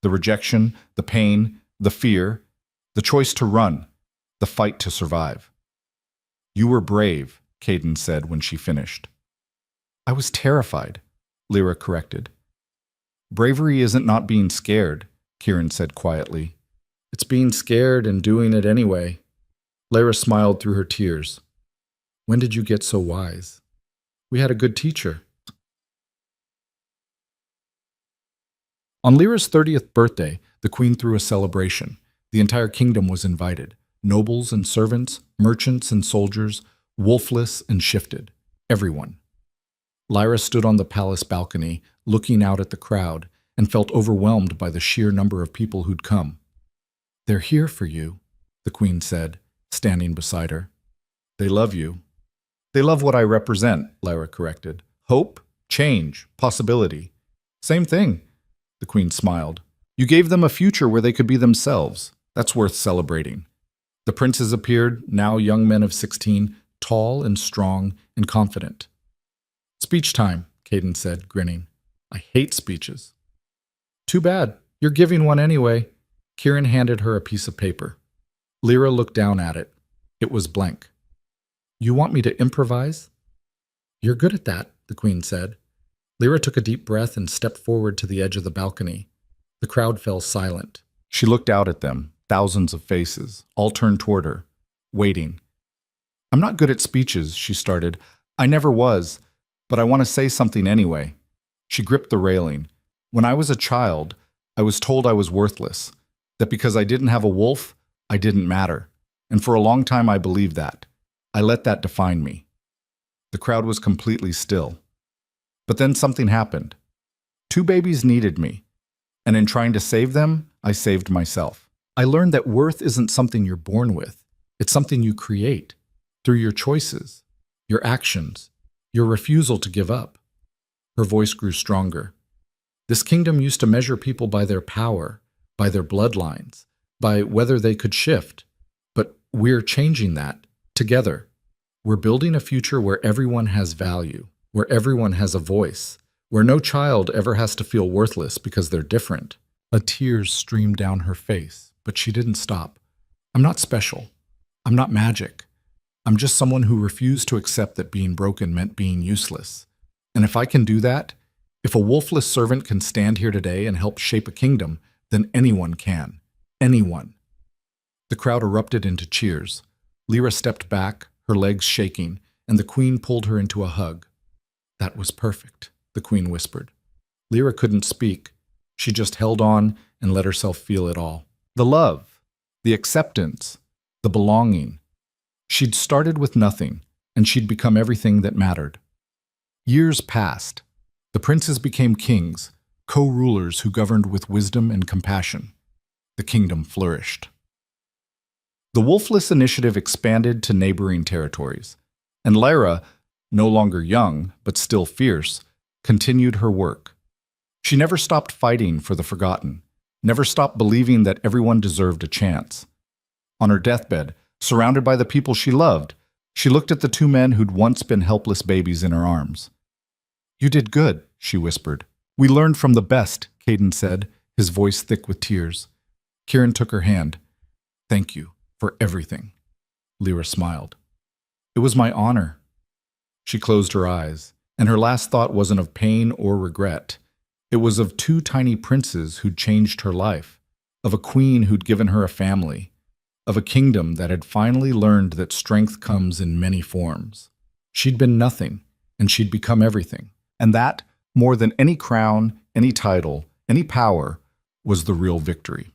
The rejection, the pain, the fear, the choice to run, the fight to survive. You were brave, Caden said when she finished. I was terrified, Lyra corrected. Bravery isn't not being scared, Kieran said quietly. It's being scared and doing it anyway. Lyra smiled through her tears. When did you get so wise? We had a good teacher. On Lyra's 30th birthday, the queen threw a celebration. The entire kingdom was invited. Nobles and servants, merchants and soldiers, wolfless and shifted. Everyone. Lyra stood on the palace balcony, looking out at the crowd, and felt overwhelmed by the sheer number of people who'd come. They're here for you, the queen said, standing beside her. They love you. They love what I represent, Lyra corrected. Hope, change, possibility. Same thing, the queen smiled. You gave them a future where they could be themselves. That's worth celebrating. The princes appeared, now young men of 16, tall and strong and confident. Speech time, Caden said, grinning. I hate speeches. Too bad. You're giving one anyway. Kieran handed her a piece of paper. Lyra looked down at it. It was blank. You want me to improvise? You're good at that, the queen said. Lyra took a deep breath and stepped forward to the edge of the balcony. The crowd fell silent. She looked out at them, thousands of faces, all turned toward her, waiting. I'm not good at speeches, she started. I never was, but I want to say something anyway. She gripped the railing. When I was a child, I was told I was worthless, that because I didn't have a wolf, I didn't matter. And for a long time I believed that. I let that define me. The crowd was completely still. But then something happened. Two babies needed me, and in trying to save them, I saved myself. I learned that worth isn't something you're born with. It's something you create through your choices, your actions, your refusal to give up. Her voice grew stronger. This kingdom used to measure people by their power, by their bloodlines, by whether they could shift. But we're changing that together. We're building a future where everyone has value, where everyone has a voice, where no child ever has to feel worthless because they're different. A tear streamed down her face, but she didn't stop. I'm not special. I'm not magic. I'm just someone who refused to accept that being broken meant being useless. And if I can do that, if a wolfless servant can stand here today and help shape a kingdom, then anyone can. Anyone. The crowd erupted into cheers. Lyra stepped back, her legs shaking, and the queen pulled her into a hug. That was perfect, the queen whispered. Lyra couldn't speak. She just held on and let herself feel it all. The love, the acceptance, the belonging. She'd started with nothing, and she'd become everything that mattered. Years passed. The princes became kings, co-rulers who governed with wisdom and compassion. The kingdom flourished. The Wolfless Initiative expanded to neighboring territories, and Lyra, no longer young but still fierce, continued her work. She never stopped fighting for the forgotten, never stopped believing that everyone deserved a chance. On her deathbed, surrounded by the people she loved, she looked at the two men who'd once been helpless babies in her arms. "You did good," she whispered. "We learned from the best," Caden said, his voice thick with tears. Kieran took her hand. "Thank you for everything." Lyra smiled. "It was my honor." She closed her eyes, and her last thought wasn't of pain or regret. It was of two tiny princes who'd changed her life, of a queen who'd given her a family, of a kingdom that had finally learned that strength comes in many forms. She'd been nothing, and she'd become everything. And that, more than any crown, any title, any power, was the real victory.